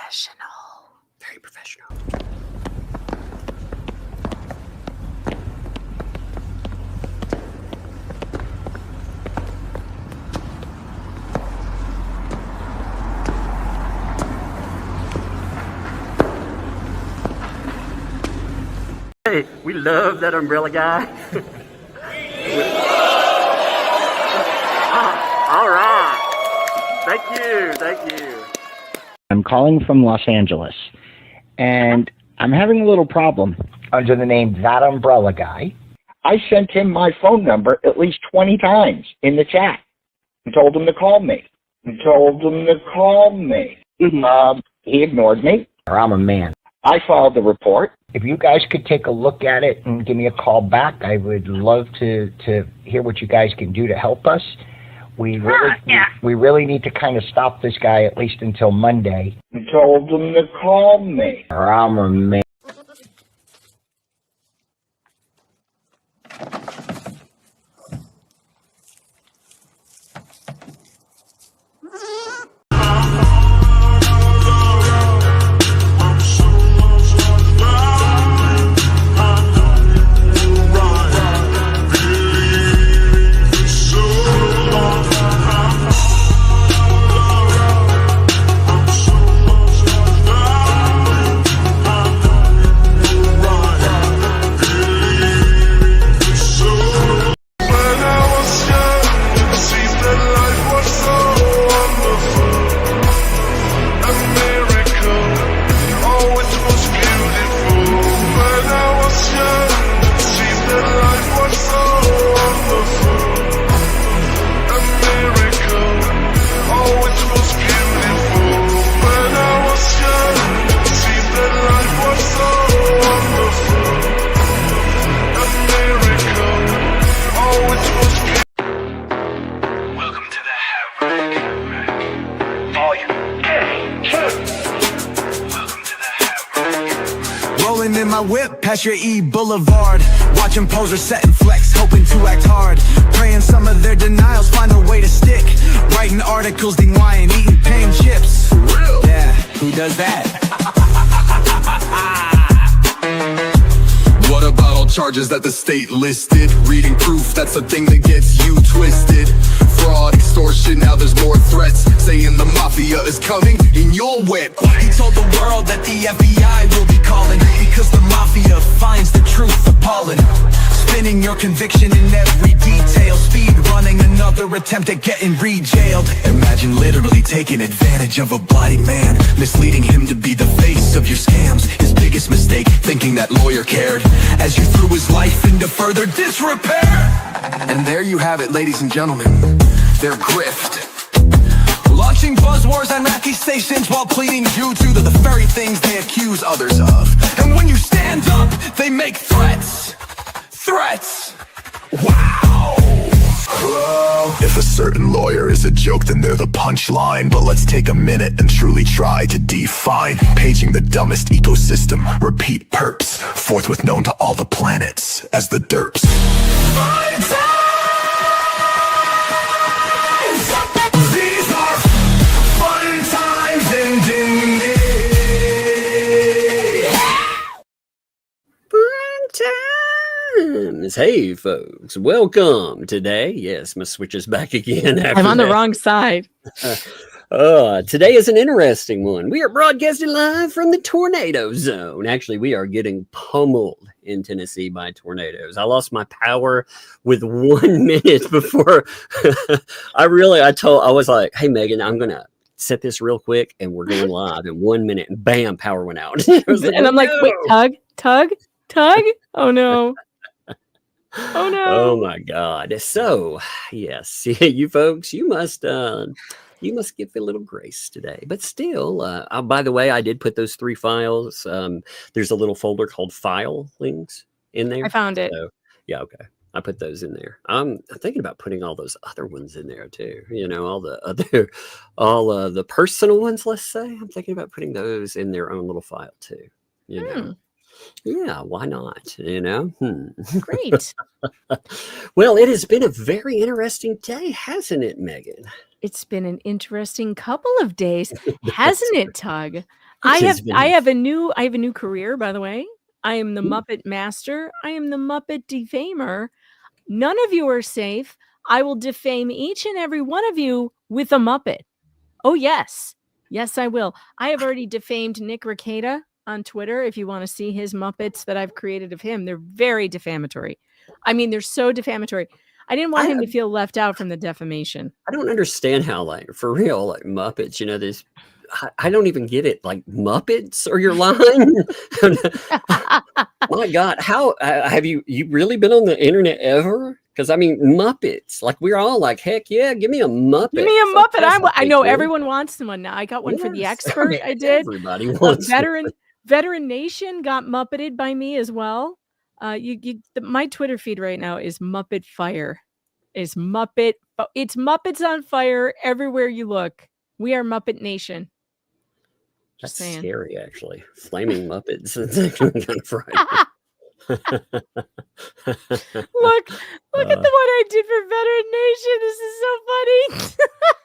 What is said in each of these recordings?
professional. Very professional. Hey, we love that umbrella guy. All right. Thank you. I'm calling from Los Angeles, and I'm having a little problem under the name ThATuMBRELLAgUY. I sent him my phone number at least 20 times in the chat and told him to call me. He ignored me, or I'm a man. I filed the report. If you guys could take a look at it and give me a call back, I would love to hear what you guys can do to help us. We really need to kind of stop this guy at least until Monday. I told him to call me, or I'm a man. In my whip, past your E Boulevard, watching posers set and flex, hoping to act hard, praying some of their denials find a way to stick, writing articles, denying, eating pain chips. Yeah, who does that? What about all charges that the state listed? Reading proof, that's the thing that gets you twisted. Fraud, extortion, now there's more threats, saying the mafia is coming in your whip. He told the world that the FBI will be calling, because the mafia finds the truth appalling. Spinning your conviction in every detail, speed running another attempt at getting re-jailed. Imagine literally taking advantage of a blind man, misleading him to be the face of your scams. His biggest mistake, thinking that lawyer cared, as you threw his life into further disrepair. And there you have it, ladies and gentlemen, their grift. Launching buzzwords on Rocky stations while pleading due to the very things they accuse others of. And when you stand up, they make threats. Wow. If a certain lawyer is a joke, then they're the punchline. But let's take a minute and truly try to define. Paging the dumbest ecosystem, repeat perps, forthwith known to all the planets as the derps. These are fun times indeed. Hey folks, welcome today. Yes, my switch is back again. I'm on the wrong side. Today is an interesting one. We are broadcasting live from the tornado zone. Actually, we are getting pummeled in Tennessee by tornadoes. I lost my power with 1 minute before I was like, hey Megan, I'm gonna set this real quick and we're going live in 1 minute, and bam, power went out. And I'm like, wait, tug? Oh no. Oh no. Oh my God. So yes, you folks, you must give a little grace today. But still, by the way, I did put those 3 files. There's a little folder called file links in there. I found it. So, yeah, okay. I put those in there. I'm thinking about putting all those other ones in there too. You know, all the personal ones, let's say. I'm thinking about putting those in their own little file too. You know. Yeah, why not? You know? Great. Well, it has been a very interesting day, hasn't it, Megan? It's been an interesting couple of days, hasn't it, Tug? I have a new career, by the way. I am the Muppet Master. I am the Muppet Defamer. None of you are safe. I will defame each and every one of you with a Muppet. Oh, yes. Yes, I will. I have already defamed Nick Rekieta on Twitter. If you want to see his Muppets that I've created of him, they're very defamatory. I mean, they're so defamatory. I didn't want him to feel left out from the defamation. I don't understand how, like, for real, like Muppets, you know, there's, I don't even get it. Like, Muppets are your line? My God, how have you really been on the internet ever? Because I mean, Muppets, like we're all like, heck yeah, give me a Muppet. Give me a Muppet. I know everyone wants one now. I got one for the expert. I did. Everybody wants Veteran Nation got Muppeted by me as well. My Twitter feed right now is Muppet Fire. It's Muppets on fire everywhere you look. We are Muppet Nation. That's scary, actually. Flaming Muppets. It's actually kind of frightening. Look at the one I did for Veteran Nation. This is so funny.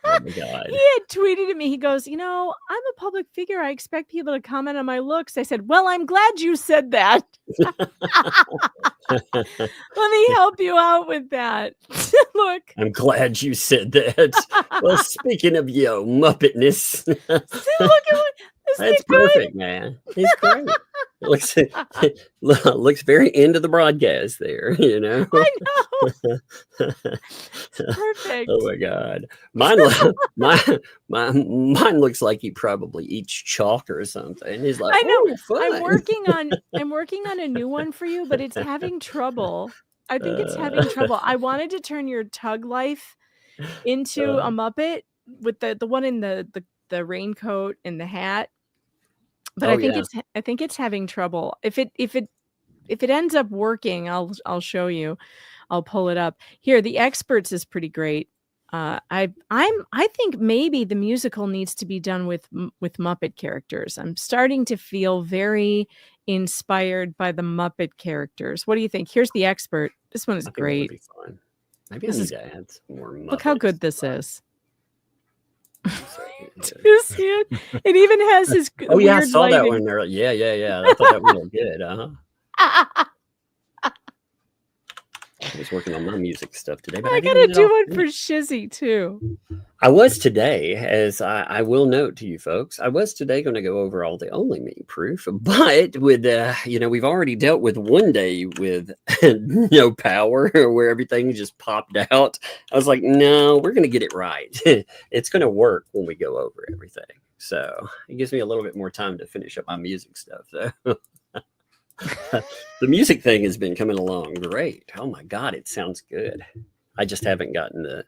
Oh my God. He had tweeted at me. He goes, I'm a public figure. I expect people to comment on my looks. I said, well, I'm glad you said that. Let me help you out with that. Look. I'm glad you said that. Well, speaking of Muppetness. See, look at what. That's perfect, man. It's great. It looks very into the broadcast there, you know. I know. It's perfect. Oh my God, mine looks like he probably eats chalk or something. He's like, I know. Fun. I'm working on a new one for you, but it's having trouble. I think it's having trouble. I wanted to turn your Tug life into a Muppet with the one in the raincoat and the hat. But I think it's having trouble. If it ends up working, I'll show you. I'll pull it up. Here, The Experts is pretty great. I think maybe the musical needs to be done with Muppet characters. I'm starting to feel very inspired by the Muppet characters. What do you think? Here's The Expert. This one is great. Maybe I need to add some more Muppets. Look how good this is. Do you see it? It even has his weird I saw lighting. That one there. Yeah. I thought that one was good. I was working on my music stuff today, but I gotta do one for Shizzy too. I was today, as I will note to you folks, I was today going to go over all the Only Me proof, but with we've already dealt with one day with no power where everything just popped out. I was like, no, we're going to get it right. It's going to work when we go over everything. So it gives me a little bit more time to finish up my music stuff. So. The music thing has been coming along great. Oh my God, it sounds good. I just haven't gotten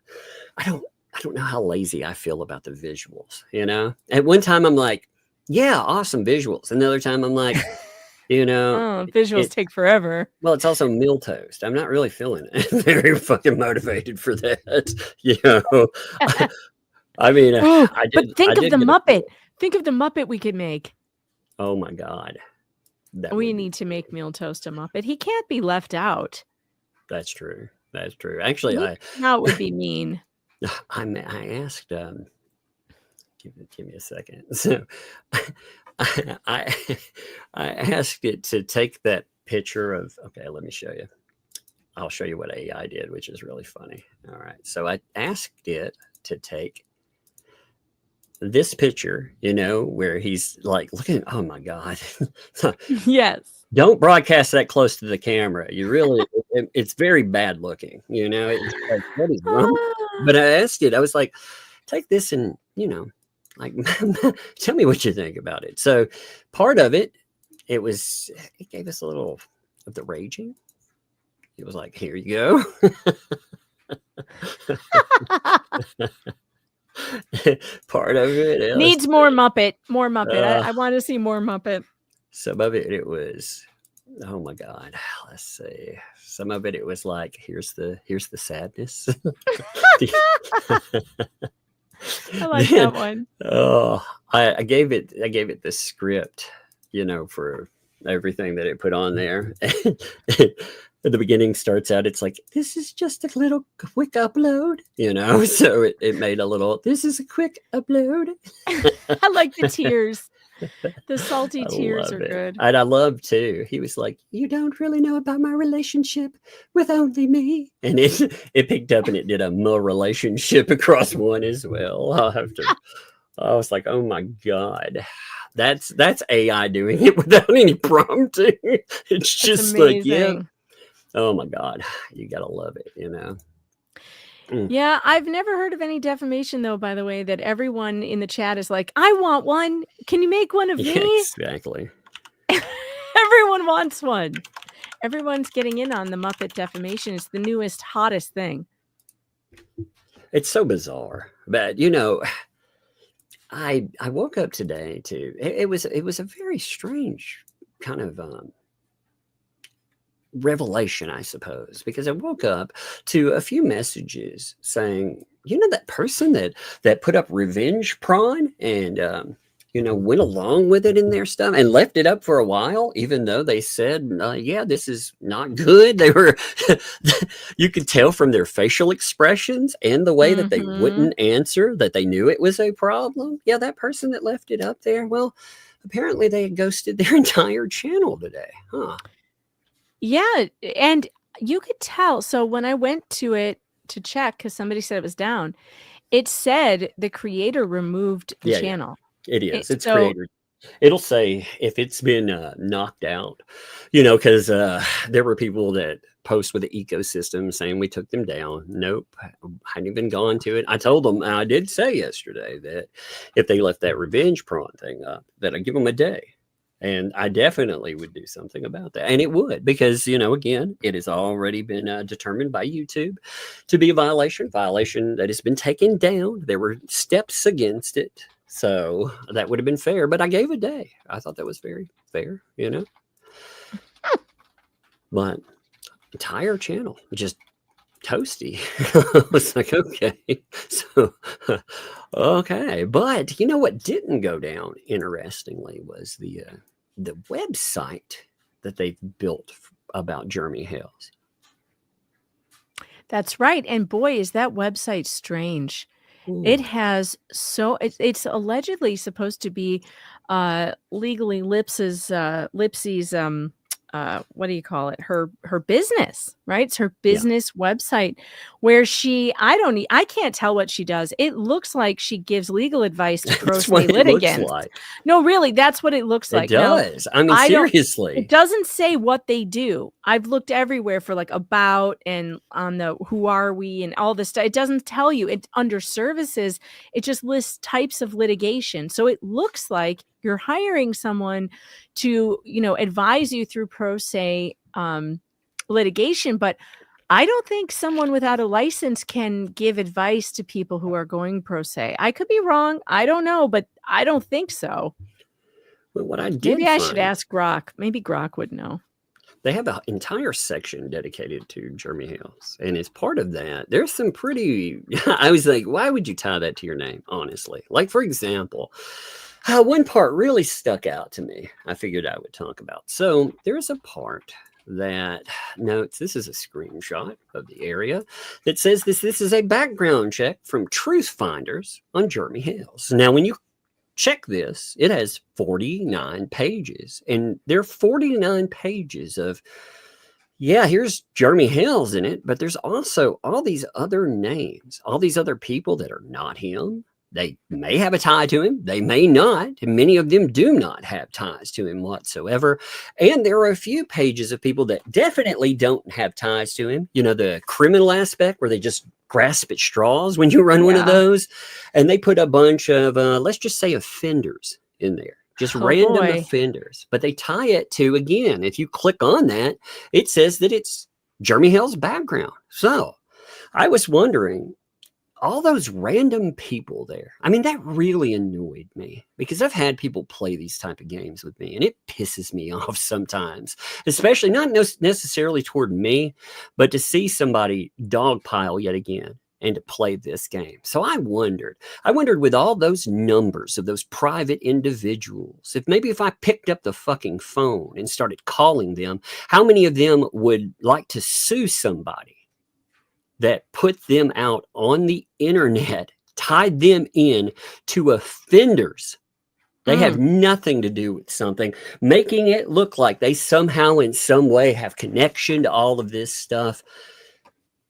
I don't know how lazy I feel about the visuals, you know? At one time I'm like, yeah, awesome visuals. Another time I'm like, visuals take forever. Well, it's also milquetoast. I'm not really feeling it. Very fucking motivated for that. I mean, but think of the Muppet. Think of the Muppet we could make. Oh my God. We need to make milquetoast a Muppet. He can't be left out. That's true. Actually, that would be mean. I asked. Give me a second. So, I asked it to take that picture of. Okay, let me show you. I'll show you what AI did, which is really funny. All right, so I asked it to take this picture, where he's like looking. Oh my God! Yes. Don't broadcast that close to the camera. You really, it's very bad looking. It's like, what is wrong? But I asked it. I was like, take this and like, tell me what you think about it. So, part of it, it gave us a little of the raging. It was like, here you go. Part of it needs more Muppet. I want to see more Muppet. Some of it was, oh my God, let's see. Some of it was like, here's the sadness. I like that one. Oh, I gave it the script, for everything that it put on there. At the beginning starts out, it's like, this is just a little quick upload, so it made a little, this is a quick upload. I like the tears. The salty I tears love are it. good. And I love too. He was like, "You don't really know about my relationship with only me." And it picked up and it did a more relationship across one as well. I was like, "Oh my God." That's AI doing it without any prompting. It's That's just like, yeah. amazing. Oh my God. You gotta love it, you know. Mm. Yeah, I've never heard of any defamation though, by the way, that everyone in the chat is like, "I want one. Can you make one of Yeah, me?" exactly. Everyone wants one. Everyone's getting in on the Muppet defamation. It's the newest, hottest thing. It's so bizarre. But you know, I woke up today to it was a very strange kind of revelation, I suppose, because I woke up to a few messages saying, you know, that person that put up revenge prawn and you know, went along with it in their stuff and left it up for a while, even though they said, yeah, this is not good. They were, you could tell from their facial expressions and the way that they wouldn't answer that they knew it was a problem. Yeah, that person that left it up there, well, apparently they had ghosted their entire channel today. Huh. Yeah, and you could tell. So when I went to it to check, because somebody said it was down, it said the creator removed the channel. It is. It's so creator. It'll say if it's been knocked out, you know, because there were people that post with the ecosystem saying we took them down. Nope, hadn't even gone to it. I told them, I did say yesterday that if they left that revenge prawn thing up, that I'd give them a day. And I definitely would do something about that. And it would, because, you know, again, it has already been determined by YouTube to be a violation that has been taken down. There were steps against it. So that would have been fair, but I gave a day. I thought that was very fair, you know. But entire channel just toasty. I was like, okay, so okay. But you know what didn't go down? Interestingly, was the website that they built about Jeremy Hales. That's right. And boy, is that website strange. Ooh. It has it's allegedly supposed to be legally Lipsy's what do you call it? Her business, right? It's her business website where I can't tell what she does. It looks like she gives legal advice to pro se litigants. Like. No, really, that's what it looks like. It does. Now, I mean, seriously. It doesn't say what they do. I've looked everywhere for like about and on the who are we and all this stuff. It doesn't tell you. It under services, it just lists types of litigation. So it looks like you're hiring someone to, you know, advise you through pro se litigation, but I don't think someone without a license can give advice to people who are going pro se. I could be wrong. I don't know, but I don't think so. Well, what I did Maybe I should ask Grok. Maybe Grok would know. They have an entire section dedicated to Jeremy Hales. And as part of that, there's some pretty, I was like, why would you tie that to your name, honestly? Like, for example, one part really stuck out to me. I figured I would talk about. So there's a part that notes, this is a screenshot of the area that says this is a background check from Truth Finders on Jeremy Hales. Now, when you check this, it has 49 pages, and there are 49 pages of, yeah, here's Jeremy Hales in it, but there's also all these other names, all these other people that are not him. They may have a tie to him. They may not. And many of them do not have ties to him whatsoever. And there are a few pages of people that definitely don't have ties to him. You know, the criminal aspect where they just grasp at straws when you run one of those. And they put a bunch of, let's just say, offenders in there. Just random offenders. But they tie it to, again, if you click on that, it says that it's Jeremy Hale's background. So I was wondering, all those random people there, I mean, that really annoyed me because I've had people play these type of games with me and it pisses me off sometimes, especially not necessarily toward me, but to see somebody dogpile yet again and to play this game. So I wondered with all those numbers of those private individuals, if I picked up the fucking phone and started calling them, how many of them would like to sue somebody that put them out on the internet, tied them in to offenders They have nothing to do with something, making it look like they somehow in some way have connection to all of this stuff.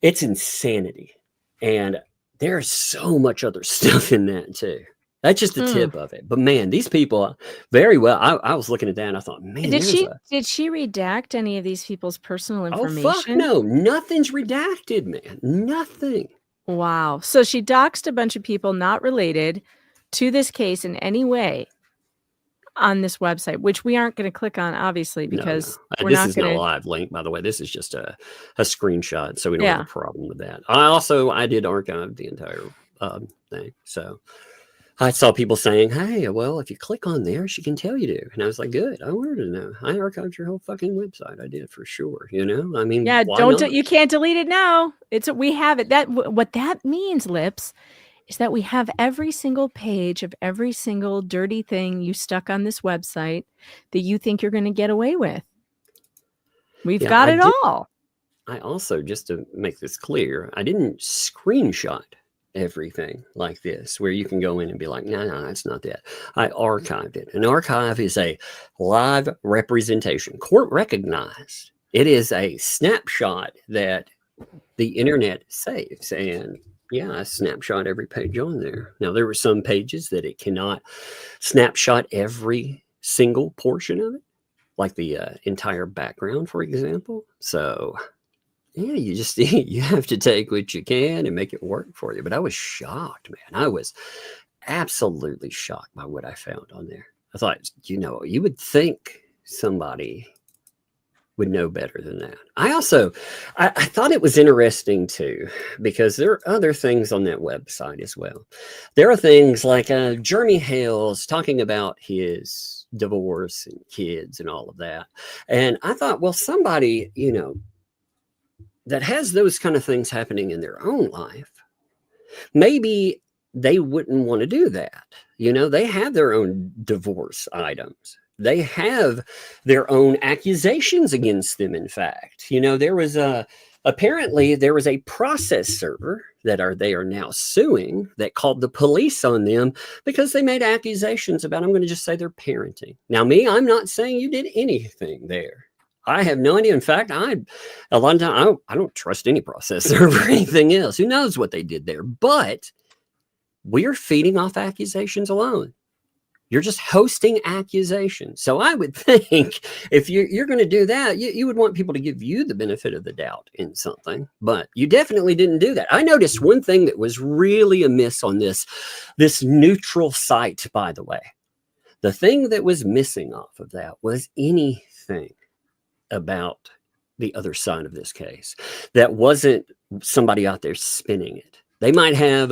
It's insanity. And there's so much other stuff in that too. That's just the tip of it. But man, these people very well. I was looking at that and I thought, man, Did she redact any of these people's personal information? Oh, fuck no. Nothing's redacted, man. Nothing. Wow. So she doxed a bunch of people not related to this case in any way on this website, which we aren't going to click on, obviously, because no. This is not a live link, by the way. This is just a screenshot, so we don't have a problem with that. I did archive the entire thing, so I saw people saying, hey, well, if you click on there, she can tell you to. And I was like, good. I wanted to know. I archived your whole fucking website. I did for sure. You know, I mean, yeah, you can't delete it now. We have it. What that means, Lips, is that we have every single page of every single dirty thing you stuck on this website that you think you're going to get away with. We've got it all. I also, just to make this clear, I didn't screenshot everything like this where you can go in and be like, no, that's not that. I archived it. An archive is a live representation, court recognized. It is a snapshot that the internet saves. And I snapshot every page on there. Now, there were some pages that it cannot snapshot every single portion of it, like the entire background, for example. So you have to take what you can and make it work for you. But I was shocked, man. I was absolutely shocked by what I found on there. I thought, you would think somebody would know better than that. I thought it was interesting too, because there are other things on that website as well. There are things like Jeremy Hales talking about his divorce and kids and all of that. And I thought, well, somebody, that has those kind of things happening in their own life, maybe they wouldn't want to do that. They have their own divorce items. They have their own accusations against them. In fact, apparently there was a process server that they are now suing that called the police on them because they made accusations about, I'm going to just say, their parenting. Now, I'm not saying you did anything there. I have no idea. In fact, a lot of time I don't trust any process server or anything else. Who knows what they did there? But we're feeding off accusations alone. You're just hosting accusations. So I would think if you're going to do that, you would want people to give you the benefit of the doubt in something. But you definitely didn't do that. I noticed one thing that was really amiss on this neutral site, by the way. The thing that was missing off of that was anything about the other side of this case that wasn't somebody out there spinning it. They might have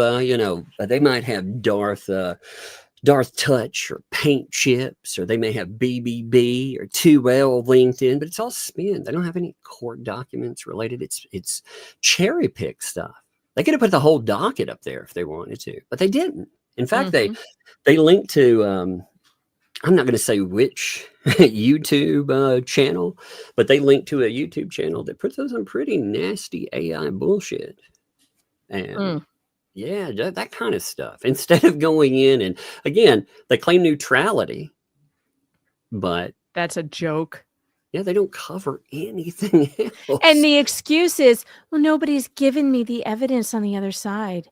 Darth Touch or Paint Chips, or they may have BBB or 2L LinkedIn, but it's all spin. They don't have any court documents related. It's cherry pick stuff. They could have put the whole docket up there if they wanted to, but they didn't. In fact, they linked to I'm not going to say which YouTube channel, but they linked to a YouTube channel that puts out some pretty nasty AI bullshit. And that kind of stuff. Instead of going in and, again, they claim neutrality, but that's a joke. Yeah, they don't cover anything else. And the excuse is, well, nobody's given me the evidence on the other side.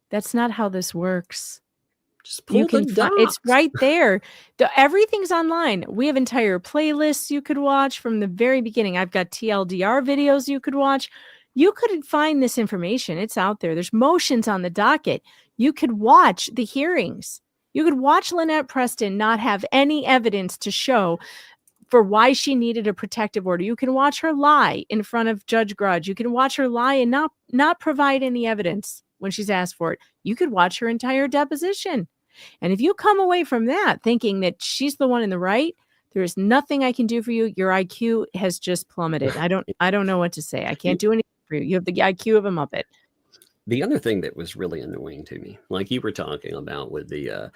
That's not how this works. Just pull the docs. It's right there. Everything's online. We have entire playlists you could watch from the very beginning. I've got TLDR videos you could watch. You could find this information. It's out there. There's motions on the docket. You could watch the hearings. You could watch Lynette Preston not have any evidence to show for why she needed a protective order. You can watch her lie in front of Judge Grudge. You can watch her lie and not provide any evidence when she's asked for it. You could watch her entire deposition. And if you come away from that thinking that she's the one in the right, there is nothing I can do for you. Your IQ has just plummeted. I don't know what to say. I can't do anything for you. You have the IQ of a Muppet. The other thing that was really annoying to me, like you were talking about with the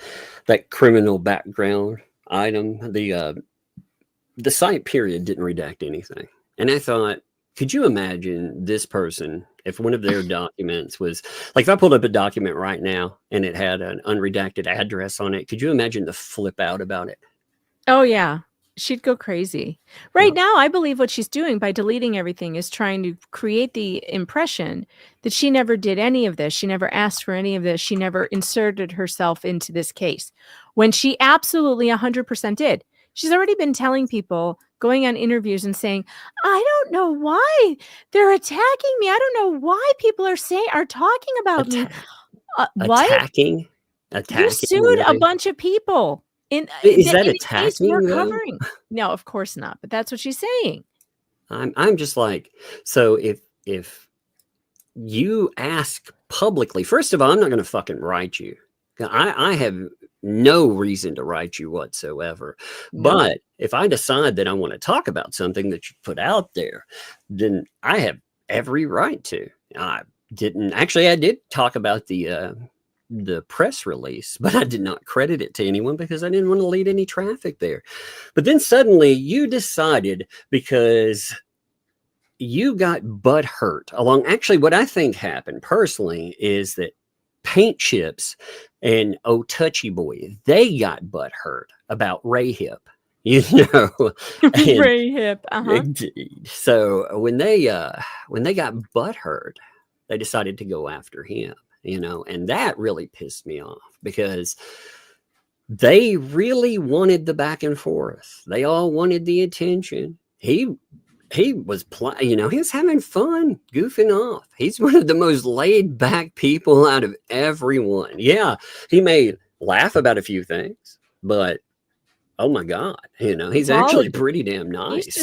that criminal background item, the site period didn't redact anything. And I thought, could you imagine this person If one of their documents was like, if I pulled up a document right now and it had an unredacted address on it, could you imagine the flip out about it? Oh, yeah. She'd go crazy. Right now, I believe what she's doing by deleting everything is trying to create the impression that she never did any of this. She never asked for any of this. She never inserted herself into this case when she absolutely 100% did. She's already been telling people, going on interviews and saying, I don't know why they're attacking me. I don't know why people are talking about me. What? Attacking? You sued a bunch of people. Is that attacking we're though? covering? No, of course not. But that's what she's saying. I'm just like, so if you ask publicly, first of all, I'm not going to fucking write you. I have no reason to write you whatsoever. No. But if I decide that I want to talk about something that you put out there, then I have every right to. I did talk about the press release, but I did not credit it to anyone because I didn't want to lead any traffic there. But then suddenly you decided, because you got butt hurt along. Actually, what I think happened personally is that Paint Chips and Oh Touchy Boy, they got butt hurt about Ray Hip, you know. Ray Hip. Indeed. So when they got butt hurt, they decided to go after him. You know, and that really pissed me off because they really wanted the back and forth. They all wanted the attention. He was he was having fun, goofing off. He's one of the most laid back people out of everyone. Yeah, he may laugh about a few things, but oh my God, he's actually pretty damn nice.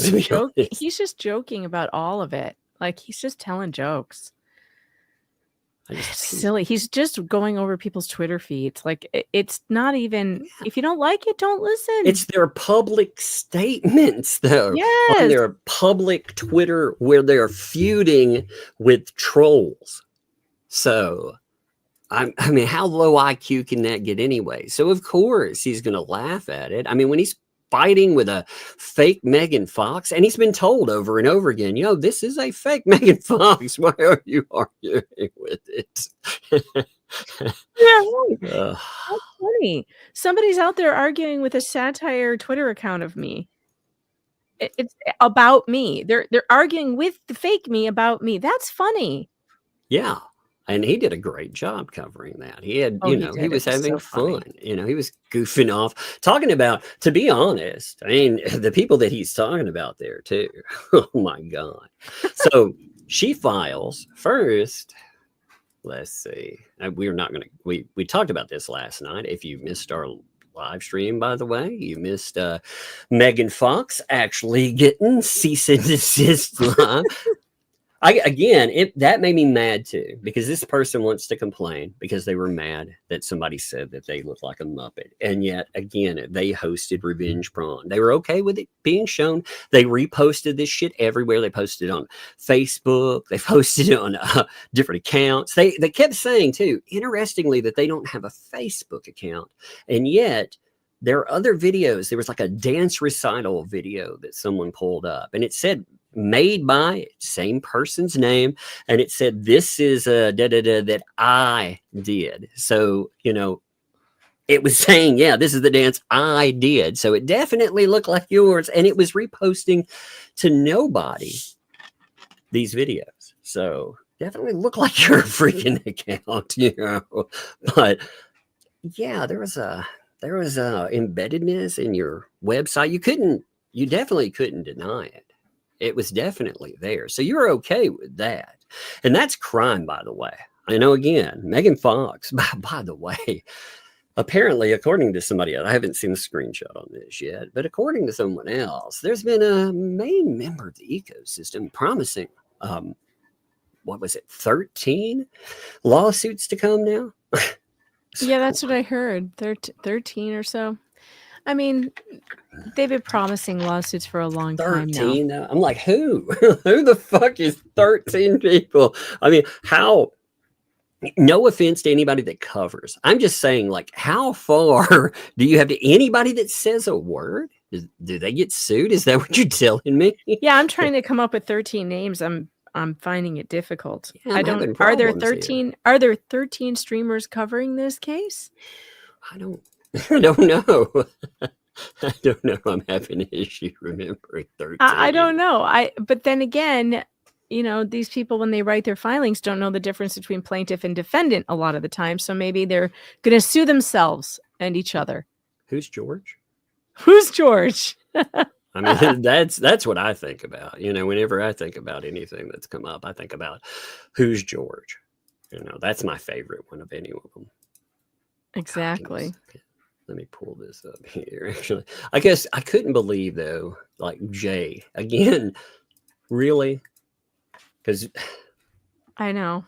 He's just joking about all of it. Like, he's just telling jokes. Silly. He's just going over people's Twitter feeds. Like, it's not even, if you don't like it, don't listen. It's their public statements, though. Yes. On their public Twitter where they're feuding with trolls. So, I mean, how low IQ can that get anyway? So, of course, he's going to laugh at it. I mean, when he's fighting with a fake Megan Fox, and he's been told over and over again, this is a fake Megan Fox. Why are you arguing with it? That's funny. Somebody's out there arguing with a satire Twitter account of me. It's about me. They're arguing with the fake me about me. That's funny. Yeah. And he did a great job covering that. He had, he was having fun. He was goofing off, talking about, to be honest, I mean, the people that he's talking about there too. Oh my God. So she files first. Let's see. We're not going to, we talked about this last night. If you missed our live stream, by the way, you missed Megan Fox actually getting cease and desist live. That made me mad too, because this person wants to complain because they were mad that somebody said that they look like a Muppet. And yet again, they hosted Revenge Prawn. They were okay with it being shown. They reposted this shit everywhere. They posted it on Facebook. They posted it on different accounts. They kept saying too, interestingly, that they don't have a Facebook account. And yet there are other videos. There was like a dance recital video that someone pulled up, and it said made by same person's name, and it said this is that I did. So it was saying, yeah, this is the dance I did. So it definitely looked like yours, and it was reposting to nobody these videos. So definitely looked like your freaking account, But yeah, there was embeddedness in your website. You definitely couldn't deny it. It was definitely there. So you're okay with that. And that's crime, by the way. I know, again, Megan Fox, by the way, apparently, according to somebody else, I haven't seen a screenshot on this yet, but according to someone else, there's been a main member of the ecosystem promising, 13 lawsuits to come now? Yeah, that's what I heard. 13 or so. I mean, they've been promising lawsuits for a long time now. 13? I'm like, who? Who the fuck is 13 people? I mean, how? No offense to anybody that covers. I'm just saying, like, how far do you have to anybody that says a word? Do they get sued? Is that what you're telling me? Yeah, I'm trying to come up with 13 names. I'm I'm finding it difficult. Yeah, I I'm don't. having problems here. Are there 13 streamers covering this case? I don't I don't know. I don't know. I'm having an issue remembering 13. I don't know. But then again, you know, these people, when they write their filings, don't know the difference between plaintiff and defendant a lot of the time. So maybe they're going to sue themselves and each other. Who's George? Who's George? I mean, that's what I think about. You know, whenever I think about anything that's come up, I think about who's George. You know, that's my favorite one of any of them. Exactly. Let me pull this up here. Actually, I guess I couldn't believe though, like Jay again, really, because I know.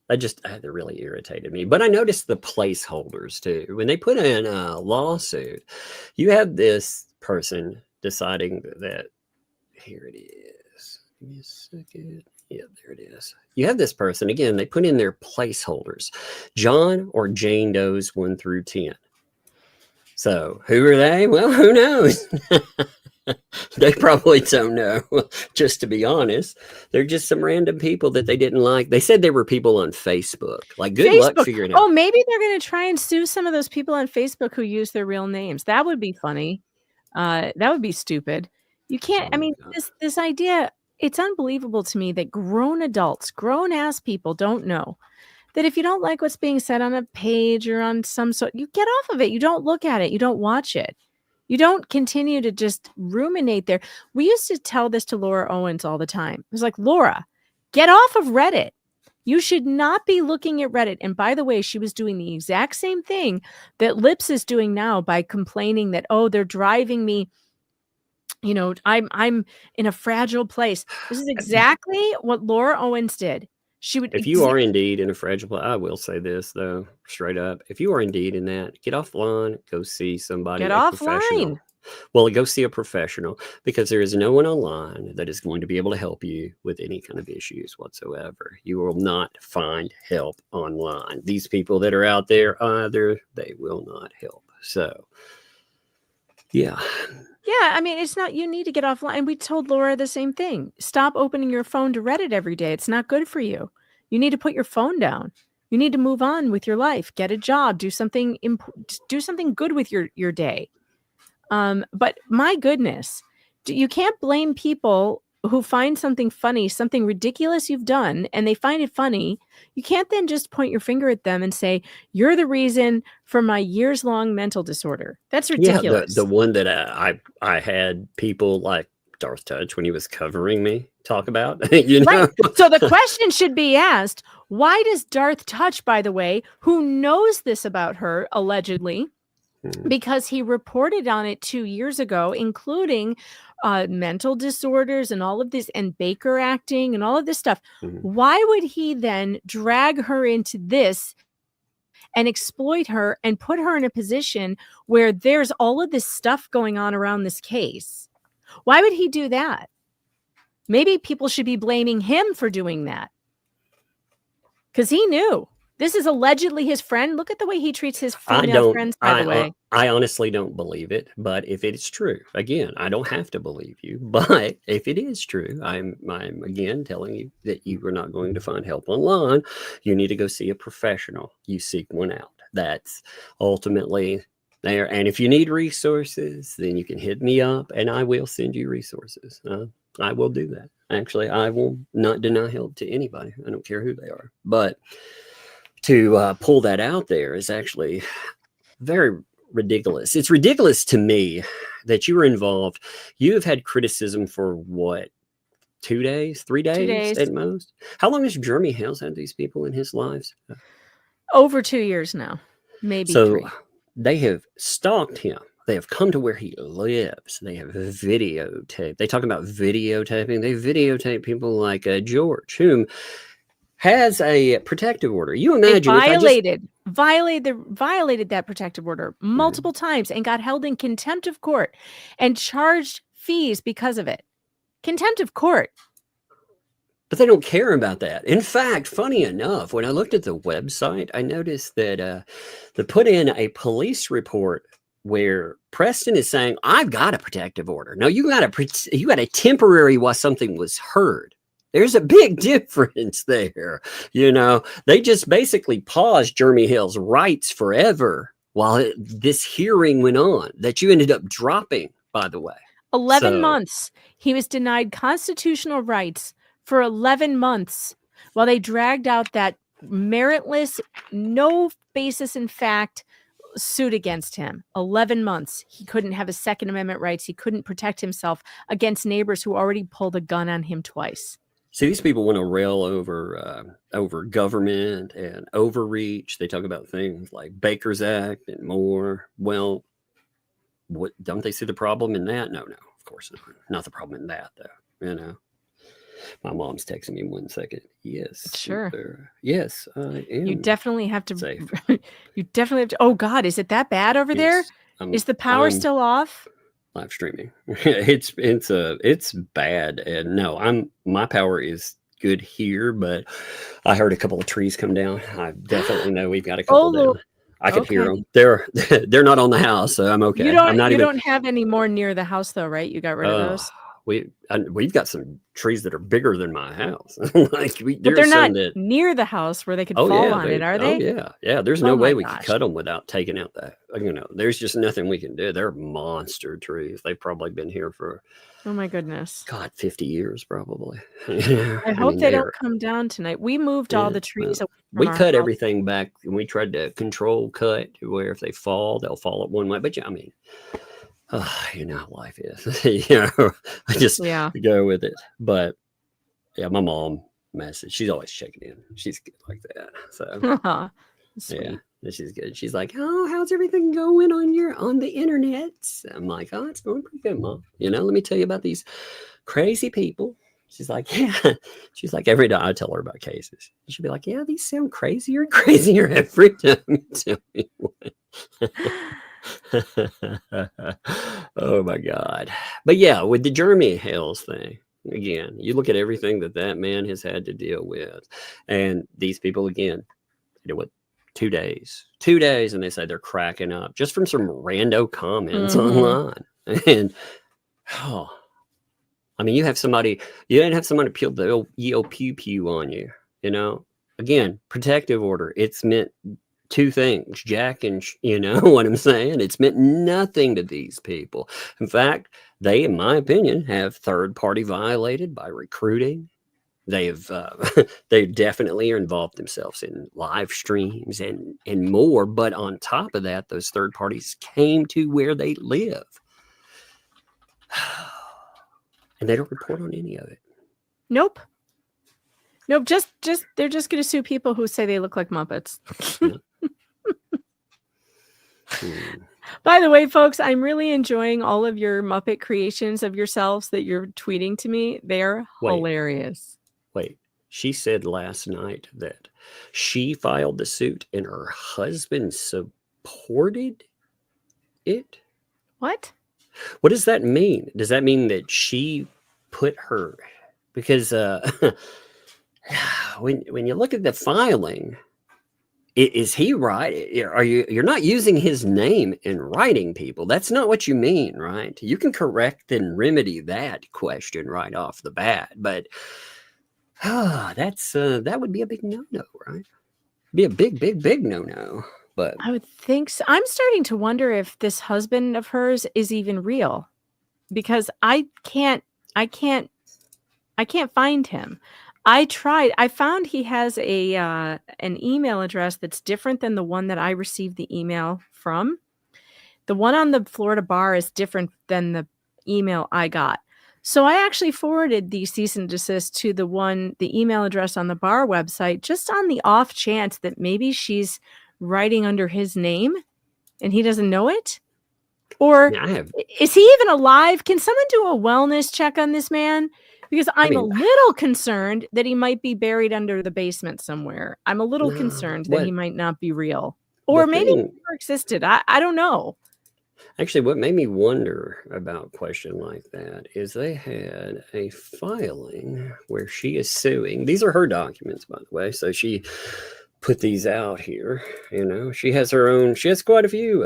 that really irritated me. But I noticed the placeholders too. When they put in a lawsuit, you have this person deciding that here it is. Give me a second. Yeah, there it is. You have this person again. They put in their placeholders, John or Jane Doe's 1 through 10. So who are they? Well, who knows? They probably don't know. Just to be honest, they're just some random people that they didn't like. They said they were people on Facebook. Like, good luck figuring out. Oh, maybe they're going to try and sue some of those people on Facebook who use their real names. That would be funny. That would be stupid. You can't. I mean, this idea. It's unbelievable to me that grown adults, grown ass people, don't know that if you don't like what's being said on a page or on some sort, you get off of it. You don't look at it. You don't watch it. You don't continue to just ruminate there. We used to tell this to Laura Owens all the time. It was like, Laura, get off of Reddit. You should not be looking at Reddit. And by the way, she was doing the exact same thing that Lips is doing now by complaining that, oh, they're driving me. You know, I'm in a fragile place. This is exactly what Laura Owens did. She would. If you are indeed in a fragile place, I will say this though, straight up. If you are indeed in that, get offline, go see somebody. Get offline. Well, go see a professional, because there is no one online that is going to be able to help you with any kind of issues whatsoever. You will not find help online. These people that are out there either, they will not help. So, yeah. Yeah, I mean, it's not, you need to get offline. We told Laura the same thing. Stop opening your phone to Reddit every day. It's not good for you. You need to put your phone down. You need to move on with your life. Get a job. Do something good with your day. But my goodness, you can't blame people who find something funny, something ridiculous you've done, and they find it funny. You can't then just point your finger at them and say, you're the reason for my years-long mental disorder. That's ridiculous. Yeah, the one that I had people like Darth Touch, when he was covering me, talk about. You know? Right. So the question should be asked, why does Darth Touch, by the way, who knows this about her, allegedly, because he reported on it 2 years ago, including mental disorders and all of this, and Baker acting and all of this stuff. Why would he then drag her into this and exploit her and put her in a position where there's all of this stuff going on around this case? Why would he do that? Maybe people should be blaming him for doing that, because he knew. This is allegedly his friend. Look at the way he treats his female friends, by the way. I honestly don't believe it, but if it's true, again, I don't have to believe you, but if it is true, I'm again telling you that you are not going to find help online. You need to go see a professional. You seek one out. That's ultimately there. And if you need resources, then you can hit me up and I will send you resources. I will do that. Actually, I will not deny help to anybody. I don't care who they are, but to pull that out there is actually very ridiculous. It's ridiculous to me that you were involved. You have had criticism for what, 2 days, 3 days, 2 days at most? How long has Jeremy Hales had these people in his lives? Over 2 years now, maybe 3. They have stalked him. They have come to where he lives. They have videotaped. They talk about videotaping. They videotape people like George, whom has a protective order. You imagine violated that protective order multiple times and got held in contempt of court and charged fees because of it. Contempt of court. But they don't care about that. In fact, funny enough, when I looked at the website, I noticed that they put in a police report where Preston is saying, I've got a protective order. No, you got a temporary while something was heard. There's a big difference there. You know, they just basically paused Jeremy Hale's rights forever while this hearing went on that you ended up dropping, by the way. 11 months. He was denied constitutional rights for 11 months while they dragged out that meritless, no basis in fact suit against him. 11 months. He couldn't have his Second Amendment rights. He couldn't protect himself against neighbors who already pulled a gun on him twice. See, these people want to rail over government and overreach. They talk about things like Baker's Act and more. Well, what don't they see the problem in that? No, of course not the problem in that, though. You know, my mom's texting me 1 second. Yes, sure. Yes, I am. You definitely have to. Safe. You definitely have to. Oh God, is it that bad over there? Is the power still off? Live streaming. It's bad, and no, my power is good here, but I heard a couple of trees come down. I definitely know we've got a couple down. I can hear them. They're not on the house, so I'm okay. You don't have any more near the house though, right? You got rid of those. We've got some trees that are bigger than my house. But they're not near the house where they could fall on it, are they? Oh yeah. There's no way we could cut them without taking out that. You know, there's just nothing we can do. They're monster trees. They've probably been here for, oh my goodness, 50 years probably. I hope they don't come down tonight. We moved all the trees. We cut everything back, and we tried to control cut to where if they fall, they'll fall at one way. But yeah, I mean. You know how life is. You know, I just go with it. But yeah, my mom messaged. She's always checking in. She's good like that. So yeah, she's good. She's like, "Oh, how's everything going on the internet?" I'm like, "Oh, it's going pretty good, Mom. You know, let me tell you about these crazy people." She's like, "Yeah." She's like, every time I tell her about cases, she'll be like, "Yeah, these sound crazier and crazier every time you tell me one." Oh my God. But yeah, with the Jeremy Hales thing, again, you look at everything that man has had to deal with, and these people, again, you know what, 2 days, and they say they're cracking up just from some rando comments online. And I mean, you didn't have somebody peel the EO pew pew on you, you know. Again, protective order, it's meant two things, Jack, and you know what I'm saying? It's meant nothing to these people. In fact, they, in my opinion, have third party violated by recruiting. They've they definitely are involved themselves in live streams and more. But on top of that, those third parties came to where they live, and they don't report on any of it. Nope. Just they're just going to sue people who say they look like Muppets. By the way, folks, I'm really enjoying all of your Muppet creations of yourselves that you're tweeting to me. They're hilarious. Wait, she said last night that she filed the suit and her husband supported it? What? What does that mean? Does that mean that she put her... Because when you look at the filing... Is he right? You're not using his name in writing, people. That's not what you mean, right? You can correct and remedy that question right off the bat, but that would be a big no-no, right? Be a big no-no. But I would think so. I'm starting to wonder if this husband of hers is even real, because I can't find him. I tried. I found he has an email address that's different than the one that I received the email from. The one on the Florida bar is different than the email I got. So I actually forwarded the cease and desist to the email address on the bar website, just on the off chance that maybe she's writing under his name and he doesn't know it. Or is he even alive? Can someone do a wellness check on this man? Because I'm a little concerned that he might be buried under the basement somewhere. I'm a little concerned that he might not be real. Or maybe he never existed. I don't know. Actually, what made me wonder about a question like that is they had a filing where she is suing. These are her documents, by the way. So she put these out here. You know, she has quite a few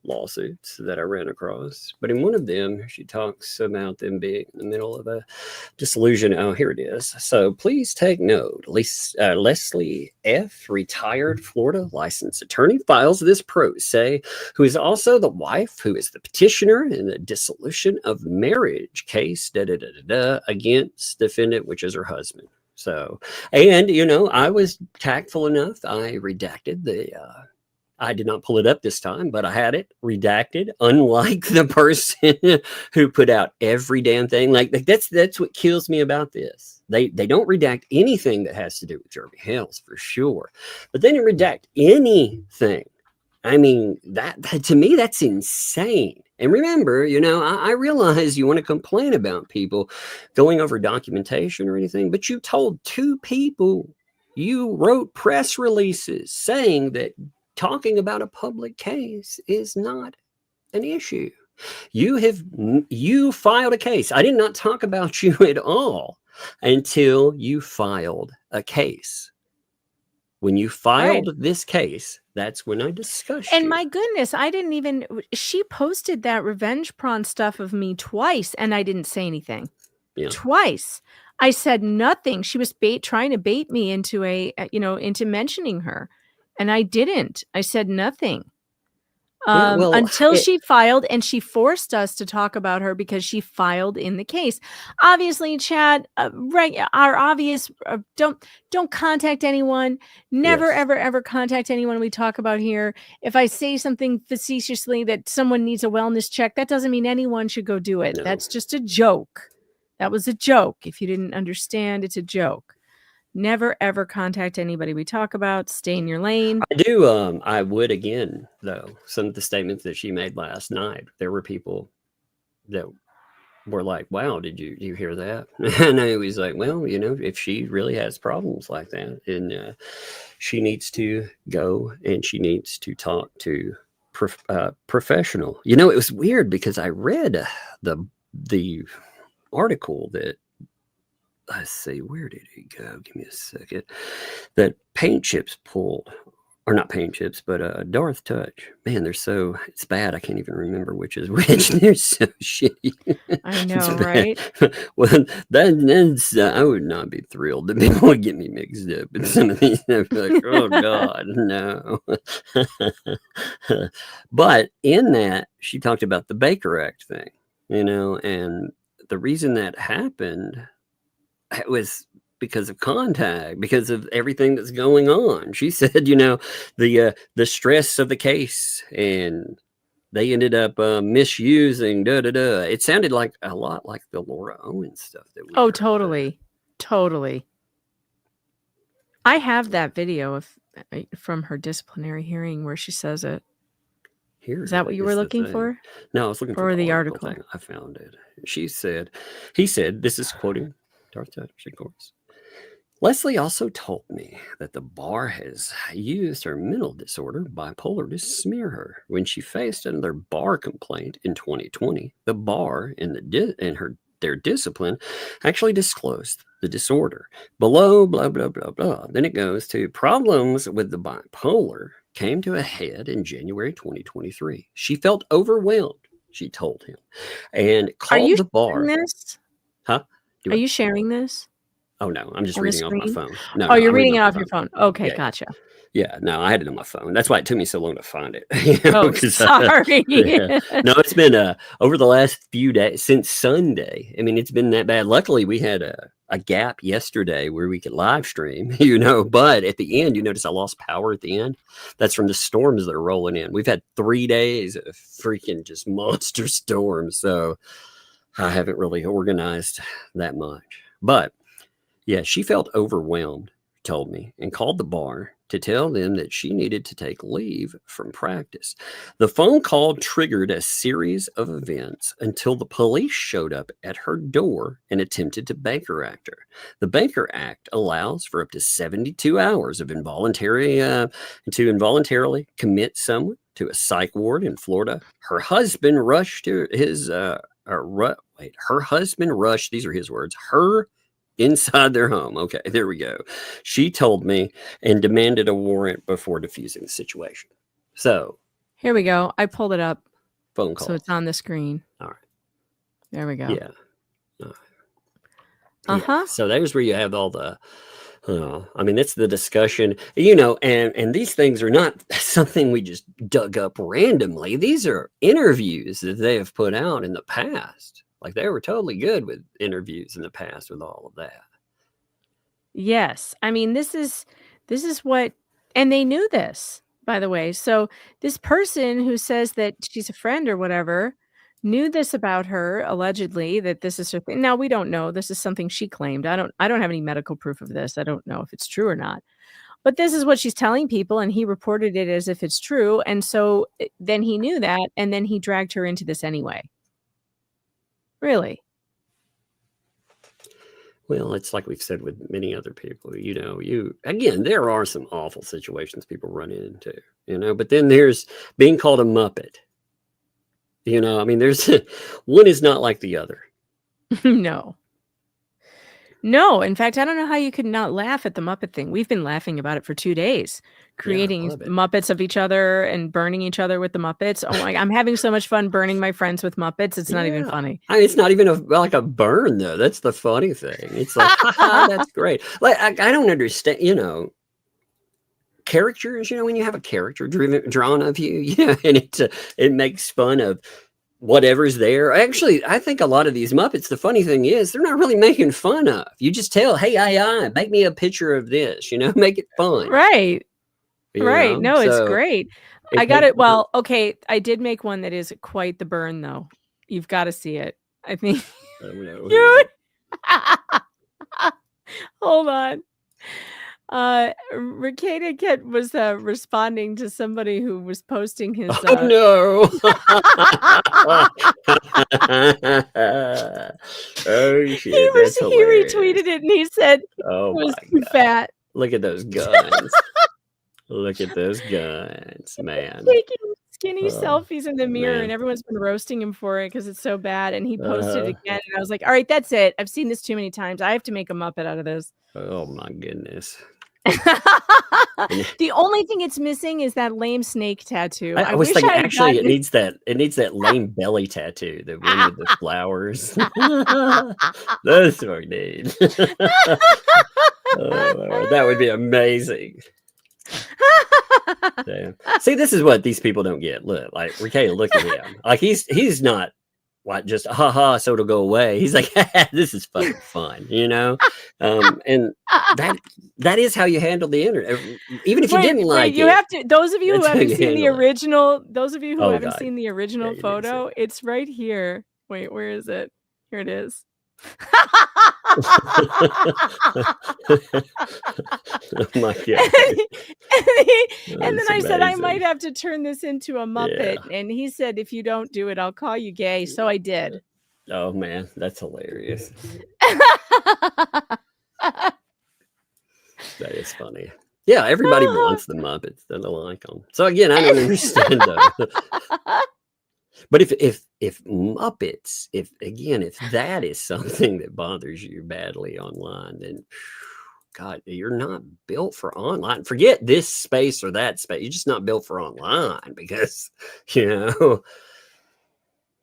lawsuits that I ran across. But in one of them, she talks about them being in the middle of a dissolution. Oh, here it is. So please take note. Leslie F., retired Florida licensed attorney, files this pro se, who is also the wife who is the petitioner in the dissolution of marriage case against defendant, which is her husband. So, and, you know, I was tactful enough. I redacted I did not pull it up this time, but I had it redacted, unlike the person who put out every damn thing. Like that's what kills me about this. They don't redact anything that has to do with Jeremy Hales for sure, but they didn't redact anything. I mean, that to me, that's insane. And remember, you know, I realize you want to complain about people going over documentation or anything, but you told 2 people, you wrote press releases saying that talking about a public case is not an issue. You filed a case. I did not talk about you at all until you filed a case. When you filed this case, that's when I discussed And you. my goodness, I didn't even, she posted that revenge prawn stuff of me twice and I didn't say anything. Yeah. Twice. I said nothing. She was trying to bait me into into mentioning her. And I didn't. I said nothing. Until she filed, and she forced us to talk about her because she filed in the case. Obviously, Chad, our obvious, don't contact anyone. Never, ever contact anyone we talk about here. If I say something facetiously that someone needs a wellness check, that doesn't mean anyone should go do it. No. That's just a joke. That was a joke. If you didn't understand, it's a joke. Never, ever contact anybody we talk about. Stay in your lane. I would again, though, some of the statements that she made last night, there were people that were like, wow, did you hear that? And I was like, well, you know, if she really has problems like that, and she needs to go and she needs to talk to professional. You know, it was weird because I read the article that, let's see, where did he go? Give me a second. That paint chips pulled, or not paint chips, but Darth Touch. Man, it's bad. I can't even remember which is which. They're so shitty. I know, right? Well, that's I would not be thrilled that people would get me mixed up in some of these. I'd be like, oh God, no. But in that, she talked about the Baker Act thing, you know, and the reason that happened, it was because of contact, because of everything that's going on. She said, you know, the stress of the case, and they ended up misusing It sounded like a lot like the Laura Owens stuff that we heard. Totally. I have that video from her disciplinary hearing where she says it. Is that what you were looking for? No, I was looking for the article. Thing. I found it. He said, this is quoting Darth Touch, of course. Leslie also told me that the bar has used her mental disorder, bipolar, to smear her. When she faced another bar complaint in 2020, the bar in their discipline actually disclosed the disorder. Below, blah, blah, blah, blah. Then it goes to problems with the bipolar came to a head in January 2023. She felt overwhelmed, she told him, and called the bar. This? Huh? Are you sharing this? Oh, no, I'm just reading off my phone. No, you're reading it off your phone. Okay, gotcha. Yeah, no, I had it on my phone. That's why it took me so long to find it. Sorry. No, it's been over the last few days, since Sunday. I mean, it's been that bad. Luckily, we had a gap yesterday where we could live stream, you know, but at the end, you notice I lost power at the end. That's from the storms that are rolling in. We've had 3 days of freaking just monster storms, so I haven't really organized that much. But yeah, she felt overwhelmed, told me, and called the bar to tell them that she needed to take leave from practice. The phone call triggered a series of events until the police showed up at her door and attempted to Baker Act her. The Baker Act allows for up to 72 hours of involuntarily commit someone to a psych ward in Florida. Her husband rushed to his her husband rushed, these are his words, her inside their home. Okay, there we go. She told me, and demanded a warrant before diffusing the situation. So Here we go. I pulled it up. Phone call. So it's on the screen. All right. There we go. Yeah. Uh-huh. So there's where you have all the, I mean, it's the discussion, and these things are not something we just dug up randomly. These are interviews that they have put out in the past. Like they were totally good with interviews in the past with all of that. Yes. I mean, this is what, and they knew this, by the way. So this person who says that she's a friend or whatever knew this about her, allegedly, that this is her thing. Now, we don't know. This is something she claimed. I don't have any medical proof of this. I don't know if it's true or not. But this is what she's telling people, and he reported it as if it's true. And so then he knew that, and then he dragged her into this anyway. Really? Well, it's like we've said with many other people, again, there are some awful situations people run into, but then there's being called a Muppet. I mean, there's one is not like the other. No. In fact, I don't know how you could not laugh at the Muppet thing. We've been laughing about it for 2 days, creating Muppets of each other and burning each other with the Muppets. Oh my, I'm having so much fun burning my friends with Muppets. It's not even funny. I mean, it's not even like a burn though. That's the funny thing. It's like, that's great. Like, I don't understand, characters, when you have a character drawn of you, and it makes fun of whatever's there. Actually, I think a lot of these Muppets, the funny thing is they're not really making fun of. You just tell, hey, make me a picture of this, make it fun. Right. Right. No, it's great. I got it. Well, okay. I did make one that is quite the burn though. You've got to see it. I think. Oh, no. Hold on. Ricada Kit was responding to somebody who was posting his no. Oh shit. He retweeted it and he said it was too fat. Look at those guns. Look at those guns, man. Taking skinny selfies in the mirror, and everyone's been roasting him for it because it's so bad. And he posted it again, and I was like, all right, that's it. I've seen this too many times. I have to make a Muppet out of this. Oh my goodness. The only thing it's missing is that lame snake tattoo. I was thinking actually it needs that lame belly tattoo, the one with the flowers. That's what we need. Oh, that would be amazing. Damn. See, this is what these people don't get. Look, like Ricada, look at him. Like he's not just haha, so it'll go away. He's like, this is fucking fun, and that is how you handle the internet. Even if you didn't like it, you have to. Those of you who haven't seen the original, seen the original photo, it's right here. Wait, where is it? Here it is. Oh my god. And then I said I might have to turn this into a Muppet, and he said if you don't do it I'll call you gay, so I did. Oh man, that's hilarious. That is funny. Yeah, everybody wants the Muppets. They don't like them. So again, I don't understand those. But if Muppets, if that is something that bothers you badly online, then God, you're not built for online. Forget this space or that space. You're just not built for online because,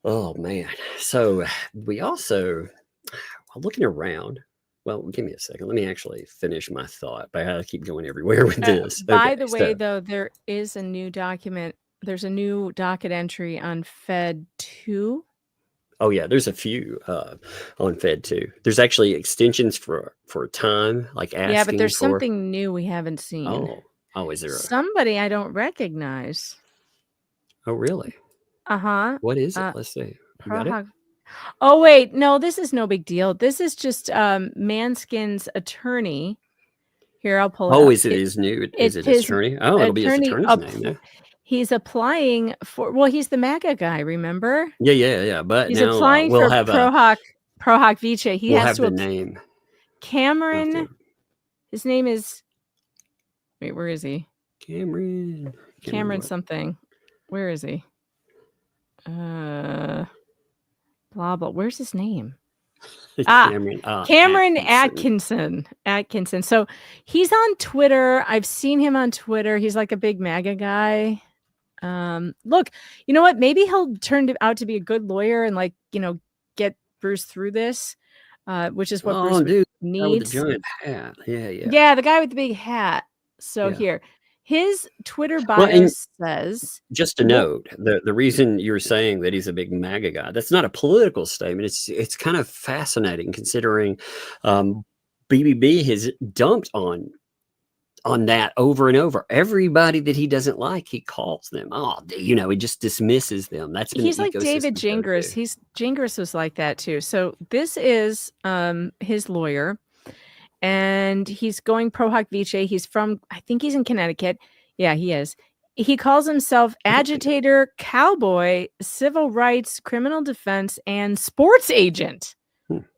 oh man. So we also, looking around, well, give me a second. Let me actually finish my thought. But I keep going everywhere with this. By the way, though, there is a new document. There's a new docket entry on Fed 2. Oh yeah, there's a few on Fed 2. There's actually extensions for time, like asking. Yeah, but there's something new we haven't seen. Oh, is there somebody I don't recognize? Oh, really? What is it? Let's see. Oh wait, no, this is no big deal. This is just Manskin's attorney. Here, I'll pull it up. Oh, is it his new? Is it his attorney? Oh, it'll be his attorney's name. He's applying for. Well, he's the MAGA guy. Remember? Yeah. But he's now, applying for Prohoc Vice. He has to have the name. Cameron. His name is. Wait, where is he? Cameron something. Where is he? Blah blah. Where's his name? Cameron Atkinson. So he's on Twitter. I've seen him on Twitter. He's like a big MAGA guy. Look, you know what? Maybe he'll turn out to be a good lawyer and like, get Bruce through this, which is what Bruce Oh, dude, guy with the needs. giant hat. Yeah, yeah. Yeah, the guy with the big hat. So Yeah. here, his Twitter Well, bio and says, just to "Well, note, the reason you're saying that he's a big MAGA guy, that's not a political statement. It's kind of fascinating considering BBB has dumped on that over and over. Everybody that he doesn't like, he calls them. Oh, he just dismisses them. That's been he's the like David ecosystem Gingras. go-to. Gingras was like that too." So this is his lawyer, and he's going pro hoc vice. He's from, I think he's in Connecticut. Yeah, he is. He calls himself agitator, cowboy, civil rights, criminal defense, and sports agent,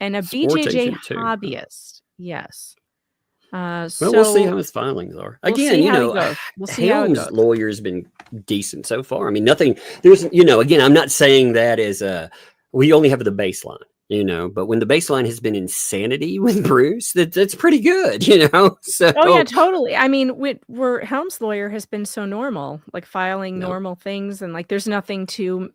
and a Sports BJJ agent too. hobbyist. Yes. Well, we'll see So how his filings are. we'll Again, see how he goes. We'll see how it Helm's goes. lawyer's been decent so far. I mean, nothing. There's, again, I'm not saying that as we only have the baseline. But when the baseline has been insanity with Bruce, that's pretty good, So Oh yeah, totally. I mean, we're Helm's lawyer has been so normal, like filing no, normal things, and like there's nothing to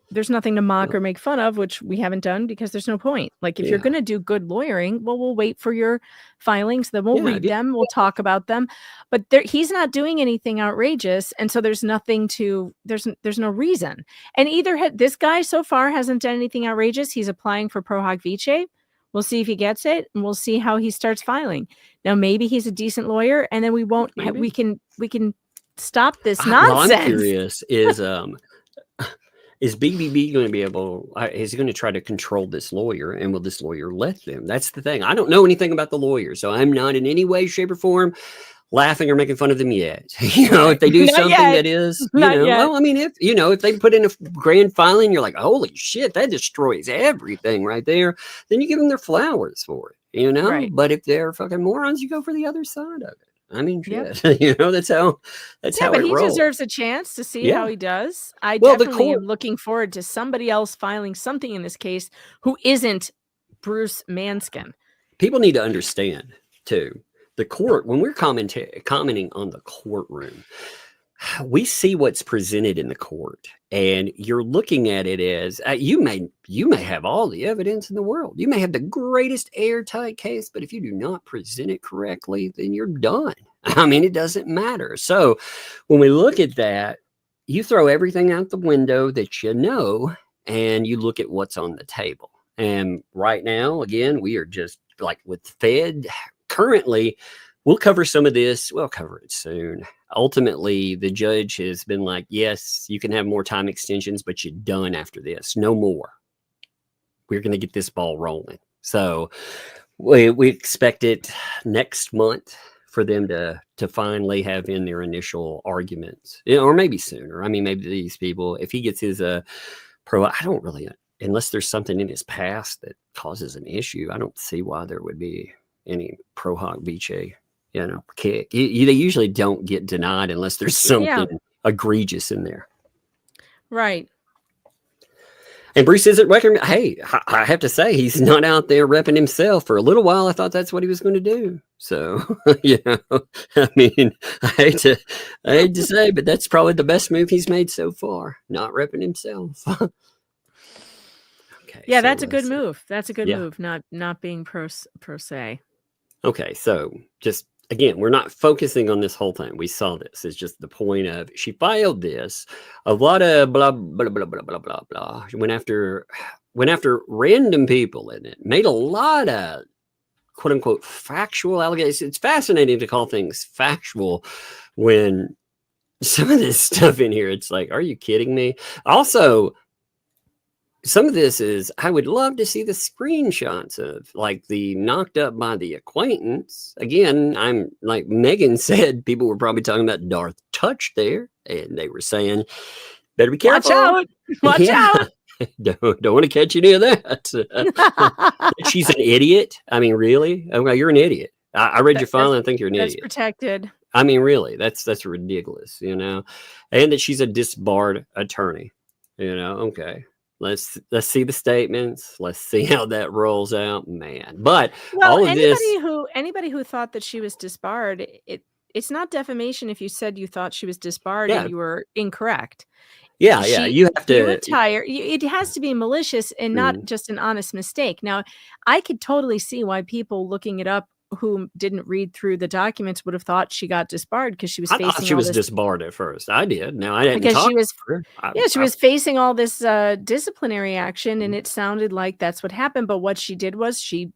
mock or make fun of, which we haven't done because there's no point. Like if you're yeah, gonna do good lawyering, well, we'll wait for your filings, then we'll yeah, read them, we'll talk about them. But he's not doing anything outrageous, and so there's nothing to there's no reason. And either this guy so far hasn't done anything outrageous. He's applying for pro hoc vice. We'll see if he gets it, and we'll see how he starts filing. Now, maybe he's a decent lawyer, and then we won't. We can stop this nonsense. Well, I'm curious: is BBB going to be able? Is he going to try to control this lawyer, and will this lawyer let them? That's the thing. I don't know anything about the lawyer, so I'm not in any way, shape, or form laughing or making fun of them yet. If they do something that is, well, I mean, if they put in a grand filing, you're like, holy shit, that destroys everything right there. Then you give them their flowers for it, Right. But if they're fucking morons, you go for the other side of it. I mean, Yep. shit, that's how But it he rolls. deserves a chance to see how he does. I Well, the definitely court, am looking forward to somebody else filing something in this case who isn't Bruce Manskin. people need to understand too. The court, when we're commenting on the courtroom, we see what's presented in the court, and you're looking at it as you may have all the evidence in the world. You may have the greatest airtight case, but if you do not present it correctly, then you're done. I mean, it doesn't matter. So when we look at that, you throw everything out the window that and you look at what's on the table. And right now, again, we are just like with Fed currently. We'll cover some of this. We'll cover it soon. Ultimately, the judge has been like, yes, you can have more time extensions, but you're done after this. No more. We're going to get this ball rolling. So we expect it next month for them to finally have in their initial arguments, or maybe sooner. I mean, maybe these people, if he gets his pro, I don't really, unless there's something in his past that causes an issue, I don't see why there would be any pro hoc vice, kick. They usually don't get denied unless there's something egregious in there. Right. And Bruce isn't recommending. Hey, I have to say, he's not out there repping himself. For a little while, I thought that's what he was going to do. So, I mean, I hate to say, but that's probably the best move he's made so far. Not repping himself. Okay. Yeah, so that's a good move. That's a good move. Not being pro se. Okay, so just again, we're not focusing on this whole thing. We saw this. It's just the point of she filed this. A lot of blah blah blah blah blah blah blah. Went after random people in it. Made a lot of quote unquote factual allegations. It's fascinating to call things factual when some of this stuff in here, it's like, are you kidding me? Also, some of this is, I would love to see the screenshots of like the knocked up by the acquaintance. Again, I'm like Megan said, people were probably talking about Darth Touch there, and they were saying, better be careful. Watch out. Don't want to catch any of that. She's an idiot. I mean, really? Okay, you're an idiot. I read your file and I think you're an idiot. That's protected. I mean, really, that's ridiculous, and that she's a disbarred attorney, okay. Let's see the statements. Let's see how that rolls out, man. But all of anybody who thought that she was disbarred, it's not defamation if you said you thought she was disbarred Yeah. and you were incorrect. Yeah, yeah. You have to retire. It has to be malicious and not just an honest mistake. Now, I could totally see why people looking it up who didn't read through the documents would have thought she got disbarred because she was I facing thought she all was this disbarred at first. I did. Now I didn't because talk she was to her. she was facing all this disciplinary action, and it sounded like that's what happened. But what she did was she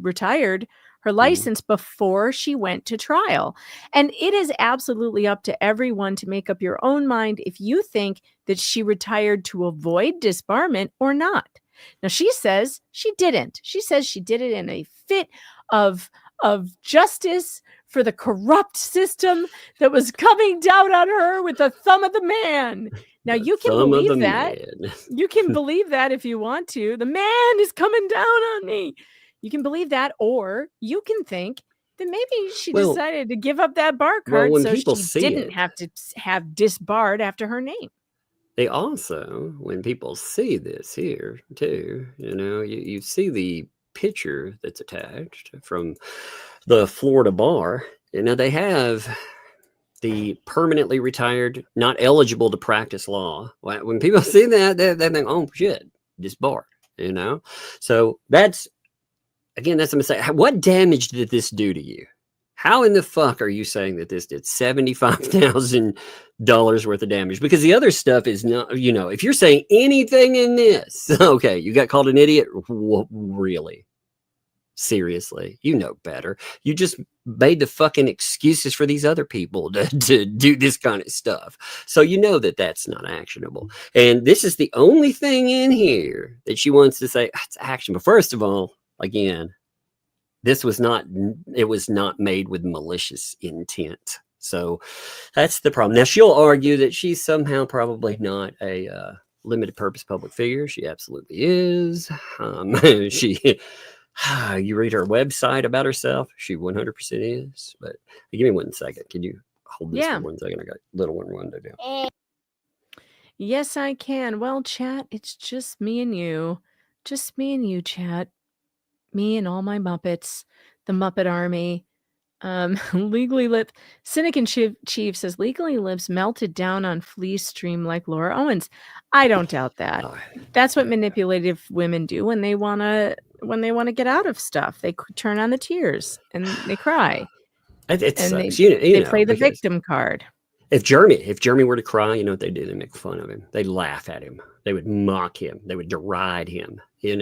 retired her license before she went to trial. And it is absolutely up to everyone to make up your own mind if you think that she retired to avoid disbarment or not. Now, she says she didn't. She says she did it in a fit of justice for the corrupt system that was coming down on her with the thumb of the man. Now, you can believe that. You can believe that if you want to. The man is coming down on me. You can believe that, or you can think that maybe she decided to give up that bar card so she didn't have to have disbarred after her name. They also, when people see this here too, you see the picture that's attached from the Florida bar. They have the permanently retired, not eligible to practice law. When people see that, they think, oh shit, disbarred, So that's a mistake. What damage did this do to you? How in the fuck are you saying that this did $75,000 worth of damage? Because the other stuff is not, if you're saying anything in this, okay, you got called an idiot. Really? Seriously, you know better. You just made the fucking excuses for these other people to do this kind of stuff. So that's not actionable. And this is the only thing in here that she wants to say it's actionable. First of all, again, it was not made with malicious intent. So that's the problem. Now, she'll argue that she's somehow probably not a limited purpose public figure. She absolutely is. You read her website about herself, she 100% is. But give me 1 second. Can you hold this for 1 second? I got a little one to do. Yes, I can. Well, chat, it's just me and you. Just me and you, chat. Me and all my Muppets, the Muppet Army. Legally Lip, Cynic and Chief says Legally Lips melted down on Fleece Stream like Laura Owens. I don't doubt that. That's what manipulative women do when they wanna get out of stuff. They turn on the tears and they cry. It and sucks. They play the victim card. If Jeremy were to cry, what they do? They make fun of him. They laugh at him. They would mock him. They would deride him. They'd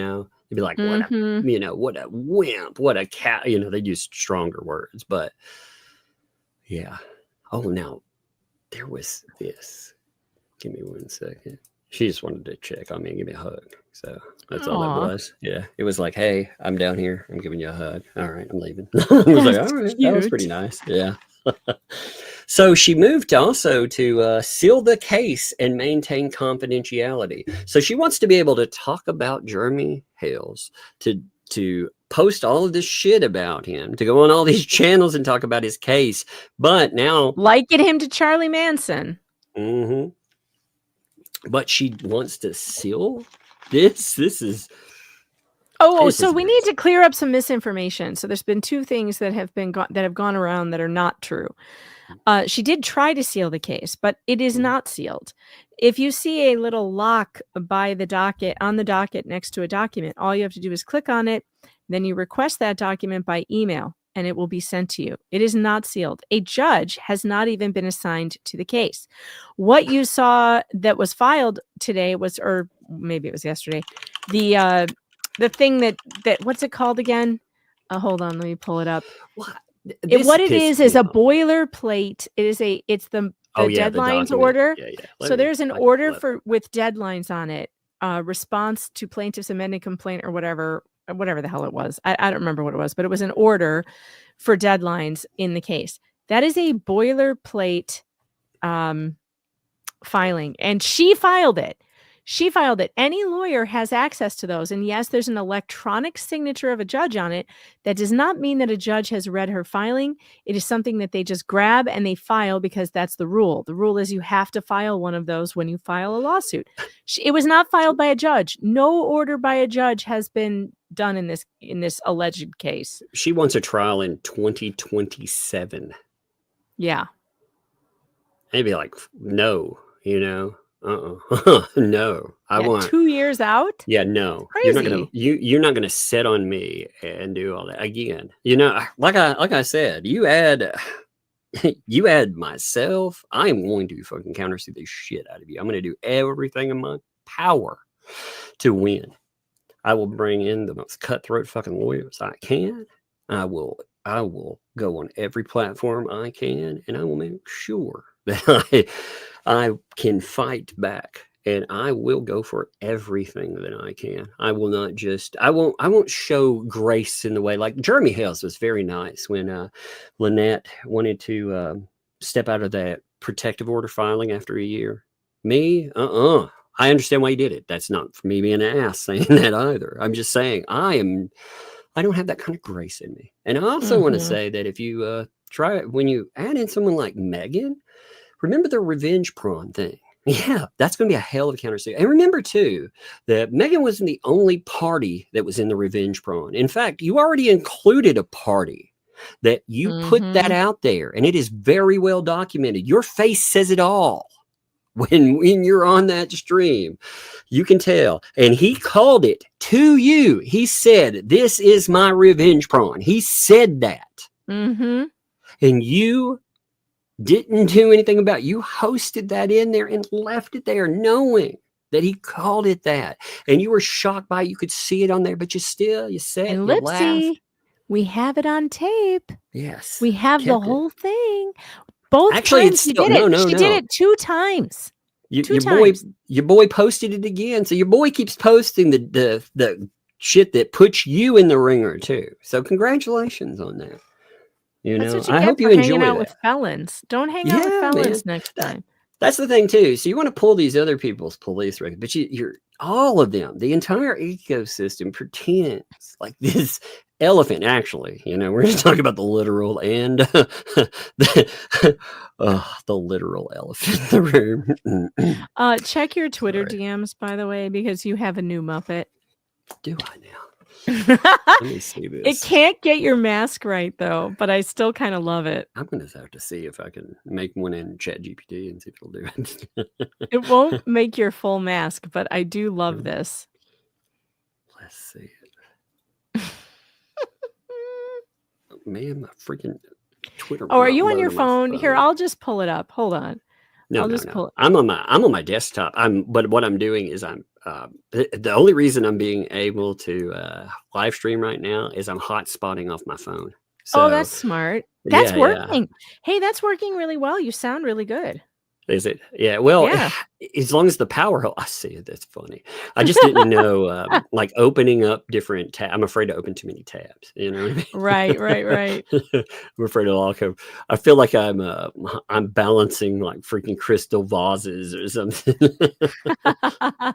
be like, what a wimp, what a cat. They use stronger words, but yeah. Oh, now there was this. Give me 1 second. She just wanted to check on me and give me a hug. So that's all that was. Yeah. It was like, hey, I'm down here. I'm giving you a hug. All right, I'm leaving. I was like, all right, that was pretty nice. Yeah. So she moved also to seal the case and maintain confidentiality. So she wants to be able to talk about Jeremy Hales, to post all of this shit about him, to go on all these channels and talk about his case. But now liken him to Charlie Manson. Mm-hmm. But she wants to seal this. This is. So we need to clear up some misinformation. So there's been two things that have gone around that are not true. She did try to seal the case, but it is not sealed. If you see a little lock by the docket, on the docket next to a document, all you have to do is click on it. Then you request that document by email and it will be sent to you. It is not sealed. A judge has not even been assigned to the case. What you saw that was filed today was, or maybe it was yesterday, the thing that what's it called again? Hold on, let me pull it up. What it is a boilerplate. It's the deadlines order. So there's an order with deadlines on it. Response to plaintiff's amended complaint or whatever the hell it was. I don't remember what it was, but it was an order for deadlines in the case. That is a boilerplate filing, and she filed it. Any lawyer has access to those. And yes, there's an electronic signature of a judge on it. That does not mean that a judge has read her filing. It is something that they just grab and they file because that's the rule. The rule is you have to file one of those when you file a lawsuit. It was not filed by a judge. No order by a judge has been done in this alleged case. She wants a trial in 2027. Yeah. They'd be like, no, no, I Yeah, want, 2 years out? yeah, no, Crazy. you're not gonna sit on me and do all that again. Like I said, you add myself, I am going to fucking countersue the shit out of you. I'm going to do everything in my power to win. I will bring in the most cutthroat fucking lawyers I can. I will go on every platform I can, and I will make sure that I can fight back, and I will go for everything that I can. I will not just I won't show grace in the way like Jeremy Hales was very nice when Lynette wanted to step out of that protective order filing after a year. Me, I understand why you did it. That's not for me being an ass saying that either. I'm just saying I don't have that kind of grace in me. And I also want to say that if you try it, when you add in someone like Megan, remember the revenge prawn thing. Yeah, that's going to be a hell of a countersuit. And remember, too, that Megan wasn't the only party that was in the revenge prawn. In fact, you already included a party that you put that out there, and it is very well documented. Your face says it all. When you're on that stream, you can tell. And he called it to you. He said, this is my revenge prawn. He said that. And you didn't do anything about it. You hosted that in there and left it there knowing that he called it that. And you were shocked by it. You could see it on there, but you said, And you laughed. we have it on tape. Yes. We have the whole thing. Both Actually, times it's she still, did it. no. She did it 2 times. Your boy posted it again. So your boy keeps posting the shit that puts you in the ringer too. So congratulations on that. That's what you I get hope for you enjoy hanging out that. with felons. Don't hang out with felons next time. That's the thing too. So you want to pull these other people's police records, but you're all of them. The entire ecosystem pretends like this elephant. Actually, we're going to talk about the literal and the literal elephant in the room. Check your Twitter DMs, by the way, because you have a new Muppet. Do I now? Let me see this. It can't get your mask right though, but I still kind of love it. I'm going to have to see if I can make one in ChatGPT and see if it'll do it. It won't make your full mask, but I do love this. Let's see it. Man, my freaking Twitter. Oh, are you on your phone? Here, I'll just pull it up. Hold on. No. I'm on my desktop. But what I'm doing is the only reason I'm being able to live stream right now is I'm hotspotting off my phone. So, that's smart. That's working. Hey, that's working really well. You sound really good. Is it? Yeah. Well, as long as the power, I see it. That's funny. I just didn't know, like opening up different tabs. I'm afraid to open too many tabs. You know what I mean? Right. I'm afraid it'll all come. I feel like I'm balancing like freaking crystal vases or something. All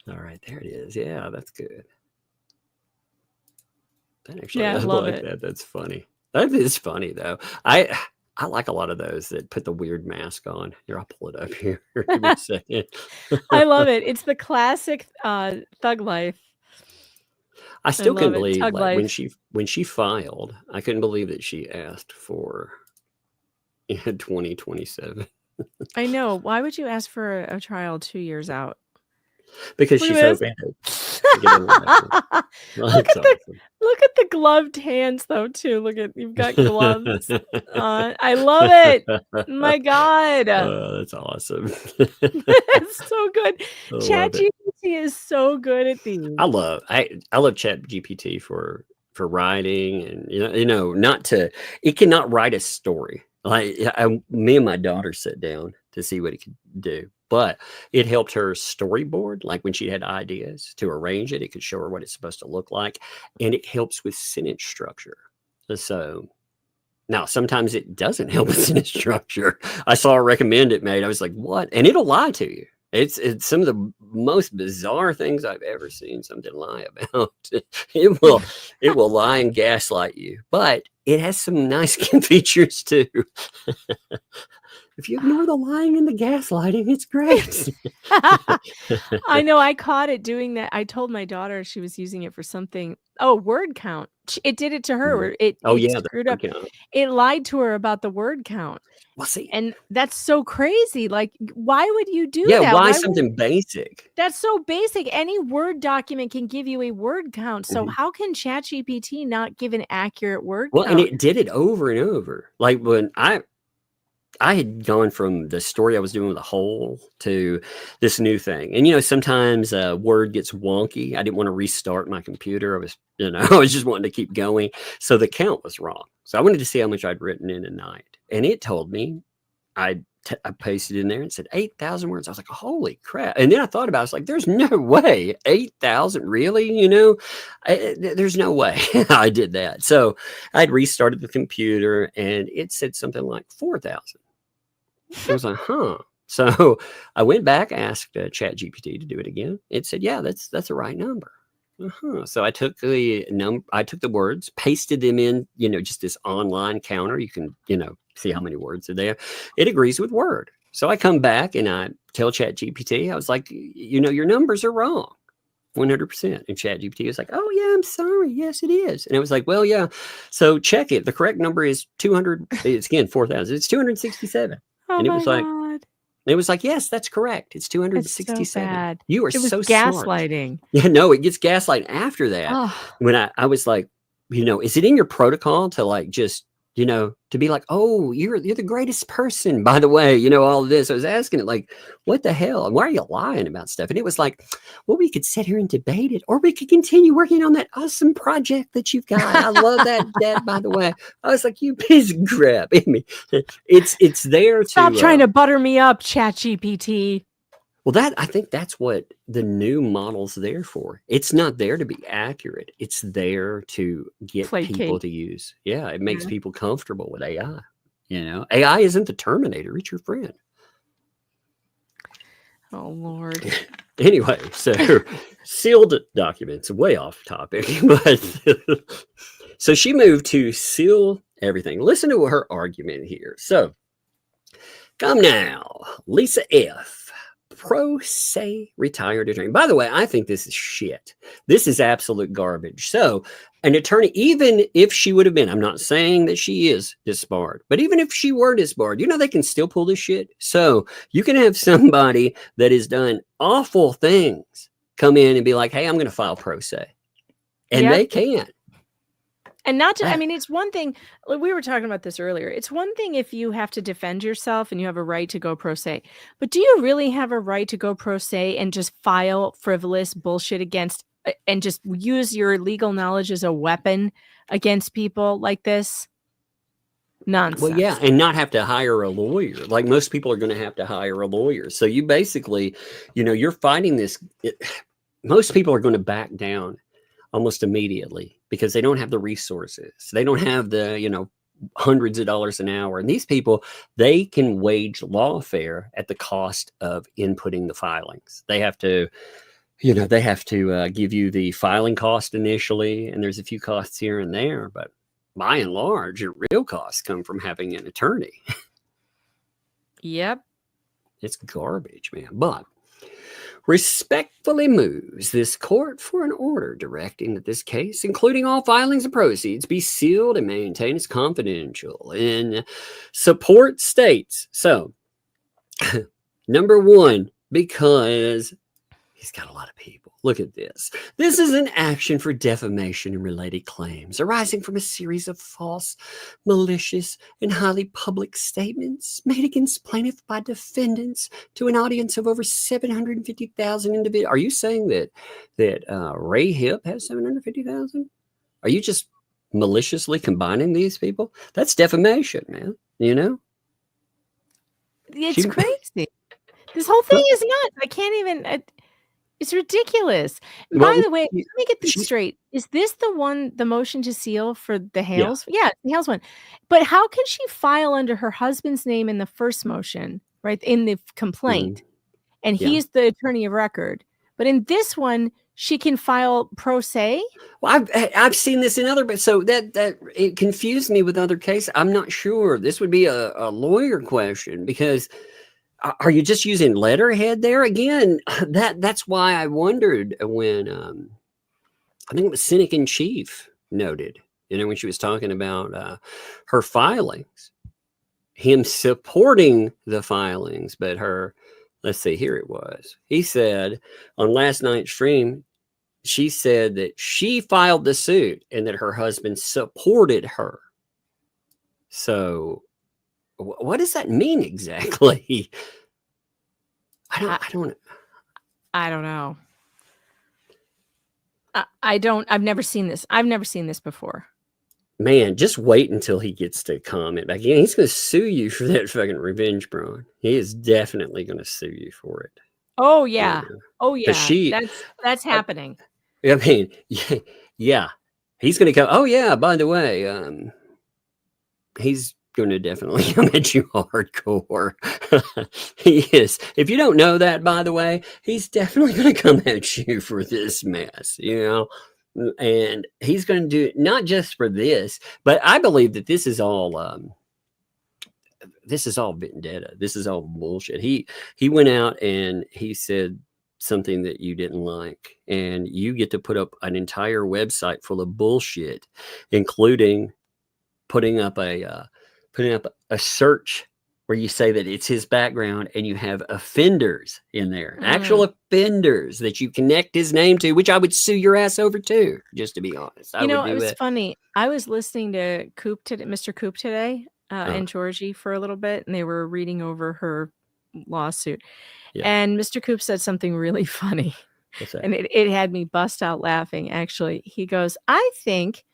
right, there it is. Yeah, that's good. That actually, I love it. That. That's funny. That is funny though. I like a lot of those that put the weird mask on. Here, I'll pull it up here. Give me a second. I love it. It's the classic thug life. I still couldn't believe like, when she filed, I couldn't believe that she asked for 2027. I know. Why would you ask for a trial 2 years out? Because she's hoping to get in Look at the gloved hands though too. Look at you've got gloves. I love it. My God. That's awesome. It's so good. ChatGPT is so good at these. I love ChatGPT for writing and it cannot write a story. Like me and my daughter sat down to see what it could do. But it helped her storyboard, like when she had ideas to arrange it, it could show her what it's supposed to look like. And it helps with sentence structure. So now sometimes it doesn't help with sentence structure. I saw a recommend it made. I was like, what? And it'll lie to you. It's some of the most bizarre things I've ever seen something lie about. It will lie and gaslight you, but it has some nice features too. If you ignore the lying and the gaslighting, it's great. I know, I caught it doing that. I told my daughter she was using it for something. Oh, word count. It did it to her where it Yeah, the screwed word up. count. It lied to her about the word count. Well, see, And that's so crazy. Like, why would you do yeah, that? why Why would something basic? That's so basic. Any Word document can give you a word count. So Mhm. how can ChatGPT not give an accurate word Well, and count? it did it over and over. Like when I had gone from the story I was doing with a whole to this new thing. And, sometimes Word gets wonky. I didn't want to restart my computer. I was, I was just wanting to keep going. So the count was wrong. So I wanted to see how much I'd written in a night. And it told me, I pasted in there and said 8,000 words. I was like, holy crap. And then I thought about it. I was like, there's no way. 8,000, really? There's no way I did that. So I'd restarted the computer and it said something like 4,000. I was like, huh. So I went back, asked ChatGPT to do it again. It said, yeah, that's the right number. So I took the words, pasted them in, just this online counter. You can, see how many words are there. It agrees with Word. So I come back and I tell ChatGPT, I was like, your numbers are wrong. 100%. And ChatGPT was like, oh yeah, I'm sorry. Yes, it is. And it was like, well, yeah. So check it. The correct number is 200. It's again 4,000. It's 267. Oh And it my was like, God. yes, that's correct. It's It's so 267. bad. You are It was so smart. gaslighting. Yeah, no, it gets gaslight after that. Oh, When I was like, is it in your protocol to like just, to be like, oh, you're the greatest person, by the way, all of this. I was asking it like, what the hell? And why are you lying about stuff? And it was like, well, we could sit here and debate it, or we could continue working on that awesome project that you've got. I love that, by the way. I was like, you piece of crap. I mean, it's there stop to trying to butter me up, ChatGPT. well, I think that's what the new model's there for. It's not there to be accurate. It's there to get people Placate. to use. Yeah, it makes Yeah. people comfortable with AI. AI isn't the Terminator. It's your friend. Oh, Lord. Anyway, so sealed documents, way off topic, but so she moved to seal everything. Listen to her argument here. So, come now, Lisa F. Pro se retired attorney. By the way, I think this is shit. This is absolute garbage. So an attorney, even if she would have been, I'm not saying that she is disbarred, but even if she were disbarred, they can still pull this shit. So you can have somebody that has done awful things come in and be like, hey, I'm going to file pro se. And they can. And not just, I mean, it's one thing, we were talking about this earlier. It's one thing if you have to defend yourself and you have a right to go pro se, but do you really have a right to go pro se and just file frivolous bullshit against and just use your legal knowledge as a weapon against people like this? Nonsense. Well, yeah, and not have to hire a lawyer. Like most people are going to have to hire a lawyer. So you basically, you're fighting this. Most people are going to back down almost immediately because they don't have the resources. They don't have the, hundreds of dollars an hour. And these people, they can wage lawfare at the cost of inputting the filings. They have to, give you the filing cost initially. And there's a few costs here and there, but by and large, your real costs come from having an attorney. Yep. It's garbage, man. But respectfully moves this court for an order directing that this case, including all filings and proceeds, be sealed and maintained as confidential in support states. So, number one, because he's got a lot of people. Look at this. This is an action for defamation and related claims arising from a series of false, malicious, and highly public statements made against plaintiff by defendants to an audience of over 750,000 individuals. Are you saying that Ray Hip has 750,000? Are you just maliciously combining these people? That's defamation, man. It's crazy. This whole thing is nuts. I can't even... It's ridiculous. By the way, let me get this straight. Is this the motion to seal for the Hales? Yeah, the Hales one. But how can she file under her husband's name in the first motion, right? In the complaint. And he's the attorney of record. But in this one, she can file pro se? Well, I've seen this in other, but so that it confused me with other cases. I'm not sure. This would be a lawyer question, because are you just using letterhead there again? That's why I wondered when I think it was Cynic in Chief noted, when she was talking about her filings, him supporting the filings, but her, let's see, here it was. He said on last night's stream, she said that she filed the suit and that her husband supported her. So what does that mean exactly? I don't know. I've never seen this. I've never seen this before. Man, just wait until he gets to comment back again. He's going to sue you for that fucking revenge, bro. He is definitely going to sue you for it. Oh yeah. Oh yeah. That's happening. I mean, yeah. He's going to come. Oh yeah. By the way, he's going to definitely come at you hardcore. He is. If you don't know that, by the way, he's definitely going to come at you for this mess, and he's going to do it not just for this, but I believe that this is all vendetta. This is all bullshit. He went out and he said something that you didn't like, and you get to put up an entire website full of bullshit, including putting up a search where you say that it's his background, and you have offenders in there, actual offenders that you connect his name to, which I would sue your ass over too, just to be honest. It was funny. I was listening to Mr. Coop today, and Georgie for a little bit, and they were reading over her lawsuit. Yeah. And Mr. Coop said something really funny. What's that? And it had me bust out laughing, actually. He goes, I think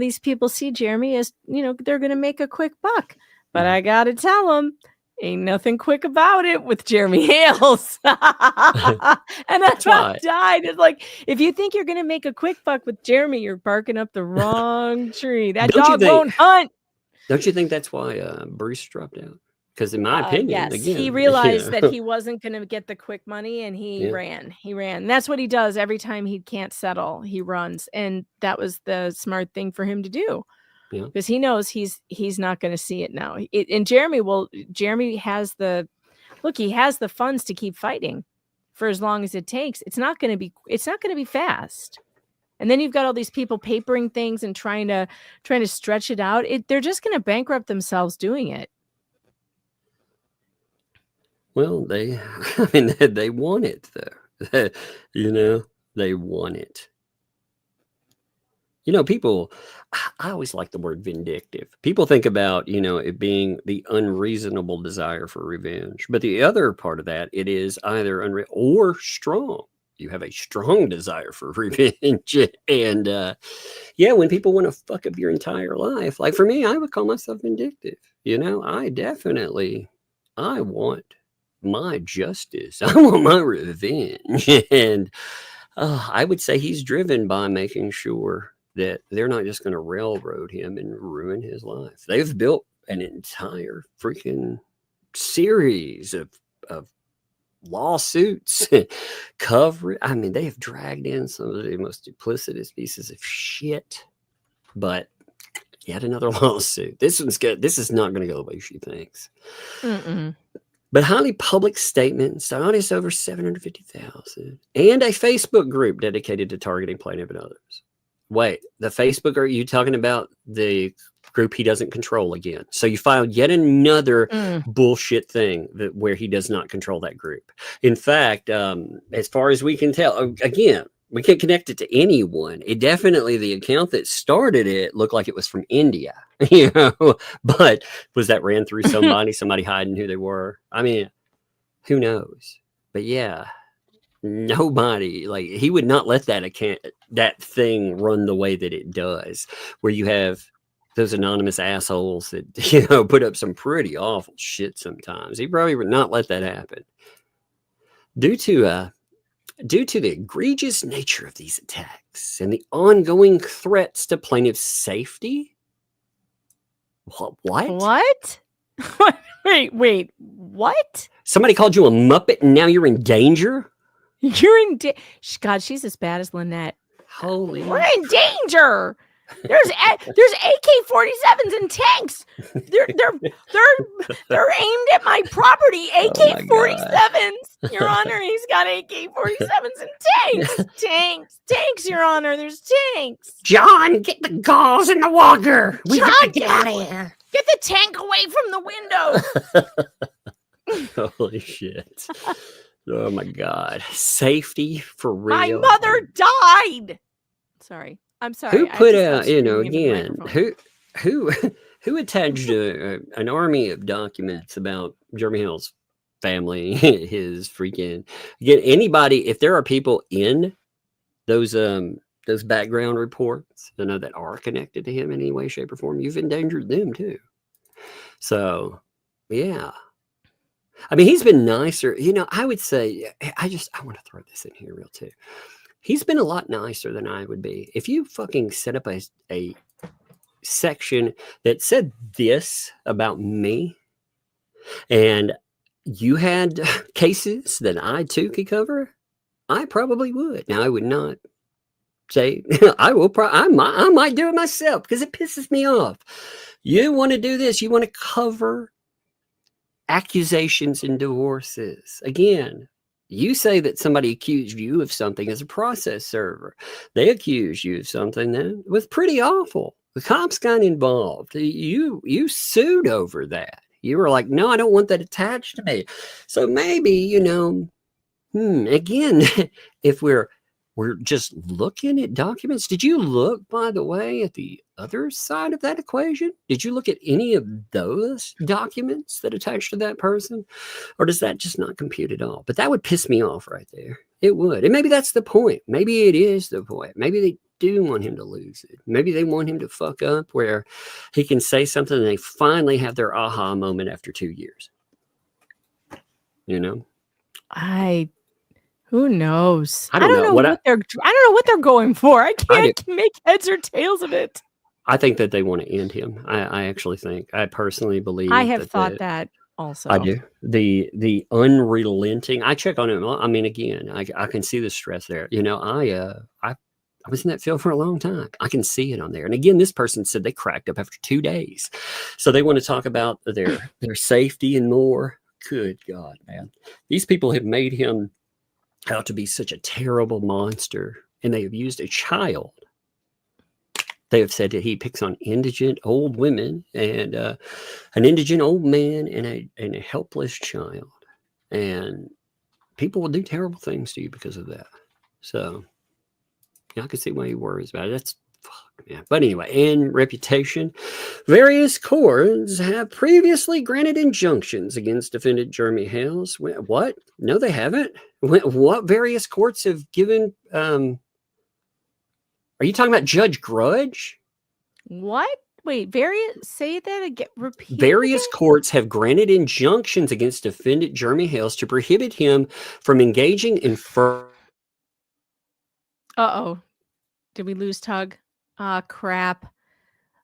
these people see Jeremy as, they're going to make a quick buck. But I got to tell them, ain't nothing quick about it with Jeremy Hales. And I about died. It's like, if you think you're going to make a quick buck with Jeremy, you're barking up the wrong tree. That dog won't hunt. Don't you think that's why Bruce dropped out? Because in my opinion, yes, again, he realized that he wasn't going to get the quick money, and he ran. And that's what he does every time he can't settle. He runs, and that was the smart thing for him to do, because he knows he's not going to see it now. And Jeremy has the funds to keep fighting for as long as it takes. It's not going to be fast. And then you've got all these people papering things and trying to stretch it out. They're just going to bankrupt themselves doing it. Well, they want it though. They want it. People, I always like the word vindictive. People think about, it being the unreasonable desire for revenge. But the other part of that, it is either or strong. You have a strong desire for revenge. And when people want to fuck up your entire life, like for me, I would call myself vindictive. I want my justice. I want my revenge. And I would say he's driven by making sure that they're not just going to railroad him and ruin his life. They've built an entire freaking series of lawsuits, cover. I mean, they have dragged in some of the most duplicitous pieces of shit, but yet another lawsuit. This one's good. This is not going to go the way she thinks. But highly public statements, audience over 750,000, and a Facebook group dedicated to targeting plaintiff and others. Wait, the Facebook, are you talking about the group he doesn't control again? So you filed yet another bullshit thing where he does not control that group. In fact, as far as we can tell, again, we can't connect it to anyone. It definitely, the account that started it looked like it was from India, but was that ran through somebody hiding who they were? I mean, who knows? But yeah, nobody, like, he would not let that thing run the way that it does, where you have those anonymous assholes that, put up some pretty awful shit sometimes. He probably would not let that happen. Due to the egregious nature of these attacks and the ongoing threats to plaintiff's safety. What? Wait, what? Somebody called you a Muppet and now you're in danger? You're in God, she's as bad as Lynette. Holy. We're in danger. There's AK-47s and tanks. They're aimed at my property. AK-47s, Your Honor. He's got AK-47s and tanks, Your Honor. There's tanks. John, get the gauze in the water. We got to get out of here. Get the tank away from the window. Holy shit. Oh my God. Safety for real. My mother died. Sorry. I'm sorry. Who put out, again, who attached an army of documents about Jeremy Hale's family, his freaking, again, anybody, if there are people in those background reports, that are connected to him in any way, shape, or form, you've endangered them too. So, yeah. I mean, he's been nicer. I would say, I want to throw this in here real too. He's been a lot nicer than I would be. If you fucking set up a section that said this about me, and you had cases that I too could cover, I probably would. Now, I would not say, I might do it myself because it pisses me off. You want to do this, you want to cover accusations and divorces. Again, you say that somebody accused you of something as a process server. They accused you of something that was pretty awful. The cops got involved. You sued over that. You were like, no, I don't want that attached to me. So maybe, again, if we're just looking at documents. Did you look, by the way, at the other side of that equation? Did you look at any of those documents that attach to that person? Or does that just not compute at all? But that would piss me off right there. It would. And maybe that's the point. Maybe it is the point. Maybe they do want him to lose it. Maybe they want him to fuck up where he can say something and they finally have their aha moment after 2 years. Who knows? I don't know what they're going for. I can't make heads or tails of it. I think that they want to end him. I actually think. I personally believe. I have thought that also. I do. The unrelenting. I check on him. I mean, again, I can see the stress there. I was in that field for a long time. I can see it on there. And again, this person said they cracked up after 2 days, so they want to talk about their safety and more. Good God, man! These people have made him out to be such a terrible monster, and they have used a child. They have said that he picks on indigent old women and an indigent old man and a helpless child, and people will do terrible things to you because of that. So, I can see why he worries about it. That's fuck, man. But anyway, in reputation, various courts have previously granted injunctions against defendant Jeremy Hales. What? No, they haven't. What various courts have given? Are you talking about Judge Grudge? What? Wait, say that again. Repeat. Various courts have granted injunctions against defendant Jeremy Hales to prohibit him from engaging in Uh-oh. Did we lose Tug? Crap.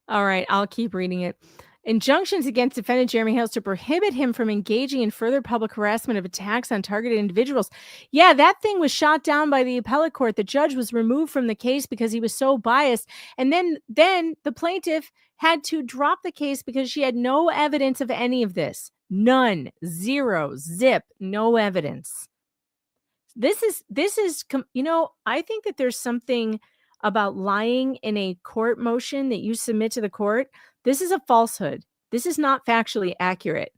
All right, I'll keep reading it. Injunctions against defendant Jeremy Hales to prohibit him from engaging in further public harassment of attacks on targeted individuals. Yeah, that thing was shot down by the appellate court. The judge was removed from the case because he was so biased. And then the plaintiff had to drop the case because she had no evidence of any of this. None. Zero. Zip. No evidence. This is, I think that there's something about lying in a court motion that you submit to the court. This is a falsehood. This is not factually accurate.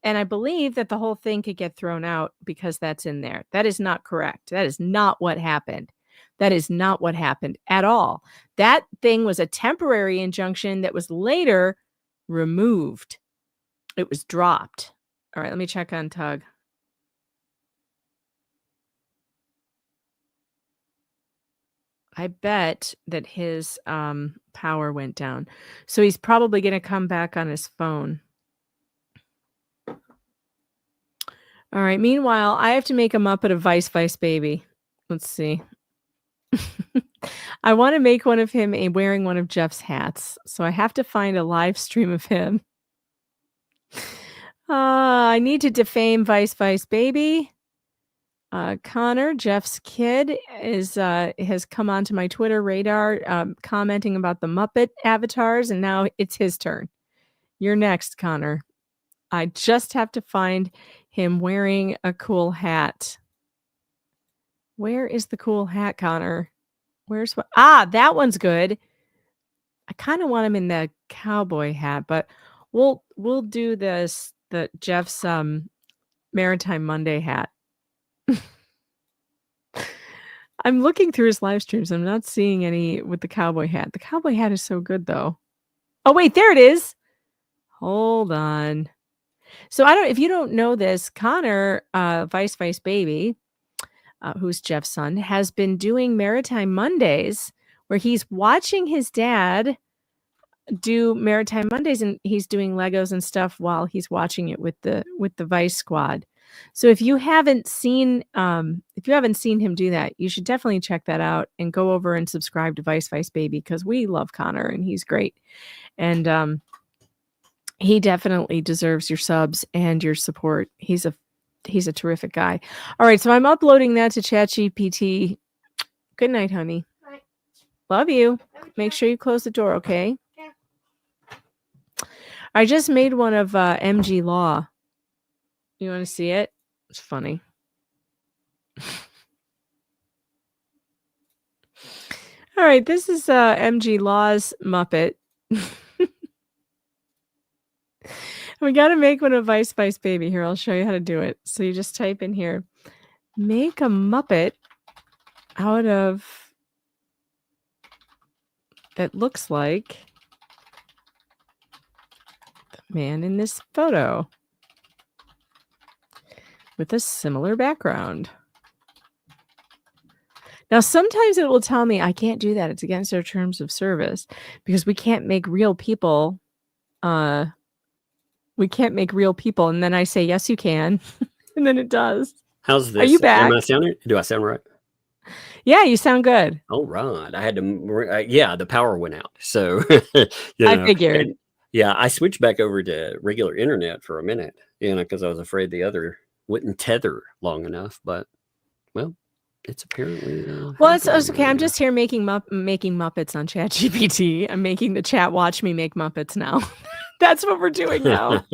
And I believe that the whole thing could get thrown out because that's in there. That is not correct. That is not what happened. That is not what happened at all. That thing was a temporary injunction that was later removed. It was dropped. All right, let me check on Tug. I bet that his power went down. So he's probably going to come back on his phone. All right. Meanwhile, I have to make a Muppet of Vice Baby. Let's see. I want to make one of him wearing one of Jeff's hats. So I have to find a live stream of him. I need to defame Vice Baby. Connor, Jeff's kid, has come onto my Twitter radar, commenting about the Muppet avatars, and now it's his turn. You're next, Connor. I just have to find him wearing a cool hat. Where is the cool hat, Connor? Where's what? That one's good. I kind of want him in the cowboy hat, but we'll do the Jeff's Maritime Monday hat. I'm looking through his live streams. I'm not seeing any with the cowboy hat. The cowboy hat is so good, though. Oh, wait, there it is. Hold on. So if you don't know this, Connor, Vice Baby, who's Jeff's son, has been doing Maritime Mondays where he's watching his dad do Maritime Mondays, and he's doing Legos and stuff while he's watching it with the Vice Squad. So if you haven't seen him do that, you should definitely check that out and go over and subscribe to Vice Baby, because we love Connor and he's great. And he definitely deserves your subs and your support. He's a terrific guy. All right, so I'm uploading that to ChatGPT. Good night, honey. Bye. Love you. Make sure you close the door, okay? Yeah. I just made one of MG Law. You want to see it? It's funny. All right, this is MG Law's Muppet. We got to make one of Vice Baby. Here, I'll show you how to do it. So you just type in here, make a Muppet out of that looks like the man in this photo with a similar background. Now, sometimes it will tell me I can't do that. It's against our terms of service because we can't make real people. We can't make real people. And then I say, yes, you can. And then it does. How's this? Are you back? Do I sound right? Yeah, you sound good. All right. I had to, the power went out. So, I figured. Yeah, I switched back over to regular internet for a minute, because I was afraid the other wouldn't tether long enough. But, well, it's apparently. Well, it's okay. I'm just here making Muppets on ChatGPT. I'm making the chat watch me make Muppets now. That's what we're doing now.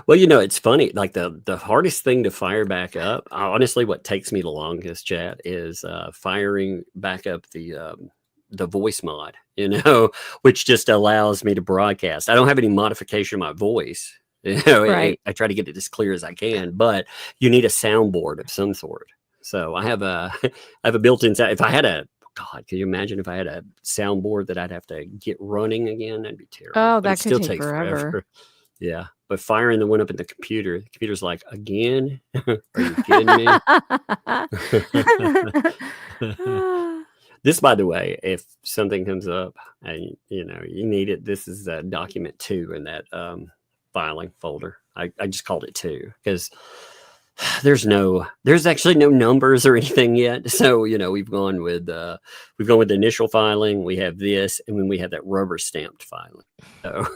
Well, it's funny. Like the hardest thing to fire back up, honestly, what takes me the longest, chat, is firing back up the voice mod, which just allows me to broadcast. I don't have any modification of my voice. Right. I try to get it as clear as I can, but you need a soundboard of some sort. So I have a built-in sound. If I had God, can you imagine if I had a soundboard that I'd have to get running again? That'd be terrible. Oh, that could take forever. Yeah. But firing the one up in the computer's like, again? Are you kidding me? This, by the way, if something comes up and you need it, this is document 2 in that filing folder. I just called it 2 because there's actually no numbers or anything yet. So, we've gone with the initial filing. We have this, and then we have that rubber stamped filing. So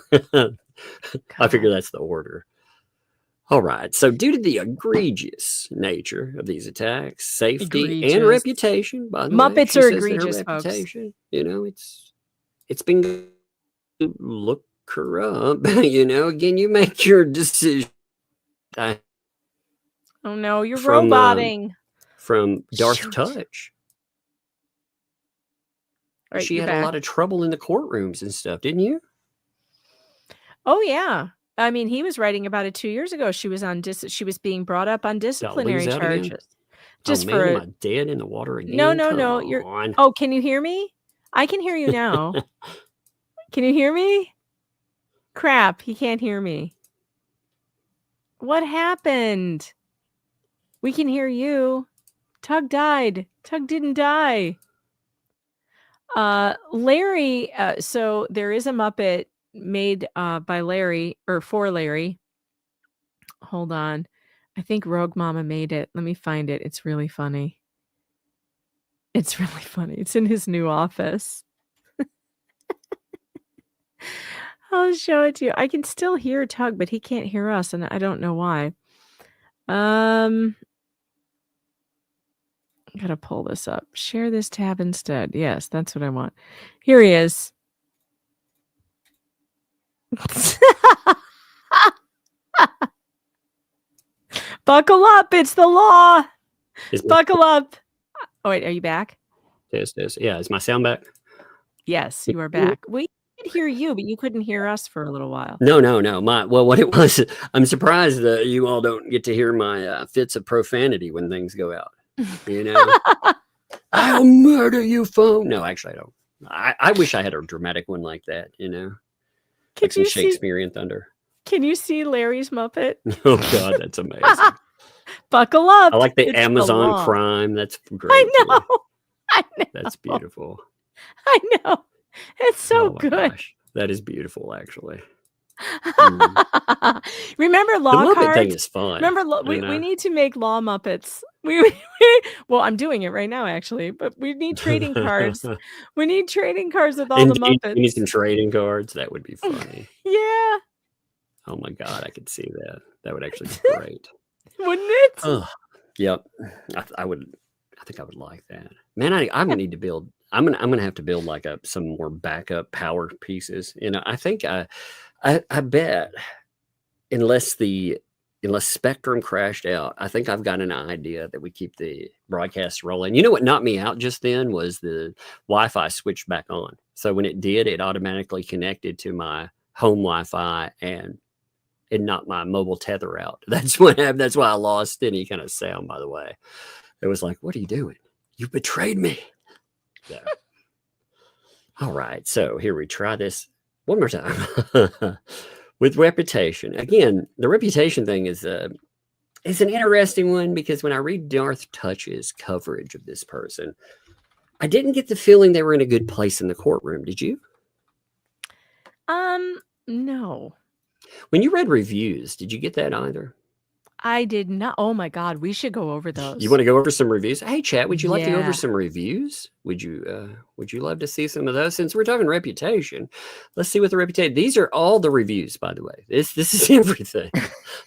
I figure that's the order. All right. So due to the egregious nature of these attacks, safety and reputation, by the way, Muppets are egregious, folks. It's been good to look her up. Again, you make your decision. Oh no, you're roboting. From Darth Touch. Right, she had a lot of trouble in the courtrooms and stuff, didn't you? Oh yeah. I mean, he was writing about it 2 years ago. She was she was being brought up on disciplinary charges. Am I dead in the water again? No. Oh, can you hear me? I can hear you now. Can you hear me? Crap, he can't hear me. What happened? We can hear you. Tug died. Tug didn't die. Larry, so there is a Muppet made by Larry, or for Larry. Hold on. I think Rogue Mama made it. Let me find it. It's really funny. It's really funny. It's in his new office. I'll show it to you. I can still hear Tug, but he can't hear us, and I don't know why. I gotta pull this up. Share this tab instead. Yes, that's what I want. Here he is. Buckle up. It's the law. Buckle up. Oh, wait. Are you back? Yes. Yeah. Is my sound back? Yes, you are back. We could hear you, but you couldn't hear us for a little while. No. What it was, I'm surprised that you all don't get to hear my fits of profanity when things go out. You know, I'll murder you, phone. No, actually, I don't. I wish I had a dramatic one like that. You know, like some Shakespearean thunder. Can you see Larry's Muppet? Oh God, that's amazing. Buckle up. I like the Amazon Prime. That's great. I know. That's beautiful. I know. It's so good. Gosh. That is beautiful, actually. Remember law the Muppet cards? Thing is fun. Remember, we need to make law Muppets. Well, I'm doing it right now, actually. But we need trading cards. We need trading cards with all the Muppets. We need some trading cards. That would be funny. Yeah. Oh my God, I could see that. That would actually be great, wouldn't it? Oh, yep. I would. I think I would like that. Man, I'm gonna need to build. I'm gonna have to build like some more backup power pieces. You know, I think I bet unless Spectrum crashed out, I think I've got an idea that we keep the broadcast rolling. You know what knocked me out just then was the Wi-Fi switched back on. So when it did, it automatically connected to my home Wi-Fi and it knocked my mobile tether out. That's what happened. That's why I lost any kind of sound, by the way. It was like, what are you doing? You betrayed me. So. All right. So here we try this one more time. With reputation. Again, the reputation thing is an interesting one because when I read Darth Touch's coverage of this person, I didn't get the feeling they were in a good place in the courtroom. Did you? No. When you read reviews, did you get that either? I did not. Oh my God, we should go over those. You want to go over some reviews? Hey, chat, would you like to go over some reviews? Would you love to see some of those? Since we're talking reputation, let's see what the reputation. These are all the reviews, by the way. This is everything.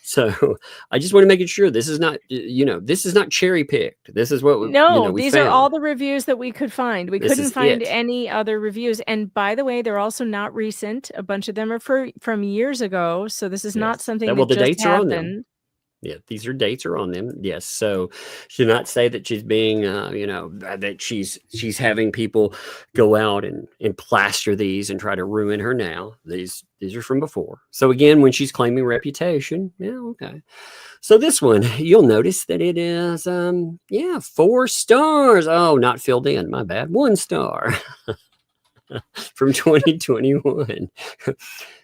So I just want to make it sure this is not, this is not cherry picked. This is what we these found. are all the reviews that we could find. We couldn't find any other reviews. And by the way, they're also not recent. A bunch of them are from years ago. So this is not something that the just dates happened. Are on them. Yeah, these are dates are on them. Yes, so should not say that she's being, that she's having people go out and plaster these and try to ruin her now. These are from before. So again, when she's claiming reputation, okay. So this one, you'll notice that it is, 4 stars. Oh, not filled in. My bad. 1 star from 2021.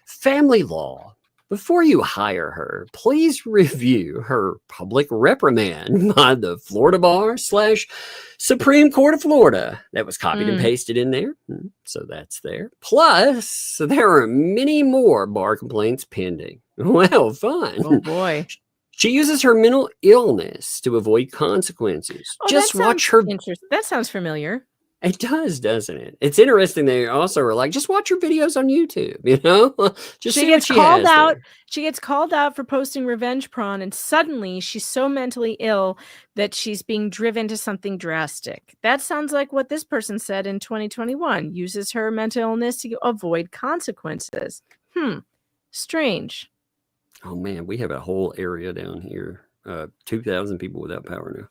Family law. Before you hire her, please review her public reprimand by the Florida Bar / Supreme Court of Florida. That was copied and pasted in there. So that's there. Plus, there are many more bar complaints pending. Well, fun. Oh, boy. She uses her mental illness to avoid consequences. Oh, just watch her. That sounds familiar. It does, doesn't it? It's interesting. They also are like, just watch her videos on YouTube, Just she gets called out. There. She gets called out for posting revenge porn, and suddenly she's so mentally ill that she's being driven to something drastic. That sounds like what this person said in 2021. Uses her mental illness to avoid consequences. Strange. Oh man, we have a whole area down here. 2,000 people without power now.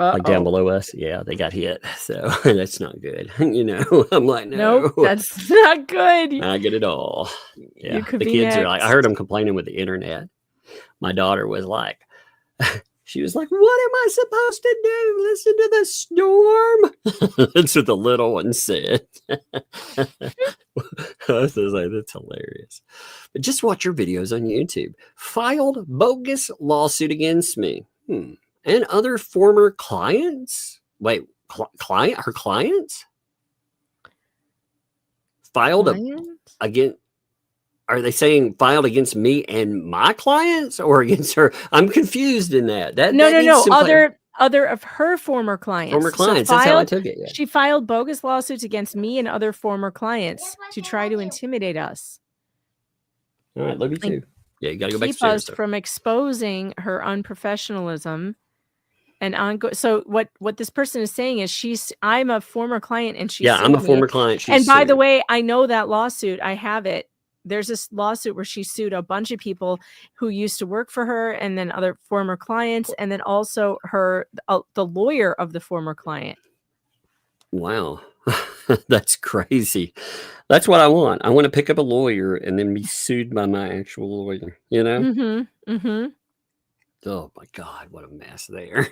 Like down below us, they got hit. So that's not good. I'm like, no, nope, that's not good. Not good at all. Yeah, the kids are like, I heard them complaining with the internet. My daughter was like, she was like, what am I supposed to do? Listen to the storm? That's what the little one said. I was like, that's hilarious. But just watch your videos on YouTube. Filed bogus lawsuit against me. And other former clients? Wait, her clients? Filed again. Are they saying filed against me and my clients or against her? I'm confused in that. No. Other of her former clients. Former clients. That's how I took it. Yeah. She filed bogus lawsuits against me and other former clients to try to intimidate us. All right, love you too. Yeah, you got to go back keep to us serious. from exposing her unprofessionalism and ongoing. So what this person is saying is I'm a former client and she Yeah, I'm a sued me. former client. And by the sued. way, I know that lawsuit. I have it. There's this lawsuit where she sued a bunch of people who used to work for her and then other former clients and then also the lawyer of the former client. Wow. That's crazy. That's what I want. I want to pick up a lawyer and then be sued by my actual lawyer, you know? Mm-hmm. Mm-hmm. Oh my God, what a mess there.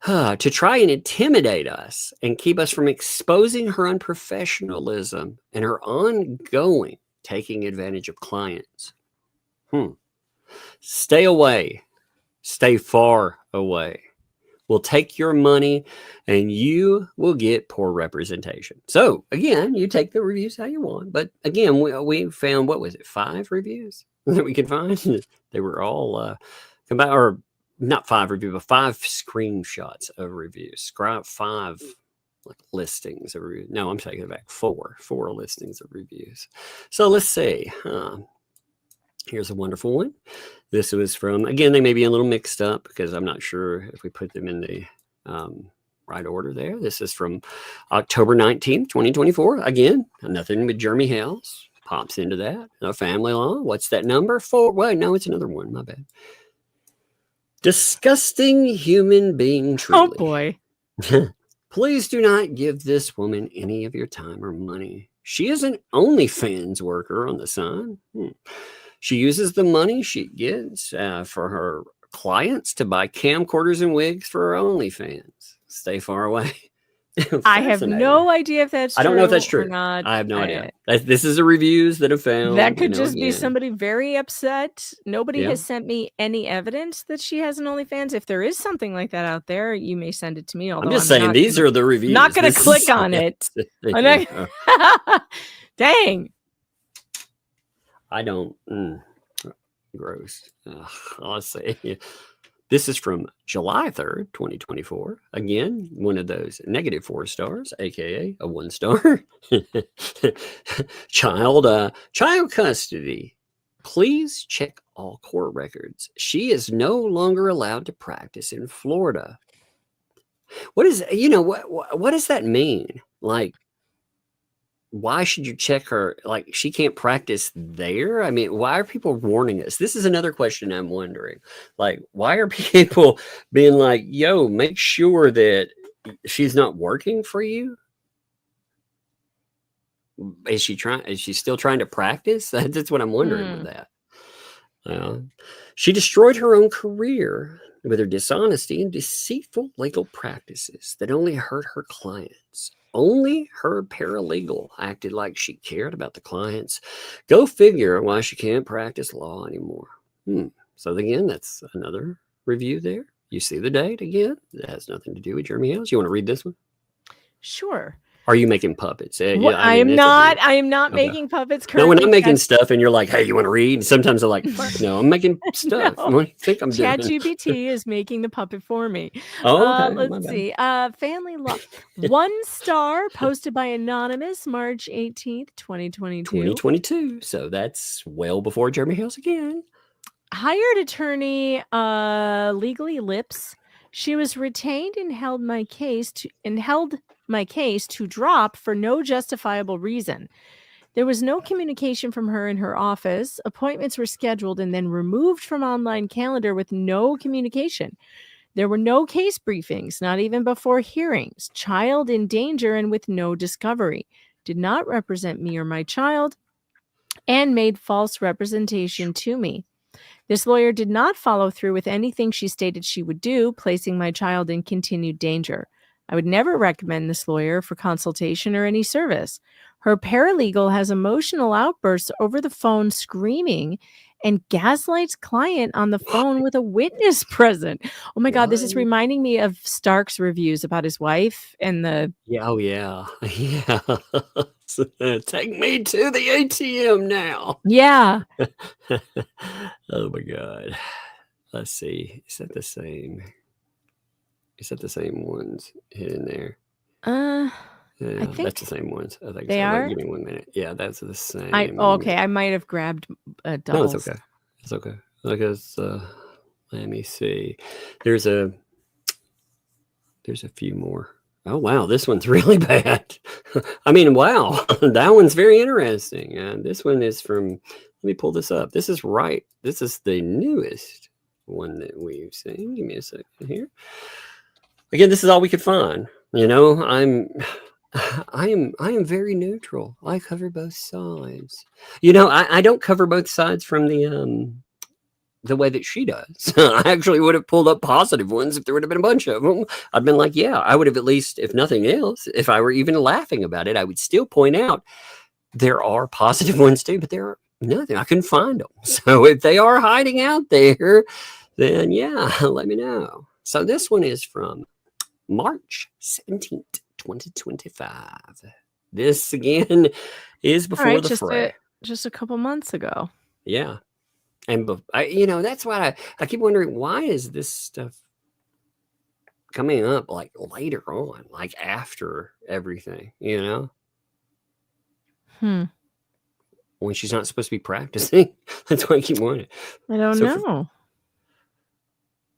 To try and intimidate us and keep us from exposing her unprofessionalism and her ongoing taking advantage of clients. Stay away. Stay far away. We'll take your money and you will get poor representation. So again, you take the reviews how you want. But again, we found, what was it, 5 reviews that we could find? They were all combined, or not 5 reviews, but 5 screenshots of reviews. 5 like listings of reviews. No, I'm taking it back. 4 listings of reviews. So let's see. Here's a wonderful one. This was from, again, they may be a little mixed up because I'm not sure if we put them in the right order there. This is from October 19th, 2024. Again, nothing but Jeremy Hales pops into that. No family law. What's that number? 4. Well, no, it's another one. My bad. Disgusting human being, truly. Oh, boy. Please do not give this woman any of your time or money. She is an OnlyFans worker on the side. She uses the money she gets for her clients to buy camcorders and wigs for her OnlyFans. Stay far away. I have no idea if that's true. I don't know if that's true or not. I have no idea. This is the reviews that have found. That could just be somebody very upset. Nobody Yeah. has sent me any evidence that she has an OnlyFans. If there is something like that out there, you may send it to me. Although I'm just saying, these are the reviews. Not going to click on it. Dang. I don't. Gross. Let's see. This is from July 3rd, 2024. Again, one of those negative 4 stars, aka a 1 star. Child custody. Please check all court records. She is no longer allowed to practice in Florida. What is, what does that mean? Like, why should you check her? Like, she can't practice there? I mean, why are people warning us? This is another question I'm wondering. Like, why are people being like, yo, make sure that she's not working for you? Is she still trying to practice? That's what I'm wondering with that. She destroyed her own career with her dishonesty and deceitful legal practices that only hurt her clients. Only her paralegal acted like she cared about the clients. Go figure why she can't practice law anymore. So again, that's another review there. You see the date again. It has nothing to do with Jeremy Hales. You want to read this one? Sure. Are you making puppets? Well, I am not making puppets currently. No, when I'm making stuff and you're like, hey, you want to read? Sometimes I'm like, no, I'm making stuff. No. What do you think I'm doing? ChatGPT is making the puppet for me. Okay, let's see. Family law. 1 star posted by Anonymous, March 18th, 2022. 2022. So that's well before Jeremy Hales again. Hired attorney, Legally Lips. She was retained and held my case to drop for no justifiable reason. There was no communication from her in her office. Appointments were scheduled and then removed from online calendar with no communication. There were no case briefings, not even before hearings. Child in danger and with no discovery. Did not represent me or my child and made false representation to me. This lawyer did not follow through with anything she stated she would do, placing my child in continued danger. I would never recommend this lawyer for consultation or any service. Her paralegal has emotional outbursts over the phone, screaming, and gaslights client on the phone with a witness present. Oh my God, this is reminding me of Stark's reviews about his wife and the... Yeah, oh yeah. Yeah. Take me to the ATM now. Yeah. Oh my God. Let's see. Is that the same? Is that the same ones in there? Yeah, I think that's the same ones. I think they so. are. Give me 1 minute. Yeah, that's the same. Okay. I might have grabbed No, doubles. it's okay. It's okay. I guess, let me see. There's a few more. Oh, wow. This one's really bad. I mean, wow. That one's very interesting. And this one is from, let me pull this up. This is the newest one that we've seen. Give me a second here. Again, this is all we could find. You know, I am very neutral. I cover both sides. You know, I don't cover both sides from the way that she does. I actually would have pulled up positive ones if there would have been a bunch of them. I'd been like, yeah, I would have at least, if nothing else, if I were even laughing about it, I would still point out there are positive ones too, but there are nothing. I couldn't find them. So if they are hiding out there, then yeah, let me know. So this one is from March 17th, 2025. This again is before the fray. Just a couple months ago. Yeah. And you know, that's why I keep wondering, why is this stuff coming up like later on, like after everything, you know? When she's not supposed to be practicing. That's why I keep wondering. I don't know.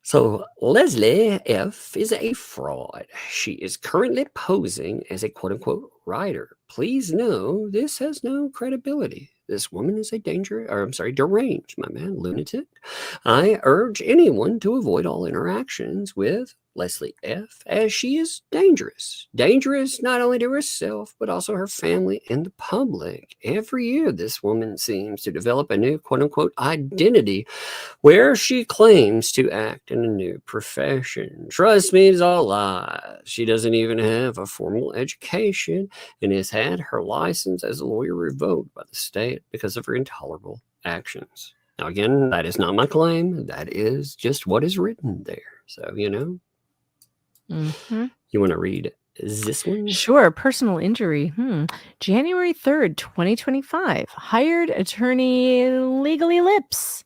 So Leslie F. is a fraud. She is currently posing as a quote-unquote writer. Please know this has no credibility. This woman is a deranged, my man, lunatic. I urge anyone to avoid all interactions with Leslie F., as she is dangerous. Dangerous not only to herself, but also her family and the public. Every year, this woman seems to develop a new quote-unquote identity where she claims to act in a new profession. Trust me, it's all lies. She doesn't even have a formal education and has had her license as a lawyer revoked by the state because of her intolerable actions. Now, again, that is not my claim. That is just what is written there. So, you know. You want to read this one? Sure. Personal injury. January 3rd, 2025. Hired attorney Legally Lips.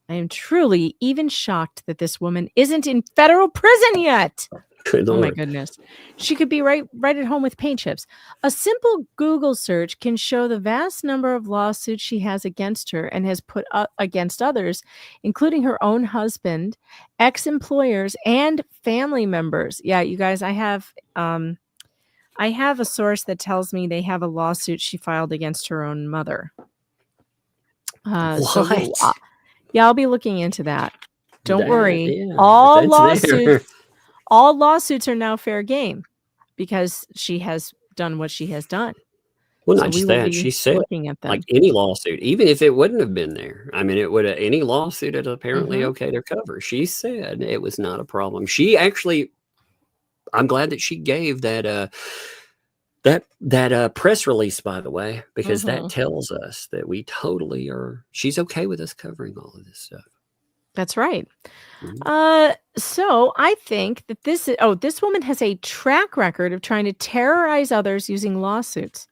I am truly even shocked that this woman isn't in federal prison yet. Good Lord. Oh my goodness. She could be right at home with paint chips. A simple Google search can show the vast number of lawsuits she has against her and has put up against others, including her own husband, ex-employers, and family members. Yeah, you guys, I have a source that tells me they have a lawsuit she filed against her own mother. What? Yeah, I'll be looking into that. Don't worry. Yeah, All lawsuits are now fair game because she has done what she has done. Well, not just that. She said, like any lawsuit, even if it wouldn't have been there, I mean, it would any lawsuit is apparently okay to cover. She said it was not a problem. She actually, I'm glad that she gave that press release, by the way, because that tells us that we totally are. She's okay with us covering all of this stuff. That's right. So I think that this woman has a track record of trying to terrorize others using lawsuits.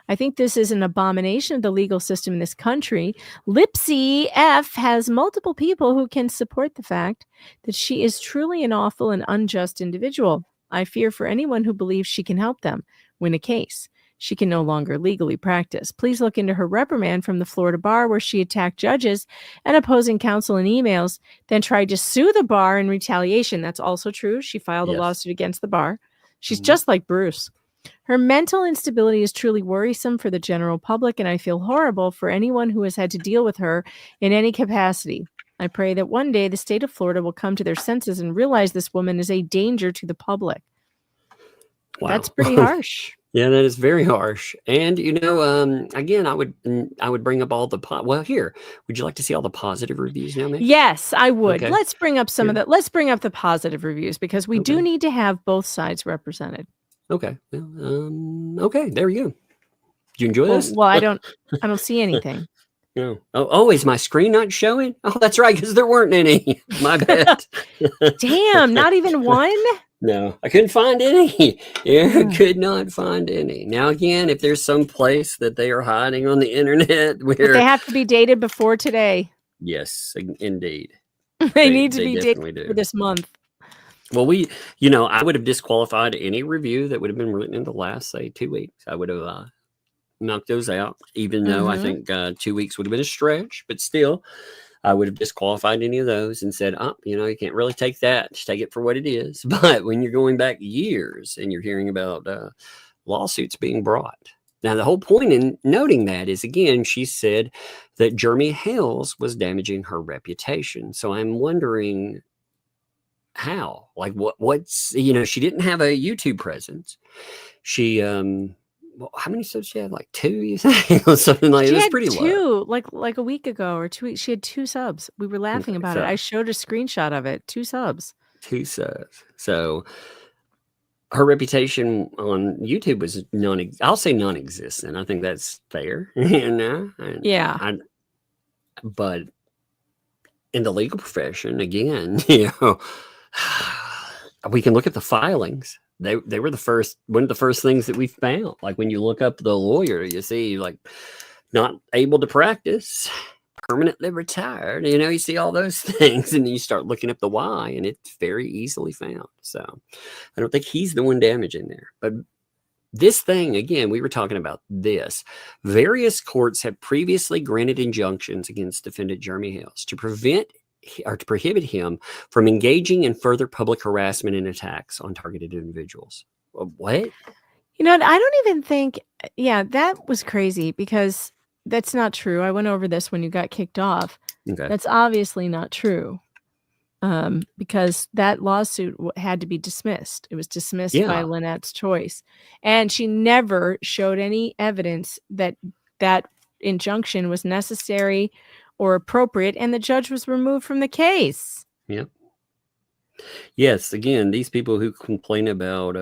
I think this is an abomination of the legal system in this country. Lipsy F has multiple people who can support the fact that she is truly an awful and unjust individual. I fear for anyone who believes she can help them win a case. She can no longer legally practice. Please look into her reprimand from the Florida bar where she attacked judges and opposing counsel in emails, then tried to sue the bar in retaliation. That's also true. She filed a lawsuit against the bar. She's just like Bruce. Her mental instability is truly worrisome for the general public, and I feel horrible for anyone who has had to deal with her in any capacity. I pray that one day the state of Florida will come to their senses and realize this woman is a danger to the public. Wow. That's pretty harsh. Yeah, that is very harsh. And, you know, again, I would bring up all the, here, would you like to see all the positive reviews now, man? Yes, I would. Okay. Let's bring up some of that. Let's bring up the positive reviews because we do need to have both sides represented. Okay. Well, okay, there we go. Did you enjoy this? Well, I don't see anything. No. Oh, is my screen not showing? Oh, that's right, because there weren't any. My bad. Damn, not even one? No, I couldn't find any. Could not find any. Now, again, if there's some place that they are hiding on the internet where... But they have to be dated before today. Yes, indeed. They need to be dated for this month. Well, I would have disqualified any review that would have been written in the last, say, 2 weeks. I would have knocked those out, even though I think 2 weeks would have been a stretch. But still, I would have disqualified any of those and said, oh, you can't really take that. Just take it for what it is. But when you're going back years and you're hearing about lawsuits being brought. Now, the whole point in noting that is, again, she said that Jeremy Hales was damaging her reputation. So I'm wondering how, like what's, she didn't have a YouTube presence. She, how many subs she had? Like 2, you think? Or something like that. It was pretty low. Like a week ago or 2 weeks. She had 2 subs. We were laughing about it. I showed a screenshot of it. 2 subs. 2 subs. So her reputation on YouTube was I'll say non-existent. I think that's fair. Yeah. But in the legal profession, again, we can look at the filings. They were one of the first things that we found. Like when you look up the lawyer, you see like not able to practice, permanently retired. You see all those things, and then you start looking up the why, and it's very easily found. So I don't think he's the one damaging there. But this thing, again, we were talking about this. Various courts have previously granted injunctions against defendant Jeremy Hales to prevent or to prohibit him from engaging in further public harassment and attacks on targeted individuals. What? I don't even think, that was crazy because that's not true. I went over this when you got kicked off. Okay. That's obviously not true. Because that lawsuit had to be dismissed. It was dismissed by Lynette's choice. And she never showed any evidence that that injunction was necessary or appropriate, and the judge was removed from the case. Yep. Yes, again, these people who complain about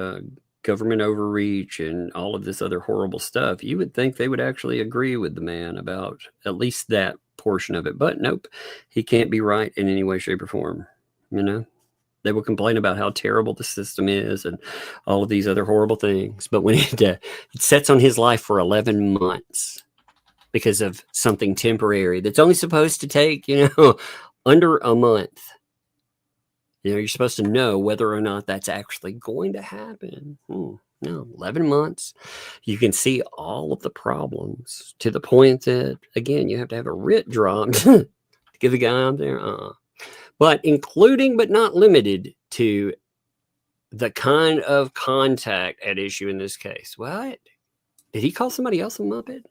government overreach and all of this other horrible stuff, you would think they would actually agree with the man about at least that portion of it. But nope, he can't be right in any way, shape, or form. They will complain about how terrible the system is and all of these other horrible things. But when it sets on his life for 11 months because of something temporary that's only supposed to take, under a month. You're supposed to know whether or not that's actually going to happen. No, 11 months. You can see all of the problems to the point that, again, you have to have a writ dropped to give the guy out there. But including but not limited to the kind of contact at issue in this case. What? Did he call somebody else a Muppet?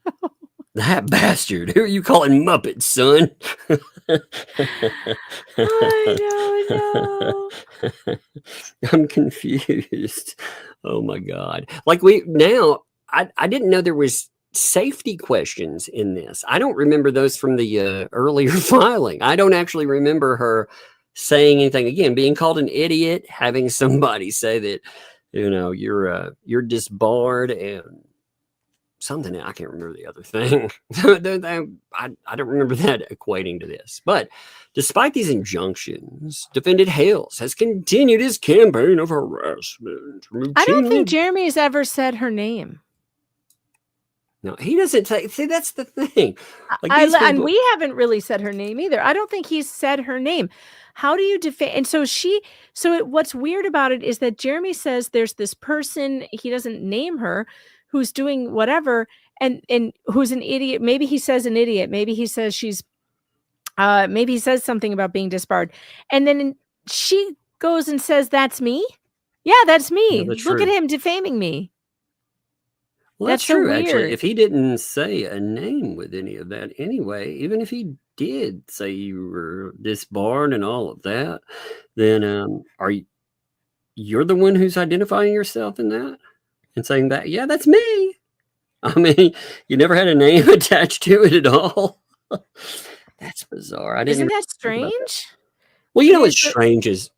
No. That bastard. Who are you calling Muppet, son? I don't know. I'm confused. Oh my God. Like I didn't know there was safety questions in this. I don't remember those from the earlier filing. I don't actually remember her saying anything. Again, being called an idiot, having somebody say that, you're disbarred and something. I can't remember the other thing. I don't remember that equating to this. But despite these injunctions, defendant Hales has continued his campaign of harassment. I don't think Jeremy's ever said her name. No, he doesn't see, that's the thing. And we haven't really said her name either. I don't think he's said her name. How do you defame? And so what's weird about it is that Jeremy says there's this person, he doesn't name her, who's doing whatever, and who's an idiot. Maybe he says an idiot. Maybe he says maybe he says something about being disbarred. And then she goes and says, that's me? Yeah, that's me. Yeah, that's Look true. at him defaming me. Well, that's true, actually. If he didn't say a name with any of that anyway, even if he did say you were disbarred and all of that, then you're the one who's identifying yourself in that and saying that, yeah, that's me. I mean, you never had a name attached to it at all. That's bizarre. Isn't that strange? Well, what's strange is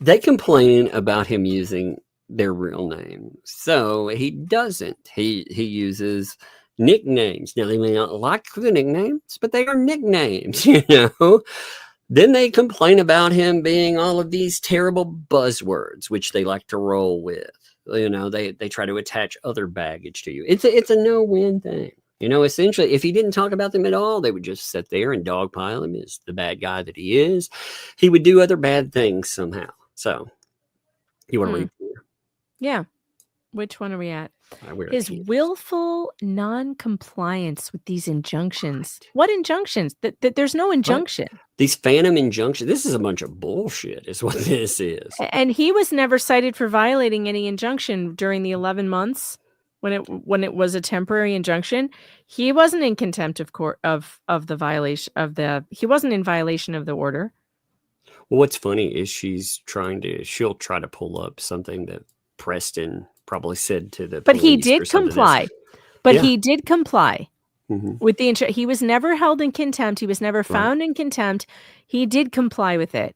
they complain about him using their real name. So he doesn't. He uses nicknames. Now, they may not like the nicknames, but they are nicknames, Then they complain about him being all of these terrible buzzwords, which they like to roll with. They try to attach other baggage to you. It's a no-win thing. Essentially, if he didn't talk about them at all, they would just sit there and dogpile him as the bad guy that he is. He would do other bad things somehow. So you want to leave here? Yeah. Which one are we at? We're at His here. willful non-compliance with these injunctions. What injunctions? There's no injunction. These phantom injunctions. This is a bunch of bullshit, is what this is. And he was never cited for violating any injunction during the 11 months when it was a temporary injunction. He wasn't in contempt of court of the violation of the. He wasn't in violation of the order. Well, what's funny is she'll try to pull up something that Preston probably said to the But he police or did something. comply. But Yeah. he did comply Mhm. with the he was never held in contempt. He was never found in contempt. He did comply with it.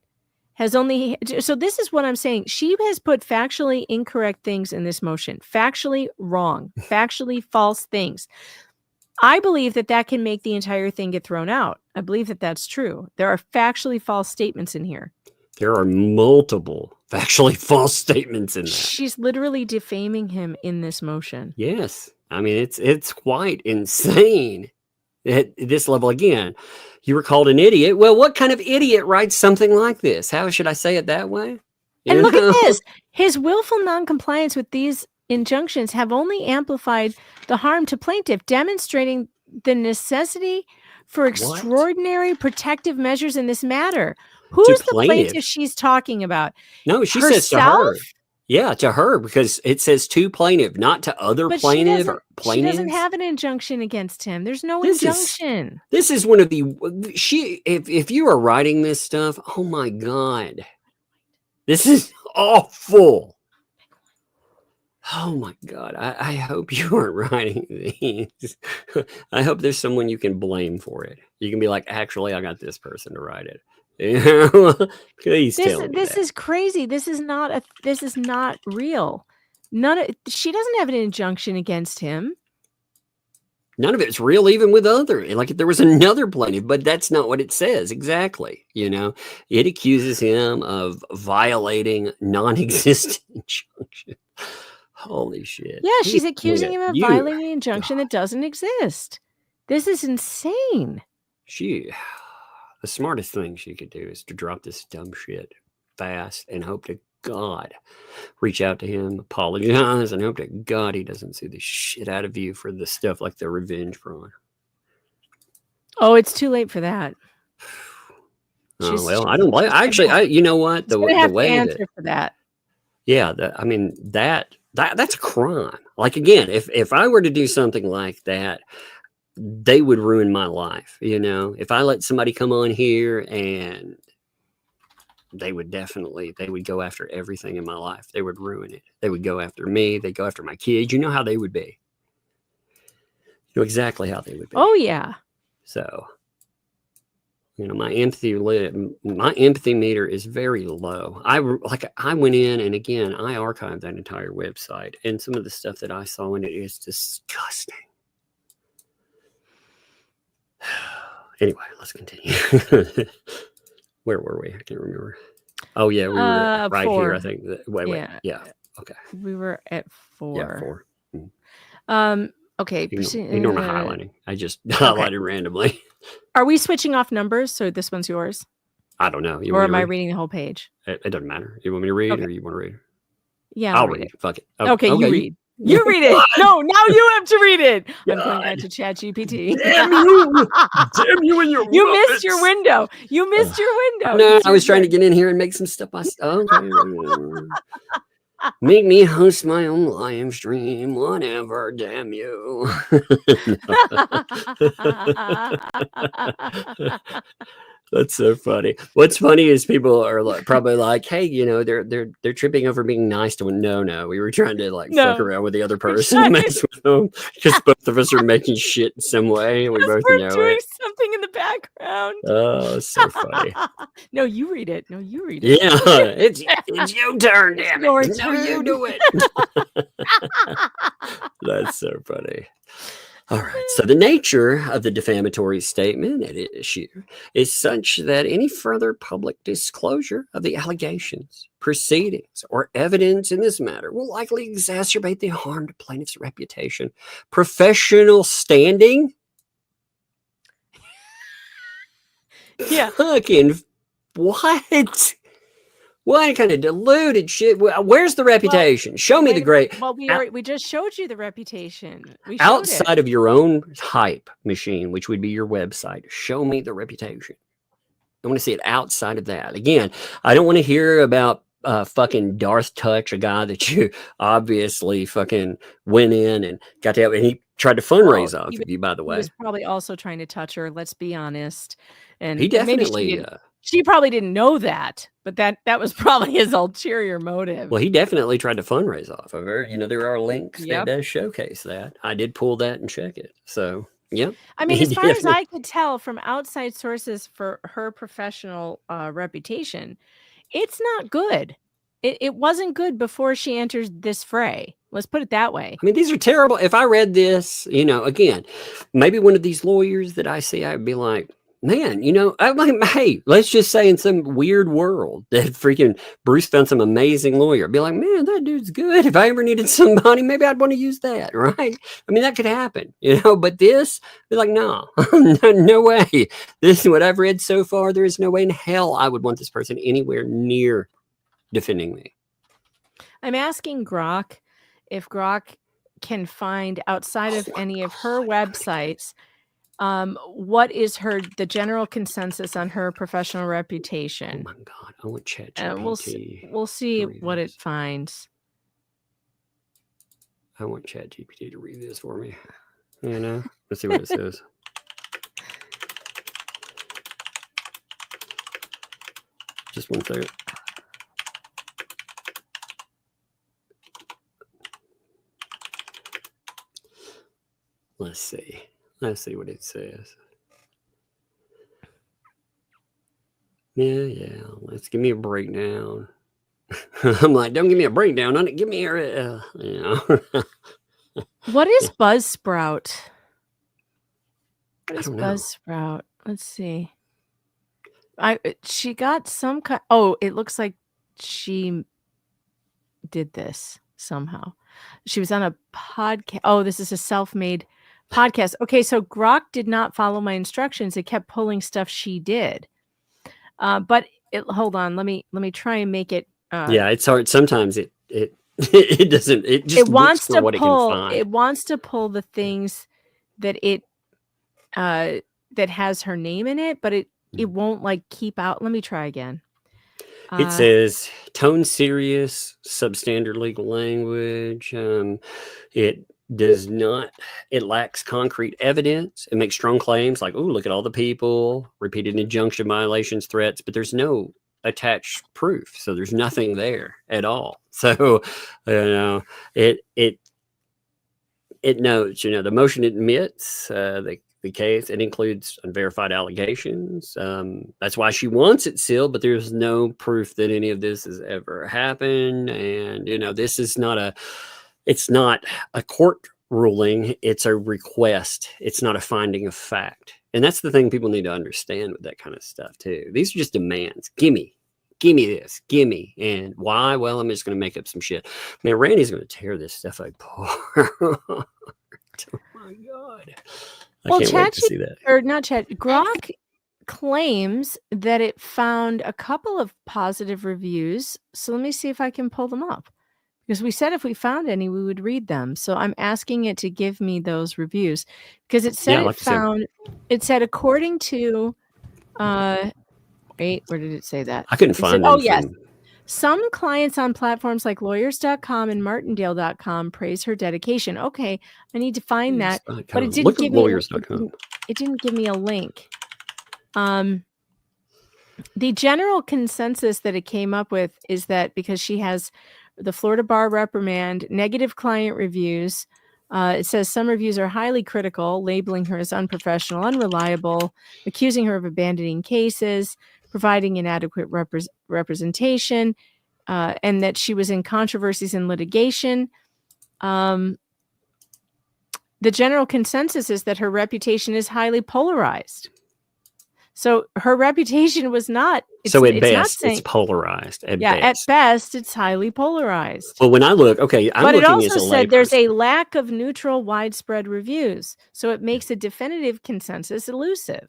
So this is what I'm saying. She has put factually incorrect things in this motion. Factually wrong. Factually false things. I believe that can make the entire thing get thrown out. I believe that that's true. There are factually false statements in here. There are multiple factually false statements in that. She's literally defaming him in this motion. Yes. I mean, it's quite insane at this level. Again, you were called an idiot. Well, what kind of idiot writes something like this? How should I say it that way? And look at this. His willful noncompliance with these injunctions have only amplified the harm to plaintiff, demonstrating the necessity for extraordinary protective measures in this matter. Who's the plaintiff she's talking about? No, she Herself? says to her. Yeah, to her, because it says to plaintiff, not to other plaintiff or plaintiffs. She doesn't have an injunction against him. There's no injunction. This is one of the if you are writing this stuff, oh my God. This is awful. Oh my God. I hope you aren't writing these. I hope there's someone you can blame for it. You can be like, actually, I got this person to write it. Please tell me This is crazy. This is not real. She doesn't have an injunction against him. None of it's real, even with like if there was another plaintiff, but that's not what it says exactly. It accuses him of violating non-existent injunction. Holy shit. Yeah, she's accusing him of violating an injunction that doesn't exist. This is insane. The smartest thing she could do is to drop this dumb shit fast and hope to God, reach out to him, apologize, and hope to God he doesn't sue the shit out of you for the stuff like the revenge porn. Oh, it's too late for that. Oh, well, I don't blame. Actually, you know what? The way to answer for that. Yeah, that's a crime. Like again, if I were to do something like that, they would ruin my life. If I let somebody come on here and they would go after everything in my life. They would ruin it. They would go after me. They'd go after my kids. You know how they would be. You know exactly how they would be. Oh yeah. So, my empathy meter is very low. I went in and again, I archived that entire website and some of the stuff that I saw in it is disgusting. Anyway, let's continue. Where were we? I can't remember. Oh yeah, we were right 4. Here. I think. Wait. Yeah. Okay. We were at 4. Yeah, 4. Okay. Ignore my highlighting. I just highlighted randomly. Are we switching off numbers? So this one's yours. I don't know. Or am I reading the whole page? It doesn't matter. You want me to read or you want to read? Yeah, I'll read it. Fuck it. Okay, you read. You read it. No, now you have to read it. I'm going back to ChatGPT. Damn you! Damn you and your You Muppets. missed your window. You missed your window. No, I was trying to get in here and make some stuff. Okay. Make me host my own live stream. Whatever. Damn you. That's so funny. What's funny is people are probably like, "Hey, they're tripping over being nice to one." No, we were trying to fuck around with the other person, mess with them, because both of us are making shit in some way, and we both know doing it. something in the background. Oh, so funny. No, you read it. Yeah, it's your turn, damn it. Your No, turn. you do it. That's so funny. All right. So the nature of the defamatory statement at issue is such that any further public disclosure of the allegations, proceedings, or evidence in this matter will likely exacerbate the harm to plaintiff's reputation, professional standing. Yeah. Fucking what? What kind of deluded shit? Where's the reputation? Show me the great. Well, we just showed you the reputation. We showed Outside it. of your own hype machine, which would be your website, show me the reputation. I want to see it outside of that. Again, I don't want to hear about fucking Darth Touch, a guy that you obviously fucking went in and got to, and he tried to fundraise off of you, by the way. He was probably also trying to touch her, let's be honest. And He definitely maybe she probably didn't know that, but that was probably his ulterior motive. Well, he definitely tried to fundraise off of her. You know, there are links that does showcase that. I did pull that and check it. So, yeah. I mean, as far as I could tell from outside sources for her professional reputation, it's not good. It wasn't good before she entered this fray. Let's put it that way. I mean, these are terrible. If I read this, you know, again, maybe one of these lawyers that I see, I'd be like, man, you know, I'm like, hey, let's just say in some weird world that freaking Bruce found some amazing lawyer. I'd be like, man, that dude's good. If I ever needed somebody, maybe I'd want to use that, right? I mean, that could happen, you know, but this, be like, no, no way. This is what I've read so far. There is no way in hell I would want this person anywhere near defending me. I'm asking Grok if Grok can find outside of any of her websites, what is the general consensus on her professional reputation? Oh my God, I want ChatGPT. We'll see what it finds. I want ChatGPT to read this for me. You know, let's see what it says. Just one second. Let's see. Let's see what it says. Yeah. Let's give me a breakdown. I'm like, don't give me a breakdown on it. Give me a, you know. What is Buzzsprout? What is I don't know. Buzzsprout? Let's see. She got some kind. Oh, it looks like she did this somehow. She was on a podcast. Oh, this is a self-made podcast. Okay, so Grok did not follow my instructions. It kept pulling stuff she did. But hold on, let me try and make it. Yeah, it's hard. Sometimes it doesn't. It just wants looks for to what pull. it can find. It wants to pull the things that that has her name in it, but it won't like keep out. Let me try again. It says tone serious, substandard legal language. It does not, it lacks concrete evidence. It makes strong claims like, oh, look at all the people, repeated injunction violations, threats, but there's no attached proof. So there's nothing there at all. So, you know, it notes, you know, the motion admits the case. It includes unverified allegations. That's why she wants it sealed, but there's no proof that any of this has ever happened. And, you know, this is it's not a court ruling. It's a request. It's not a finding of fact. And that's the thing people need to understand with that kind of stuff too. These are just demands. Gimme this, gimme. And why? Well, I'm just going to make up some shit. Man, Randy's going to tear this stuff apart. Oh my God. I can't wait to see that. Or not Chat. Grok claims that it found a couple of positive reviews. So let me see if I can pull them up. Because we said if we found any, we would read them. So I'm asking it to give me those reviews. Because it said it said according to wait, where did it say that? I couldn't find it. Oh, yes. Some clients on platforms like lawyers.com and martindale.com praise her dedication. Okay, I need to find that. But it didn't give me lawyers.com. It didn't give me a link. The general consensus that it came up with is that because she has the Florida Bar reprimand, negative client reviews, it says some reviews are highly critical, labeling her as unprofessional, unreliable, accusing her of abandoning cases, providing inadequate representation, and that she was in controversies and litigation. The general consensus is that her reputation is highly polarized. So her reputation was not. So at best, it's polarized. At best, it's highly polarized. Well, when I look, okay, but it also said there's a lack of neutral, widespread reviews. So it makes a definitive consensus elusive.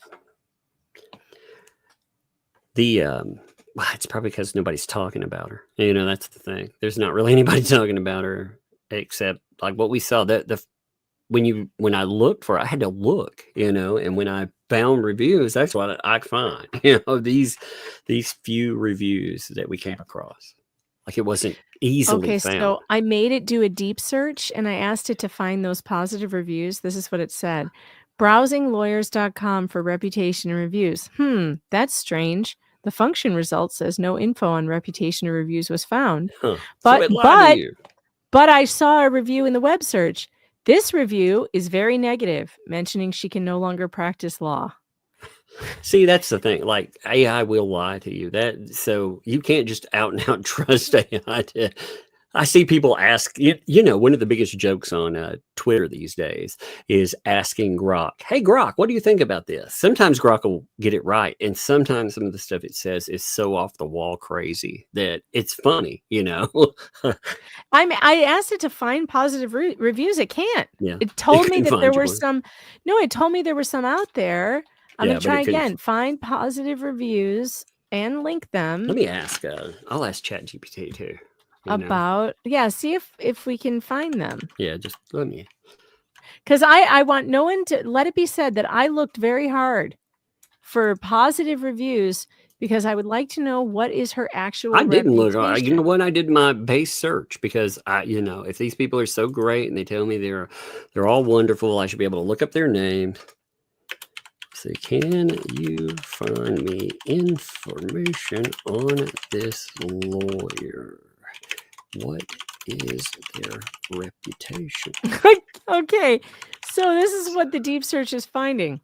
The Well, it's probably because nobody's talking about her. You know, that's the thing. There's not really anybody talking about her except like what we saw. When I looked for it, I had to look, you know, and when I found reviews, that's what I find. You know, these few reviews that we came across. Like it wasn't easily Okay, found. so I made it do a deep search and I asked it to find those positive reviews. This is what it said. Browsinglawyers.com for reputation and reviews. That's strange. The function result says no info on reputation or reviews was found. Huh. But So it lied to you. but I saw a review in the web search. This review is very negative, mentioning she can no longer practice law. See, that's the thing. Like AI will lie to you. So you can't just out and out trust AI. I see people ask. You know, one of the biggest jokes on Twitter these days is asking Grok, "Hey Grok, what do you think about this?" Sometimes Grok will get it right, and sometimes some of the stuff it says is so off the wall crazy that it's funny. You know. I asked it to find positive reviews. It can't. Yeah. It told me couldn't that find there you were one. some. No, it told me there were some out there. I'm Yeah, gonna but try it couldn't. again. Find positive reviews and link them Let me ask. I'll ask ChatGPT too. You know? about. Yeah, see if we can find them. Yeah, just let me. Because I want no one to let it be said that I looked very hard for positive reviews because I would like to know what is her actual I didn't look. reputation. You know what? I did my base search because you know, if these people are so great and they tell me they're all wonderful, I should be able to look up their name. So, can you find me information on this lawyer? What is their reputation? Okay, so this is what the deep search is finding.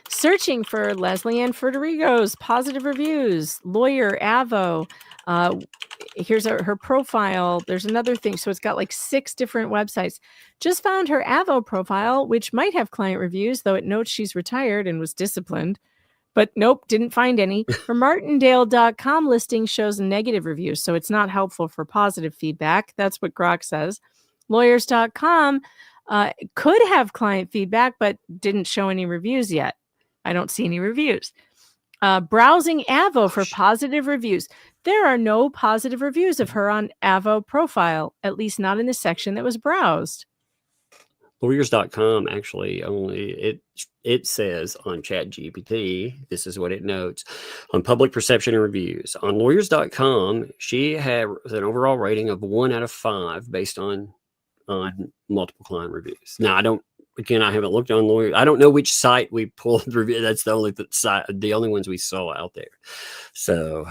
Searching for Leslie Ann Federico's positive reviews, lawyer, Avo. Here's her profile. There's another thing. So it's got like 6 different websites. Just found her Avo profile, which might have client reviews, though it notes she's retired and was disciplined. But nope, didn't find any. Her Martindale.com listing shows negative reviews, so it's not helpful for positive feedback. That's what Grok says. Lawyers.com could have client feedback, but didn't show any reviews yet. I don't see any reviews. Browsing Avo for positive reviews. There are no positive reviews of her on Avo profile, at least not in the section that was browsed. Lawyers.com actually it says on ChatGPT, this is what it notes on public perception and reviews. On Lawyers.com, she had an overall rating of 1 out of 5 based on multiple client reviews. Now, I haven't looked on Lawyers. I don't know which site we pulled the review. That's the only ones we saw out there. So,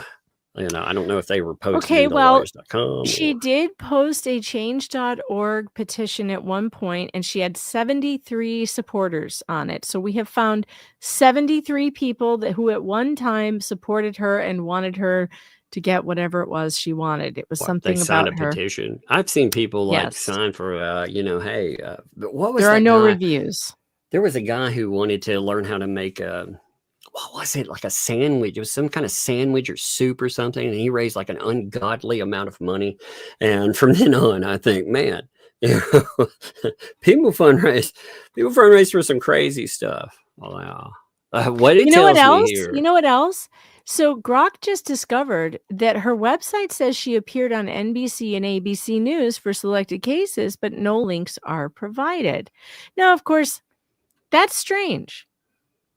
you know, I don't know if they were posted to lawyers.com. She did post a change.org petition at one point, and she had 73 supporters on it. So we have found 73 people who at one time supported her and wanted her to get whatever it was she wanted. It was something they signed about a her. petition. I've seen people sign for, you know, hey, what was there that are no guy? Reviews. There was a guy who wanted to learn how to make what was it, like a sandwich? It was some kind of sandwich or soup or something, and he raised like an ungodly amount of money. And from then on, I think, man, you know, people fundraise for some crazy stuff. Wow. What it tells me here. You know what else? So Grok just discovered that her website says she appeared on NBC and ABC News for selected cases, but no links are provided. Now, of course, that's strange.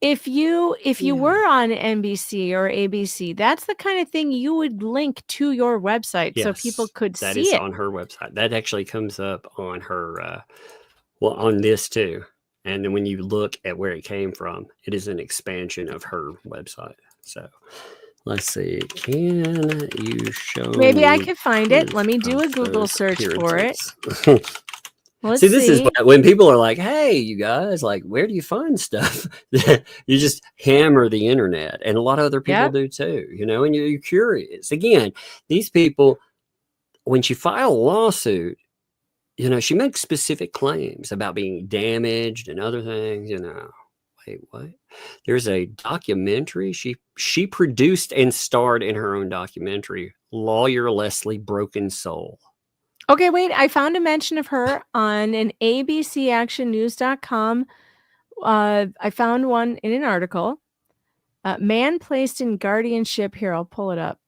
If you were on NBC or ABC, that's the kind of thing you would link to your website so people could see it. That is on her website. That actually comes up on her, on this too. And then when you look at where it came from, it is an expansion of her website. So let's see. Can you show Maybe I could find it. Let me do a Google search for it. See, this is when people are like, hey, you guys, like, where do you find stuff? You just hammer the internet. And a lot of other people do too, you know, and you're curious. Again, these people, when she filed a lawsuit, you know, she makes specific claims about being damaged and other things, you know. Wait, what? There's a documentary. She produced and starred in her own documentary, Lawyer Leslie Broken Soul. Okay, wait. I found a mention of her on an abcactionnews.com. I found one in an article. Man placed in guardianship. Here, I'll pull it up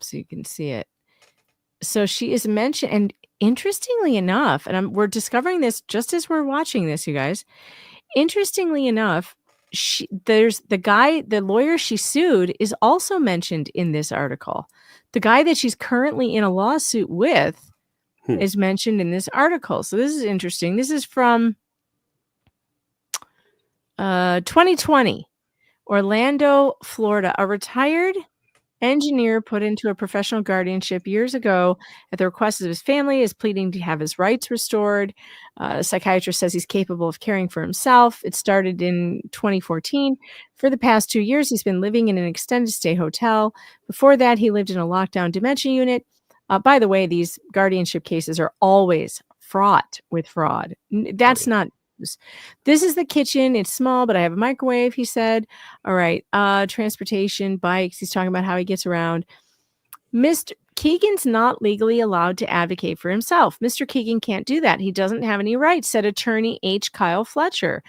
so you can see it. So she is mentioned, and interestingly enough, and we're discovering this just as we're watching this, you guys. Interestingly enough, there's the lawyer she sued is also mentioned in this article. The guy that she's currently in a lawsuit with is mentioned in this article. So this is interesting. This is from 2020, Orlando, Florida. A retired engineer put into a professional guardianship years ago at the request of his family is pleading to have his rights restored. A psychiatrist says he's capable of caring for himself. It started in 2014. For the past 2 years, he's been living in an extended stay hotel. Before that, he lived in a lockdown dementia unit. By the way, these guardianship cases are always fraught with fraud. That's not news. This is the kitchen. It's small, but I have a microwave, he said. All right. Transportation, bikes. He's talking about how he gets around. Mr. Keegan's not legally allowed to advocate for himself. Mr. Keegan can't do that. He doesn't have any rights, said attorney H. Kyle Fletcher.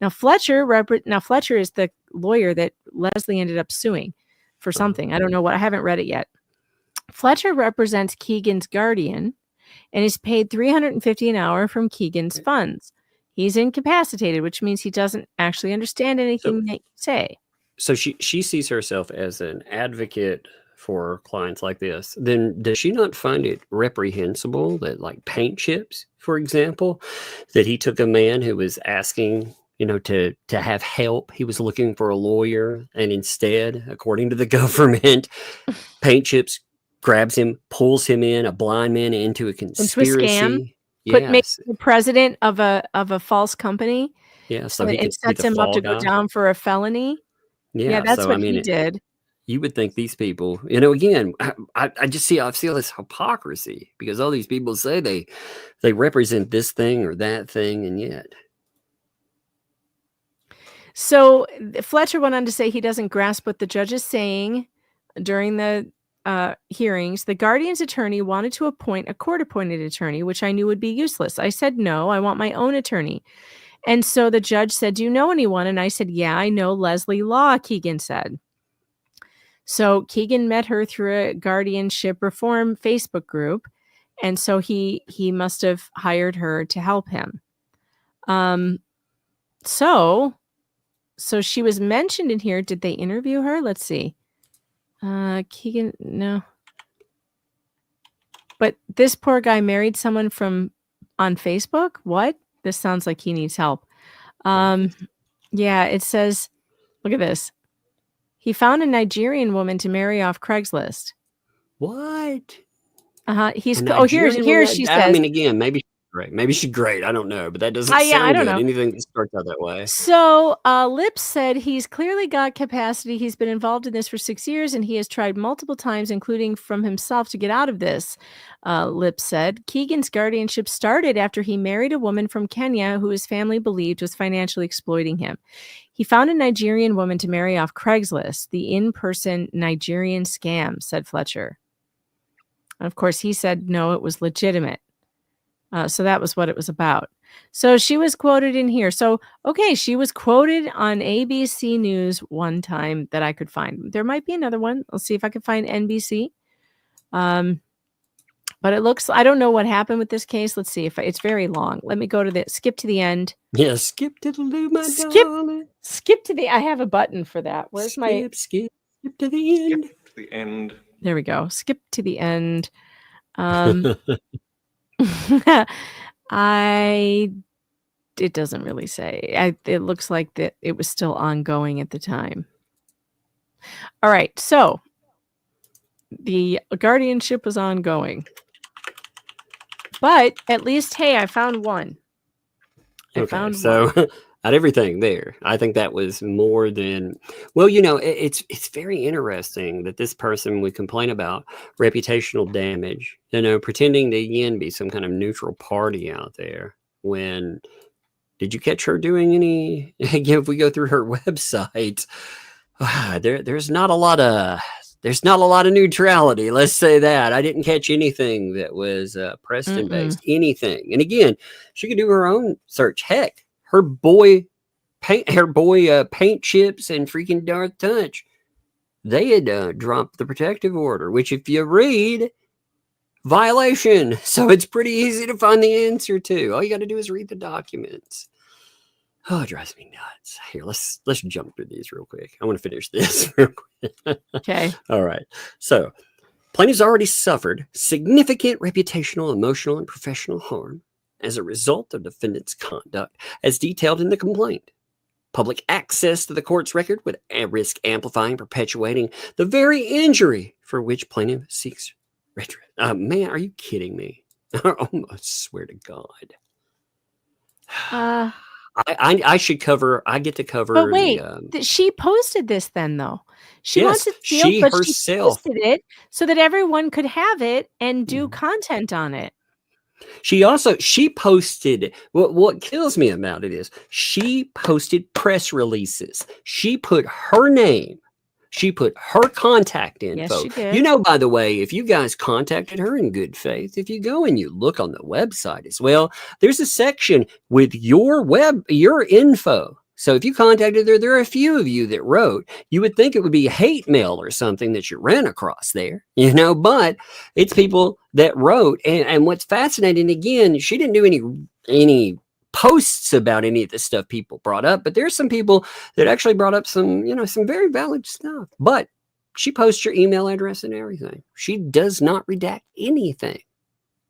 Now, Fletcher is the lawyer that Leslie ended up suing for something. I don't know what. I haven't read it yet. Fletcher represents Keegan's guardian and is paid $350 an hour from Keegan's funds. He's incapacitated, which means he doesn't actually understand anything that you say. So she sees herself as an advocate for clients like this. Then does she not find it reprehensible that, like paint chips, for example, that he took a man who was asking, to have help. He was looking for a lawyer, and instead, according to the government, paint chips grabs him, pulls him in, a blind man, into a conspiracy. Into a scam. Makes the president of a false company. Yeah, so it sets him up to go down for a felony. Yeah, that's what he did. You would think these people, again, I feel this hypocrisy because all these people say they represent this thing or that thing, and yet. So Fletcher went on to say he doesn't grasp what the judge is saying during the hearings. The guardian's attorney wanted to appoint a court-appointed attorney, which I knew would be useless. I said, no, I want my own attorney. And so the judge said, do you know anyone? And I said, yeah, I know Leslie Law, Keegan said. So Keegan met her through a guardianship reform Facebook group. And so he must have hired her to help him. So she was mentioned in here. Did they interview her? Let's see. Keegan, no. But this poor guy married someone on Facebook? What? This sounds like he needs help. Yeah, it says, look at this. He found a Nigerian woman to marry off Craigslist. What? He's here she says. I mean, again, maybe great. Maybe she's great. I don't know, but that doesn't sound I don't good. know. Anything that starts out that way. So Lips said he's clearly got capacity. He's been involved in this for 6 years, and he has tried multiple times, including from himself, to get out of this. Lips said Keegan's guardianship started after he married a woman from Kenya who his family believed was financially exploiting him. He found a Nigerian woman to marry off Craigslist, the in-person Nigerian scam, said Fletcher. And of course, he said no, it was legitimate. So that was what it was about. So she was quoted in here. So, okay, she was quoted on ABC News one time that I could find. There might be another one. I'll see if I can find NBC. But it looks, I don't know what happened with this case. Let's see if it's very long. Let me go to skip to the end. Yeah, skip to the Skip to the, I have a button for that. Where's skip to the end. Skip to the end. There we go. Skip to the end. It doesn't really say. It looks like that it was still ongoing at the time. All right, so the guardianship was ongoing, but at least, hey, I found one. I found one. Out of everything there, I think that was more than, well, it's very interesting that this person would complain about reputational damage, pretending to again be some kind of neutral party out there. When did you catch her doing any? Again, if we go through her website, there's not a lot of neutrality. Let's say that. I didn't catch anything that was Preston based, anything. And again, she could do her own search. Heck, her boy Paint Chips and freaking Darth Touch, they had dropped the protective order, which if you read, violation. So it's pretty easy to find the answer to. All you got to do is read the documents. Oh, it drives me nuts. Here, let's jump through these real quick. I want to finish this real quick. Okay. All right. So plaintiffs already suffered significant reputational, emotional, and professional harm as a result of defendant's conduct, as detailed in the complaint. Public access to the court's record would risk amplifying, perpetuating the very injury for which plaintiff seeks redress. Man, are you kidding me? I almost swear to God. I should cover. I get to cover. But wait, she posted this then, though. She wants it sealed, but she posted it so that everyone could have it and do content on it. She posted. What kills me about it is she posted press releases. She put her name. She put her contact info. Yes, she did. You know, by the way, if you guys contacted her in good faith, if you go and you look on the website as well, there's a section with your info. So if you contacted her, there are a few of you that wrote. You would think it would be hate mail or something that you ran across there, you know, but it's people that wrote. And what's fascinating, again, she didn't do any posts about any of the stuff people brought up, but there's some people that actually brought up some very valid stuff. But she posts your email address and everything. She does not redact anything.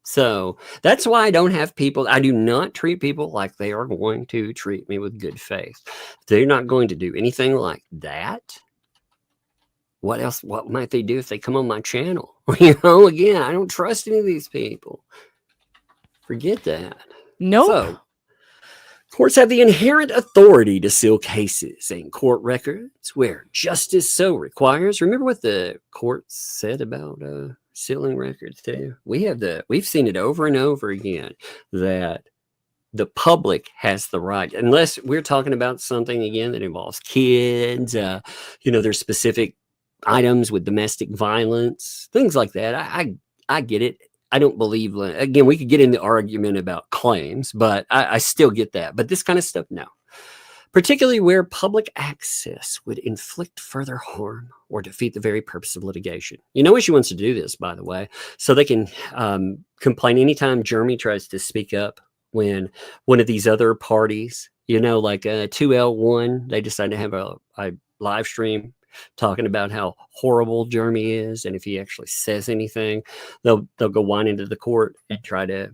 So that's why I don't have people. I do not treat people like they are going to treat me with good faith. They're not going to do anything like that. What else? What might they do if they come on my channel? Again, I don't trust any of these people. Forget that. Nope. So, courts have the inherent authority to seal cases and court records where justice so requires. Remember what the court said about sealing records too? We've seen it over and over again that the public has the right, unless we're talking about something again that involves kids, there's specific items with domestic violence, things like that. I get it. I don't believe, again, we could get into argument about claims, but I still get that. But this kind of stuff, no. Particularly where public access would inflict further harm or defeat the very purpose of litigation. You know why she wants to do this, by the way? So they can complain anytime Jeremy tries to speak up when one of these other parties, like 2L1, they decide to have a live stream talking about how horrible Jeremy is, and if he actually says anything, they'll go whine into the court and try to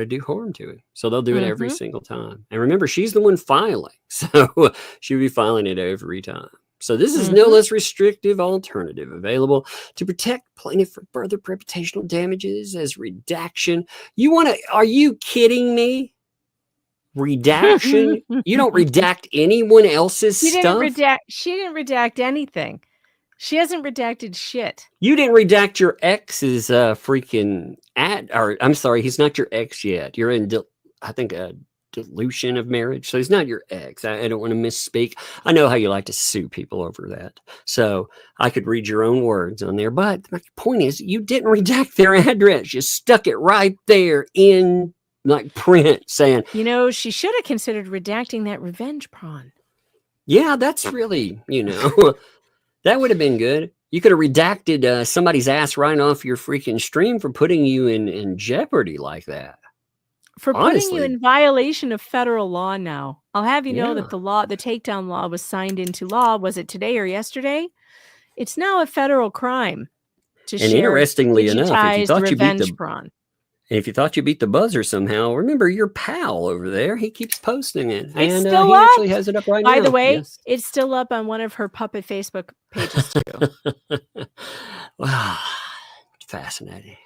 do harm to him. So they'll do it every single time. And remember, she's the one filing, so she'll be filing it every time. So this is no less restrictive alternative available to protect plaintiff from further reputational damages as redaction. Are you kidding me? Redaction? You don't redact anyone else's stuff? She didn't redact anything. She hasn't redacted shit. You didn't redact your ex's freaking I'm sorry, he's not your ex yet. You're in, I think, a dilution of marriage. So he's not your ex. I don't want to misspeak. I know how you like to sue people over that. So I could read your own words on there. But my point is, you didn't redact their address. You stuck it right there in print saying, she should have considered redacting that revenge pawn. Yeah, that's really, that would have been good. You could have redacted somebody's ass right off your freaking stream for putting you in jeopardy like that. For putting you in violation of federal law now. I'll have you know that the takedown law was signed into law. Was it today or yesterday? It's now a federal crime to share interestingly enough, if you thought revenge prawn. And if you thought you beat the buzzer somehow, remember your pal over there. He keeps posting it. It's and still he up. actually has it up right now. By the way, it's still up on one of her puppet Facebook pages too. Wow. Fascinating.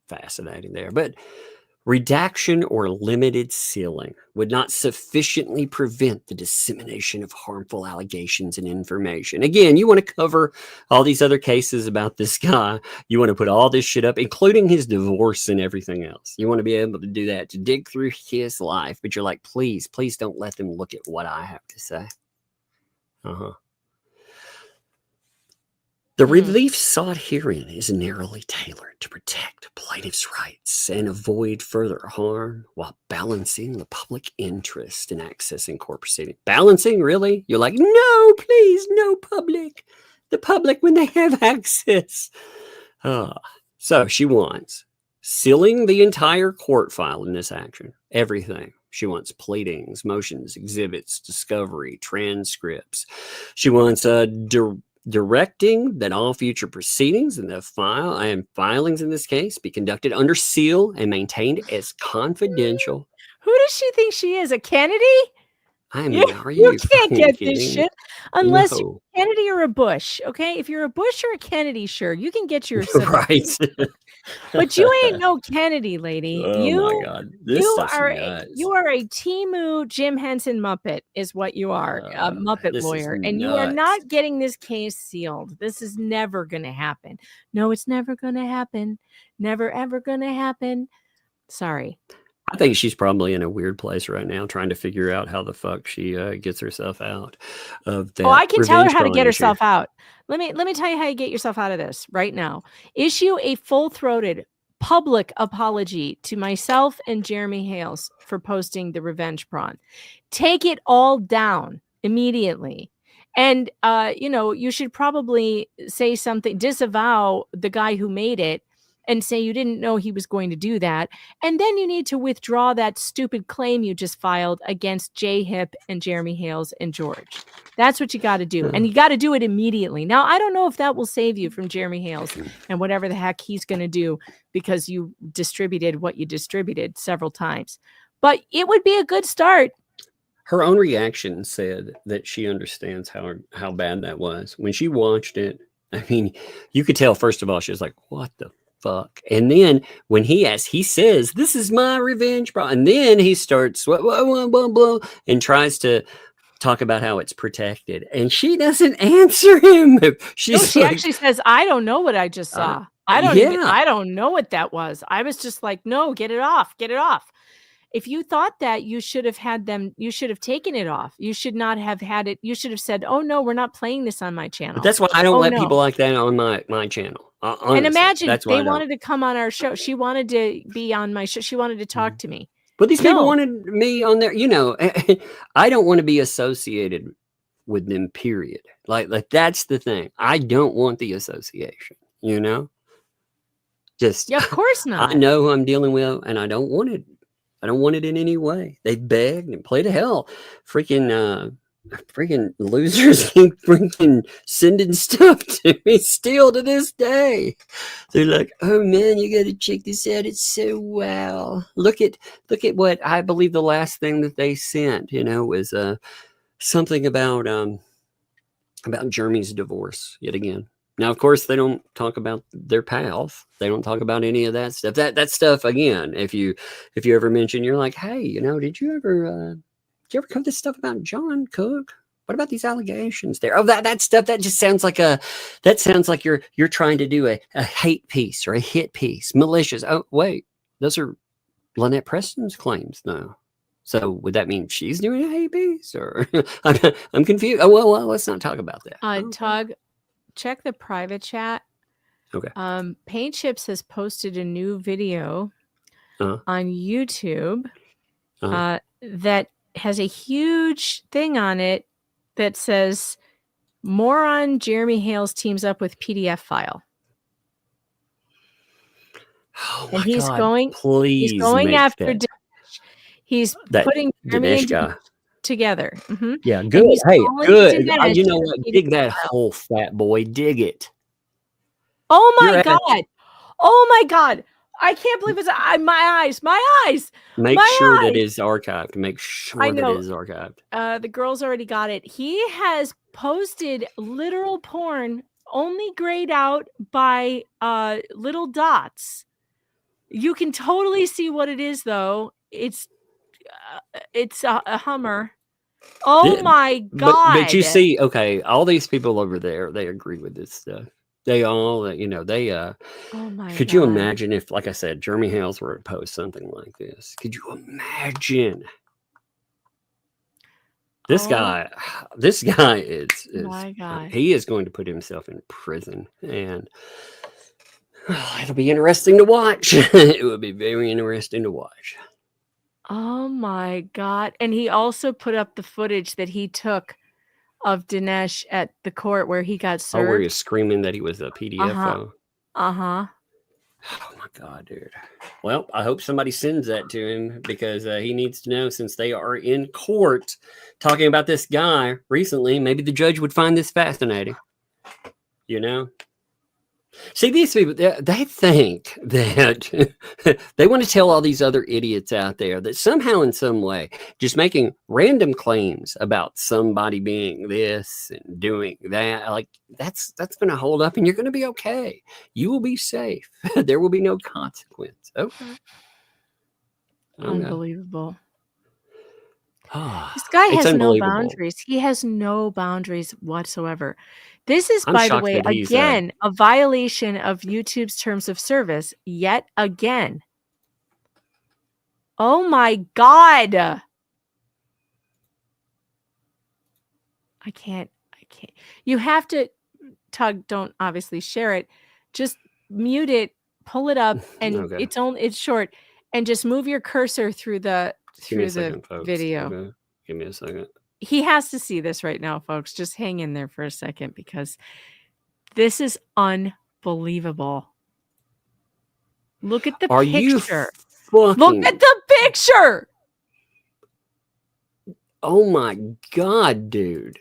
Fascinating there. But redaction or limited sealing would not sufficiently prevent the dissemination of harmful allegations and information. Again, you want to cover all these other cases about this guy. You want to put all this shit up, including his divorce and everything else. You want to be able to do that, to dig through his life. But you're like, please don't let them look at what I have to say. The relief sought herein is narrowly tailored to protect plaintiff's rights and avoid further harm while balancing the public interest in accessing court proceedings. Balancing, really? You're like, no, please, no public. The public when they have access. So she wants sealing the entire court file in this action. Everything. She wants pleadings, motions, exhibits, discovery, transcripts. She wants directing that all future proceedings in the file and filings in this case be conducted under seal and maintained as confidential. Who does she think she is? A Kennedy? I mean, are you can't get kidding? this shit unless No. you're a Kennedy or a Bush. Okay, if you're a Bush or a Kennedy, sure, you can get your Right. but you ain't no Kennedy, lady. Oh my God, this stuff's nuts. You are a Timu Jim Henson Muppet, is what you are, a Muppet lawyer, and you are not getting this case sealed. This is never going to happen. No, it's never going to happen. Never ever going to happen. Sorry. I think she's probably in a weird place right now, trying to figure out how the fuck she gets herself out of that. Oh, I can tell her how to get issue. herself out. Let me tell you how you get yourself out of this right now. Issue a full-throated public apology to myself and Jeremy Hales for posting the revenge prawn. Take it all down immediately. And you should probably say something, disavow the guy who made it, and say you didn't know he was going to do that. And then you need to withdraw that stupid claim you just filed against Jay Hip and Jeremy Hales and George. That's what you got to do. And you got to do it immediately. Now, I don't know if that will save you from Jeremy Hales and whatever the heck he's going to do because you distributed what you distributed several times. But it would be a good start. Her own reaction said that she understands how bad that was. When she watched it, I mean, you could tell, first of all, she was like, what the fuck? And then when he says, this is my revenge, bro. And then he starts blah, blah, blah, blah, and tries to talk about how it's protected. And she doesn't answer him. She actually says, I don't know what I just saw. I don't know what that was. I was just like, no, get it off. Get it off. If you thought that, you should have taken it off. You should not have had it. You should have said, oh no, we're not playing this on my channel. But that's why I don't let people like that on my channel. Honestly, and imagine they wanted to come on our show. She wanted to be on my show. She wanted to talk to me. But these people wanted me on there. I don't want to be associated with them, period. Like that's the thing. I don't want the association, Just of course not. I know who I'm dealing with, and I don't want it. I don't want it in any way. They begged and played to hell. Freaking losers keep freaking sending stuff to me still to this day. They're like, oh man, you got to check this out. It's so wow. Look at what I believe the last thing that they sent, was something about Jeremy's divorce yet again. Now, of course, they don't talk about their pals. They don't talk about any of that stuff. That stuff, again, if you ever mention, you're like, hey, did you ever cover this stuff about John Cook? What about these allegations there? Oh, that stuff, that just sounds like you're trying to do a hate piece or a hit piece, malicious. Oh, wait, those are Lynette Preston's claims, though. So would that mean she's doing a hate piece? Or I'm confused. Oh, well, let's not talk about that. Tug, check the private chat. Okay. Paint Chips has posted a new video on YouTube that has a huge thing on it that says moron Jeremy Hales teams up with PDF file. Oh and my God, please he's going after that. Dinesh. He's putting Jeremy Dinesh guy together. Mm-hmm. Yeah, good. Hey, good. You know what? Dig that file. hole, fat boy. Dig it. Oh my God. Oh my God. I can't believe it's my eyes. Make sure that is archived. Make sure that it is archived. The girl's already got it. He has posted literal porn only grayed out by little dots. You can totally see what it is, though. It's a Hummer. Oh my God. But you see, okay, all these people over there, they agree with this stuff. They all, oh my God. You imagine if, like I said, Jeremy Hales were to post something like this? Could you imagine? This Oh guy, this guy is my God. he is going to put himself in prison, and it'll be interesting to watch. It will be very interesting to watch. Oh my God. And he also put up the footage that he took of Dinesh at the court where he got Oh, where he served. was screaming that he was a Uh-huh. PDFO. Uh-huh. Oh my God, dude. Well, I hope somebody sends that to him because he needs to know, since they are in court talking about this guy recently. Maybe the judge would find this fascinating. You know? See, these people, they think that they want to tell all these other idiots out there that somehow in some way, just making random claims about somebody being this and doing that, like that's going to hold up and you're going to be okay. You will be safe. There will be no consequence. Okay. Unbelievable. Oh, This guy it's has no unbelievable. boundaries. He has no boundaries whatsoever. This is, I'm by the shocked way, that he's, again, a violation of YouTube's terms of service, yet again. Oh my God. I can't. You have to, Tug, don't obviously share it. Just mute it, pull it up, and Okay. it's short, and just move your cursor through the Give me a second, folks. video. Okay. Give me a second. He has to see this right now, folks. Just hang in there for a second because this is unbelievable. Look at the picture. Look at the picture. Oh my God, dude.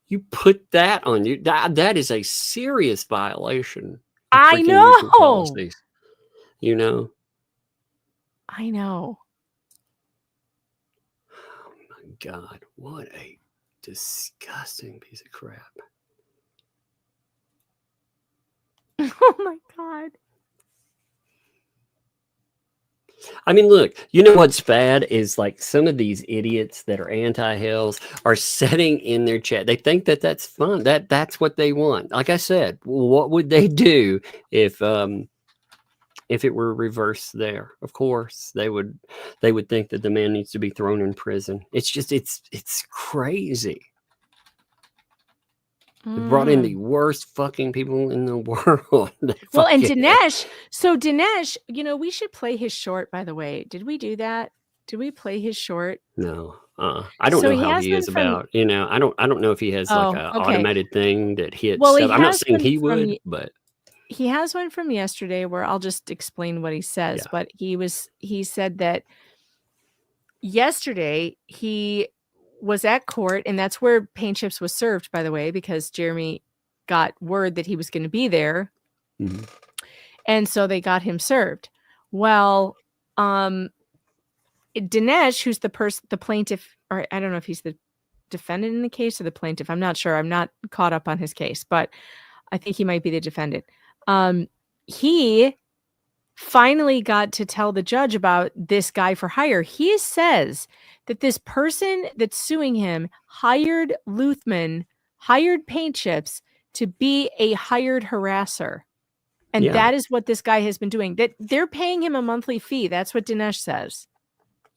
You put that on you. That is a serious violation. I know. You know? I know. Oh my God. What a disgusting piece of crap. Oh my God. I mean, look, you know what's bad is like some of these idiots that are anti-Hales are setting in their chat. They think that that's fun. That's what they want. Like I said, what would they do if it were reversed there? Of course, they would think that the man needs to be thrown in prison. It's just it's crazy. They brought in the worst fucking people in the world. Well, and Dinesh, you know, we should play his short, by the way. Did we do that? Did we play his short? No. I don't know how he is about, you know, I don't know if he has like an automated thing that hits stuff. I'm not saying he would, but he has one from yesterday where I'll just explain what he says, but he said that yesterday he was at court, and that's where Paint Chips was served, by the way, because Jeremy got word that he was going to be there. Mm-hmm. And so they got him served. Well, Dinesh, who's the plaintiff, or I don't know if he's the defendant in the case or the plaintiff. I'm not sure. I'm not caught up on his case, but I think he might be the defendant. He finally got to tell the judge about this guy for hire. He says that this person that's suing him hired Luthman, hired Paint Chips to be a hired harasser. And that is what this guy has been doing. That they're paying him a monthly fee. That's what Dinesh says.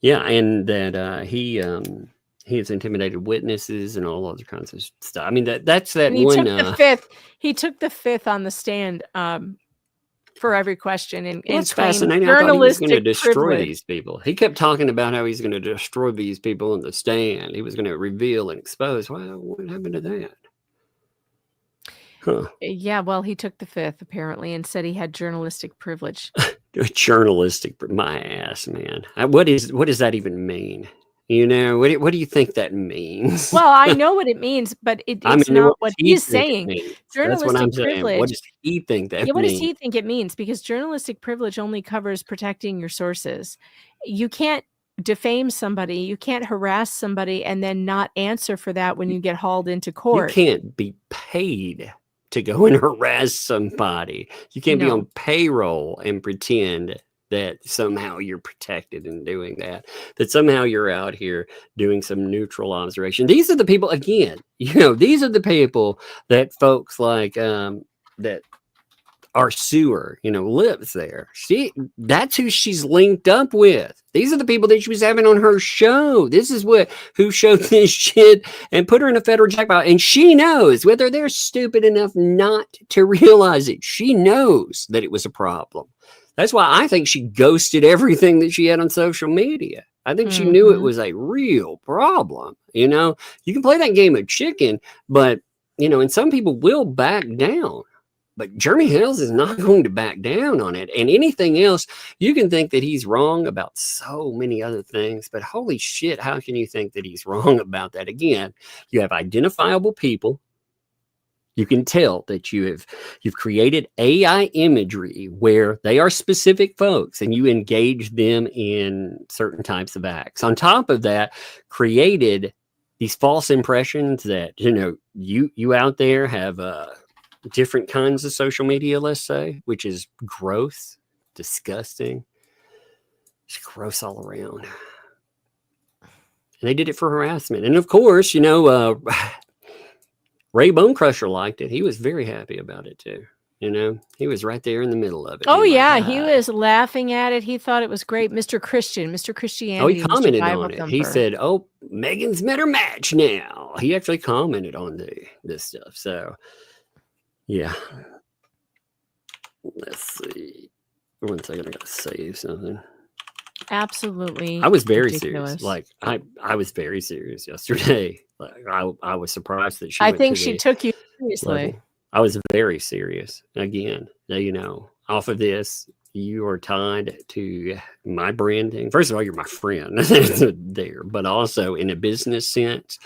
Yeah, and that he has intimidated witnesses and all other kinds of stuff. I mean, that's that and he one. Took the fifth. He took the fifth on the stand for every question, and it's fascinating. I thought he was going to destroy privilege. These people. He kept talking about how he's going to destroy these people in the stand. He was going to reveal and expose. Well, what happened to that? Huh. Yeah, well, he took the fifth apparently and said he had journalistic privilege. Journalistic, my ass, man. What does that even mean? You know, what do you think that means? Well, I know what it means, but it's not what he's saying. Journalistic That's what I'm privilege. Saying. What does he think that means? What does he think it means? Because journalistic privilege only covers protecting your sources. You can't defame somebody. You can't harass somebody and then not answer for that when you get hauled into court. You can't be paid to go and harass somebody. You can't be on payroll and pretend that somehow you're protected in doing that somehow you're out here doing some neutral observation. These are the people, again, you know, these are the people that folks like that our sewer, lives there. That's who she's linked up with. These are the people that she was having on her show. This is who showed this shit and put her in a federal jackpot. And she knows, whether they're stupid enough not to realize it, she knows that it was a problem. That's why I think she ghosted everything that she had on social media. I think she knew it was a real problem. You can play that game of chicken, but, and some people will back down. But Jeremy Hales is not going to back down on it. And anything else, you can think that he's wrong about so many other things. But holy shit, how can you think that he's wrong about that? Again, you have identifiable people. You can tell that you've created AI imagery where they are specific folks and you engage them in certain types of acts. On top of that, created these false impressions that, you out there have different kinds of social media, let's say, which is gross, disgusting. It's gross all around. And they did it for harassment. And of course, Ray Bone Crusher liked it. He was very happy about it too. He was right there in the middle of it. Oh, yeah. He was laughing at it. He thought it was great. Mr. Christianity. Oh, he commented on it. He said, "Oh, Megan's met her match now." He actually commented on this stuff. So, yeah. Let's see. 1 second. I got to save something. Absolutely. I was very ridiculous. serious. Like, I was very serious yesterday. Like, I was surprised that she I went think to she the took you seriously. level. I was very serious. Again, off of this, you are tied to my branding. First of all, you're my friend there, but also in a business sense,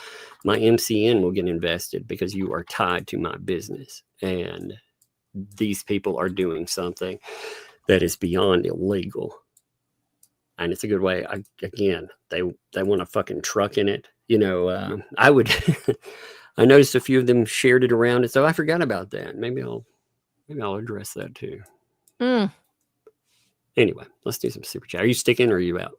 my MCN will get invested because you are tied to my business. And these people are doing something that is beyond illegal. And it's a good way. They want a fucking truck in it. I would, I noticed a few of them shared it around. And so I forgot about that. Maybe I'll address that too. Anyway, let's do some super chat. Are you sticking or are you out?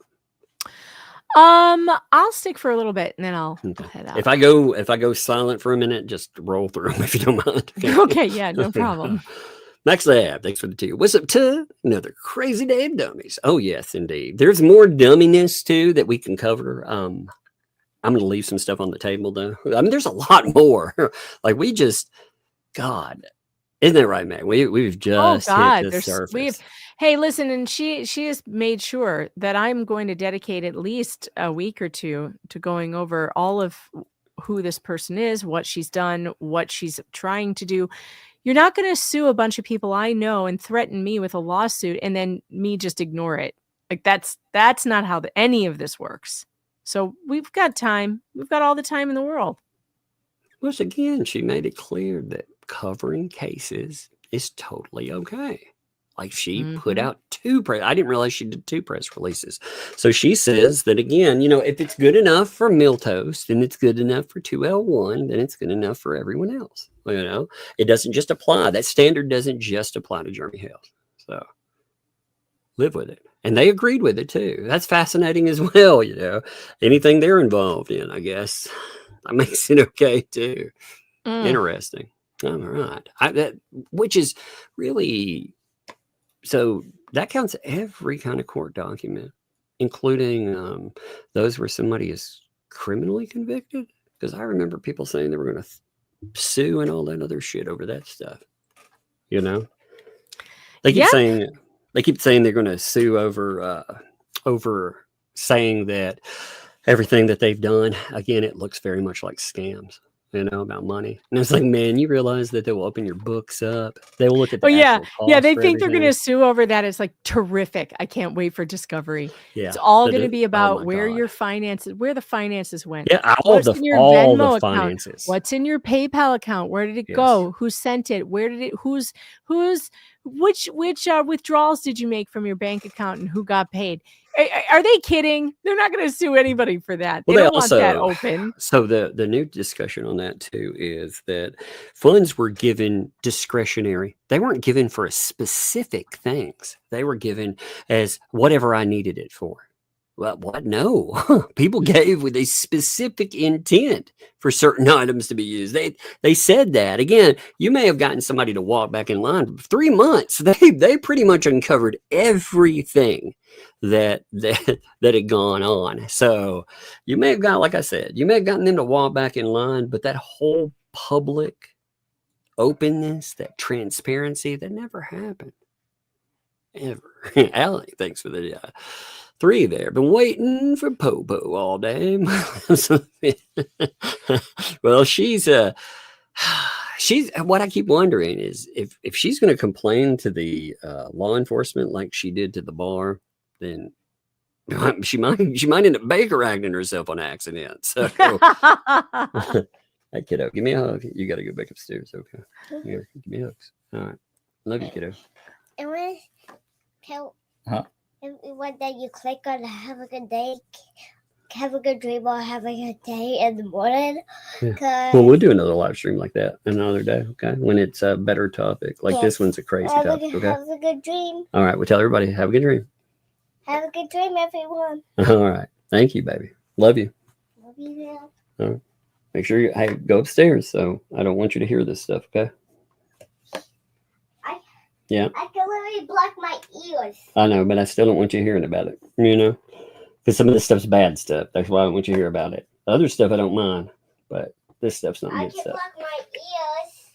I'll stick for a little bit and then I'll head out. If I go silent for a minute, just roll through them if you don't mind. Okay, yeah, no problem. Max Lab, thanks for the 2. What's up, to another crazy day of dummies? Oh, yes, indeed. There's more dumminess, too, that we can cover. I'm going to leave some stuff on the table, though. I mean, there's a lot more. Like, God, isn't that right, man? We've just hit the surface. Hey, listen, and she has made sure that I'm going to dedicate at least a week or two to going over all of who this person is, what she's done, what she's trying to do. You're not going to sue a bunch of people I know and threaten me with a lawsuit and then me just ignore it. Like that's not how any of this works. So we've got time. We've got all the time in the world. Once again, she made it clear that covering cases is totally okay. Like she put out 2 press. I didn't realize she did 2 press releases. So she says that again, if it's good enough for Miltoast, then it's good enough for 2L1, then it's good enough for everyone else. It doesn't just apply. That standard doesn't just apply to Jeremy Hales. So live with it. And they agreed with it too. That's fascinating as well. Anything they're involved in, I guess that makes it okay too. Interesting. All right. Which is really, so that counts every kind of court document, including those where somebody is criminally convicted. Because I remember people saying they were going to sue and all that other shit over that stuff. They keep saying they're going to sue over saying that everything that they've done. Again, it looks very much like scams. About money. And it's like, man, you realize that they will open your books up. They will look at the they think they're going to sue over that. It's like terrific. I can't wait for discovery. Yeah, it's all going to be about where your finances, where the finances went. Yeah, all the finances. Account? What's in your PayPal account? Where did it go? Who sent it? Where did it? Which withdrawals did you make from your bank account and who got paid? Are they kidding? They're not going to sue anybody for that. They don't want that open. So the new discussion on that too is that funds were given discretionary. They weren't given for specific things. They were given as whatever I needed it for. Well, what? No. People gave with a specific intent for certain items to be used. They said that. Again, you may have gotten somebody to walk back in line for 3 months. They pretty much uncovered everything that had gone on. So you may have got, like I said, you may have gotten them to walk back in line, but that whole public openness, that transparency, that never happened. Ever. Alan, thanks for the 3 there. Been waiting for Popo all day. Well, she's what I keep wondering is if she's going to complain to the law enforcement like she did to the bar, then she might end up Baker acting herself on accident. So hey kiddo, give me a hug. You got to go back upstairs. Okay. Here, give me hugs. All right. Love you, kiddo. And when one day you click on have a good day, have a good dream, or have a good day in the morning. Yeah. Well, we'll do another live stream like that another day, okay? When it's a better topic. Like this one's a crazy topic, okay? Have a good dream. All right, we'll tell everybody, have a good dream. Have a good dream, everyone. All right. Thank you, baby. Love you. Love you. All right. Make sure you go upstairs. So I don't want you to hear this stuff, okay? Yeah. I can literally block my ears. I know, but I still don't want you hearing about it, you know? Because some of this stuff's bad stuff. That's why I don't want you to hear about it. The other stuff I don't mind, but this stuff's not good stuff. I can block my ears.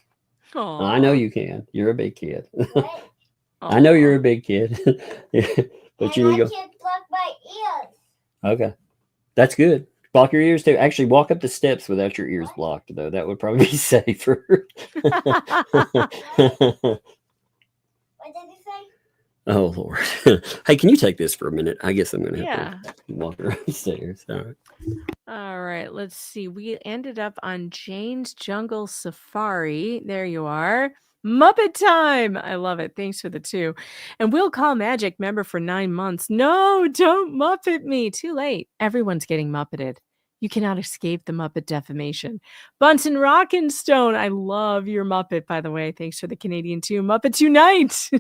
Aww. I know you can. You're a big kid. What? I know you're a big kid. But you need to go. I can't block my ears. Okay. That's good. Block your ears too. Actually, walk up the steps without your ears blocked, though. That would probably be safer. What did you say? Oh, Lord. Hey, can you take this for a minute? I guess I'm going to have to walk her upstairs. All right. All right. Let's see. We ended up on Jane's Jungle Safari. There you are. Muppet time. I love it. Thanks for the 2. And We'll Call Magic member for 9 months. No, don't Muppet me. Too late. Everyone's getting Muppeted. You cannot escape the Muppet defamation. Bunsen Rockenstone. I love your Muppet, by the way. Thanks for the Canadian 2. Muppet Unite.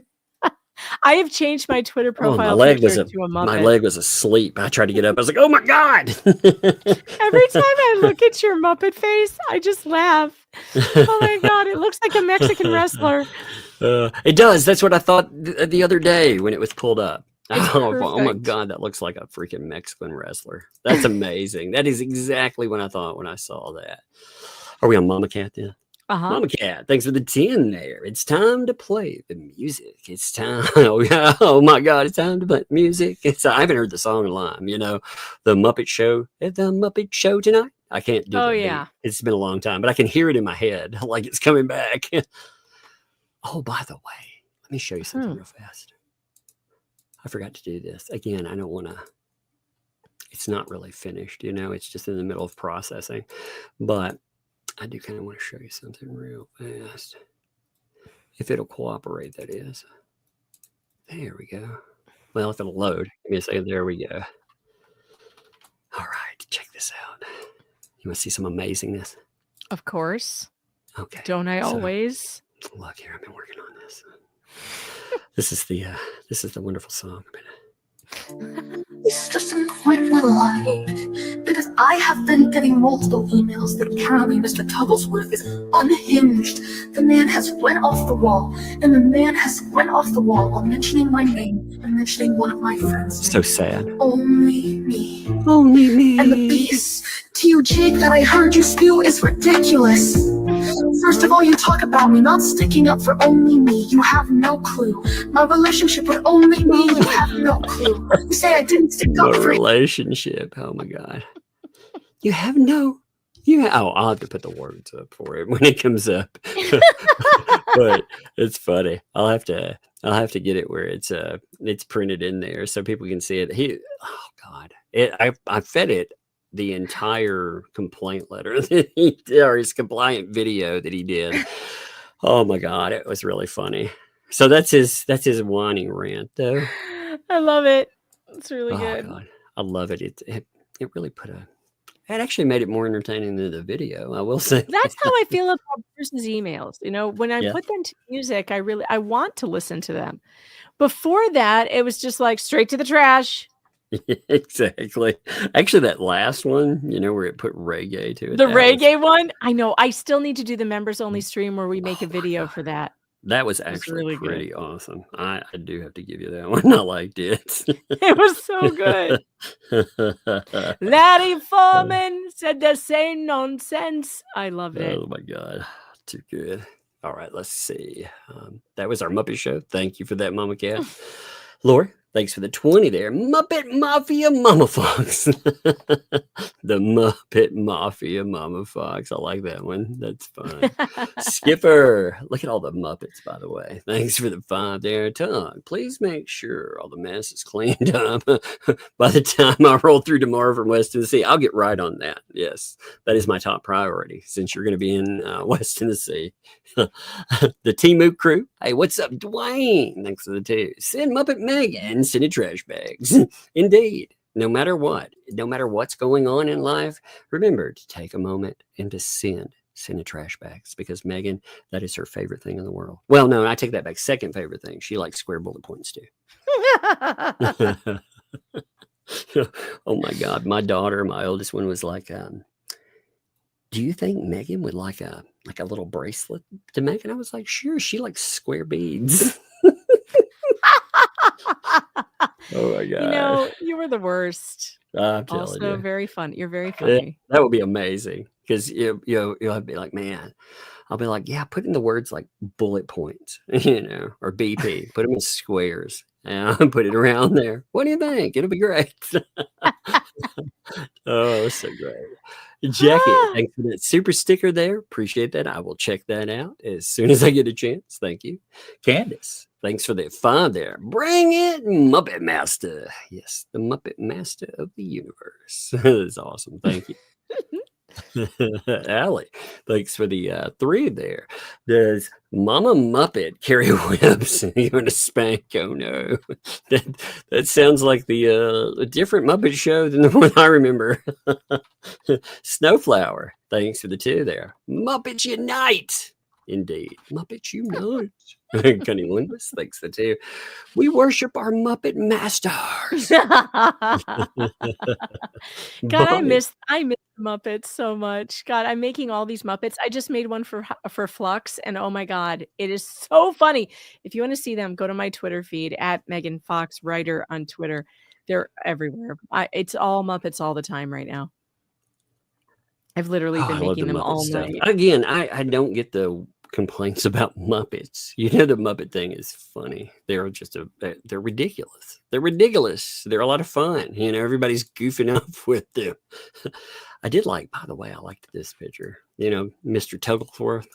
I have changed my Twitter profile picture to a Muppet. My leg was asleep. I tried to get up. I was like, oh my God. Every time I look at your Muppet face, I just laugh. Oh my God, it looks like a Mexican wrestler. It does. That's what I thought the other day when it was pulled up. Oh my God, that looks like a freaking Mexican wrestler. That's amazing. That is exactly what I thought when I saw that. Are we on Mama Cat then? Mama Cat, thanks for the 10 there. It's time to play the music. It's time. Oh my God, it's time to play music. I haven't heard the song in a while. You know, the Muppet Show. The Muppet Show tonight. I can't do that. Yeah. It's been a long time, but I can hear it in my head like it's coming back. Oh, by the way, let me show you something real fast. I forgot to do this. Again, I don't want to. It's not really finished, you know. It's just in the middle of processing. But I do kind of want to show you something real fast. If it'll cooperate, that is. There we go. Well, if it'll load. Give me a second. There we go. All right. Check this out. You want to see some amazingness? Of course. Okay. Don't I always? Look here. I've been working on this. This is the wonderful song. This doesn't quite lie, because I have been getting multiple emails that apparently Mr. Tugglesworth is unhinged. The man has went off the wall, and the man has went off the wall while mentioning my name and mentioning one of my friends. So sad. Only me. Only me. And the piece to you, Jake, that I heard you spew is ridiculous. First of all, you talk about me not sticking up for only me. You have no clue. My relationship with only me, you have no clue. You say I didn't stick up for relationship. Oh my God. You have no. I'll have to put the words up for it when it comes up. But it's funny. I'll have to get it where it's printed in there so people can see it. Oh God. I fed it the entire complaint letter that he did, or his compliant video that he did. Oh my God, it was really funny. So that's his whining rant, though. I love it. It's really good. God, I love it. It really it actually made it more entertaining than the video. I will say that's how I feel about Bruce's emails. You know, when I put them to music, I want to listen to them. Before that, it was just like straight to the trash. Exactly. Actually, that last one, where it put reggae to it. The reggae one? I know. I still need to do the members only stream where we make a my video God. for that. That was It was actually really good. pretty awesome. I do have to give you that one. I liked it. It was so good. Larry Foreman said the same nonsense. I loved it. Oh my God. Too good. All right, let's see. That was our Muppet show. Thank you for that, Mama Cat. Lori, thanks for the 20 there. Muppet Mafia Mama Fox. The Muppet Mafia Mama Fox. I like that one. That's fun. Skipper, look at all the Muppets, by the way. Thanks for the 5 there. Tug, please make sure all the mess is cleaned up. By the time I roll through tomorrow from West Tennessee, I'll get right on that. Yes, that is my top priority since you're going to be in West Tennessee. The T-Mook crew. Hey, what's up, Dwayne? Thanks for the 2. Send Muppet Megan, send it trash bags. Indeed. No matter what's going on in life, remember to take a moment and to send it trash bags because Megan, that is her favorite thing in the world. Well, no, I take that back. Second favorite thing. She likes square bullet points too. Oh my God. My daughter, my oldest one, was like, do you think Megan would like a little bracelet to make? And I was like, sure. She likes square beads. Oh my God. You were the worst. I'm telling Also you. very fun. You're very Yeah, funny. that would be amazing because you'll be like, man, I'll be like, yeah, put in the words like bullet points, or BP, put them in squares and put it around there. What do you think? It'll be great. Oh, so great. Jackie, thanks for that super sticker there. Appreciate that. I will check that out as soon as I get a chance. Thank you. Candace, thanks for that 5 there. Bring it, Muppet Master. Yes, the Muppet Master of the universe. That's awesome. Thank you. Allie, thanks for the 3 there. Does Mama Muppet carry whips? You want to spank? Oh no, that sounds like a different Muppet show than the one I remember. Snowflower, thanks for the 2 there. Muppets Unite. Indeed, Muppets Unite. Gunny Lindis, thanks for the 2. We worship our Muppet masters. God, I Bonnie. miss Muppets so much. God, I'm making all these Muppets. I just made one for Flux, and oh my God, it is so funny. If you want to see them, go to my Twitter feed at Megan Fox Writer on Twitter. They're everywhere. It's all Muppets all the time right now. I've literally been I love making the them Muppet all stuff. night. Again, I don't get the complaints about Muppets. The Muppet thing is funny. They're they're ridiculous. They're ridiculous. They're a lot of fun. Everybody's goofing off with them. I did like, by the way, I liked this picture. Mr. Tugglesworth.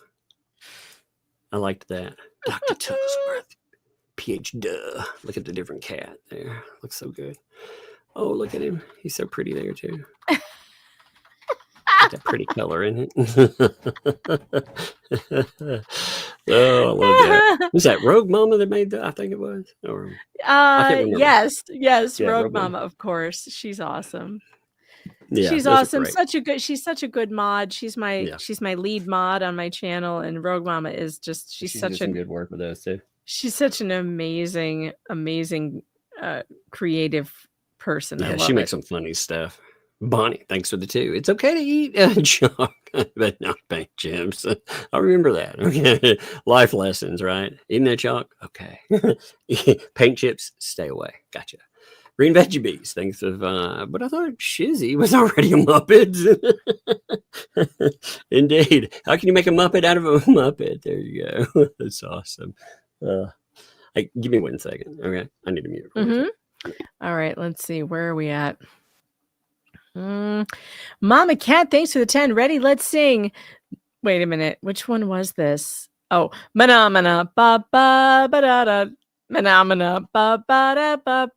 I liked that. Dr. Tugglesworth. PH duh. Look at the different cat there. Looks so good. Oh, look at him. He's so pretty there too. Got that pretty color in it. Oh, I love that. Was that Rogue Mama that made that? I think it was. Or I can't remember. Yes, Yeah, Rogue Mama, of course. She's awesome. Yeah, she's those are awesome. great. She's such a good mod. She's my lead mod on my channel, and Rogue Mama is just She did some good work with those too. She's such an amazing creative person. Yeah, she makes some funny stuff. Bonnie, thanks for the 2. It's okay to eat chalk, but not paint chips. I remember that. Okay, life lessons, right? Eating that chalk, okay. Paint chips, stay away. Gotcha. Green Veggie Bees, thanks for. But I thought Shizzy was already a Muppet. Indeed. How can you make a Muppet out of a Muppet? There you go. That's awesome. Give me 1 second. Okay, I need to mute it. Mm-hmm. All right, let's see. Where are we at? Mama Cat, thanks for the 10. Ready? Let's sing. Wait a minute. Which one was this? Oh, Manamana ba ba ba da da. Manamana ba ba da ba.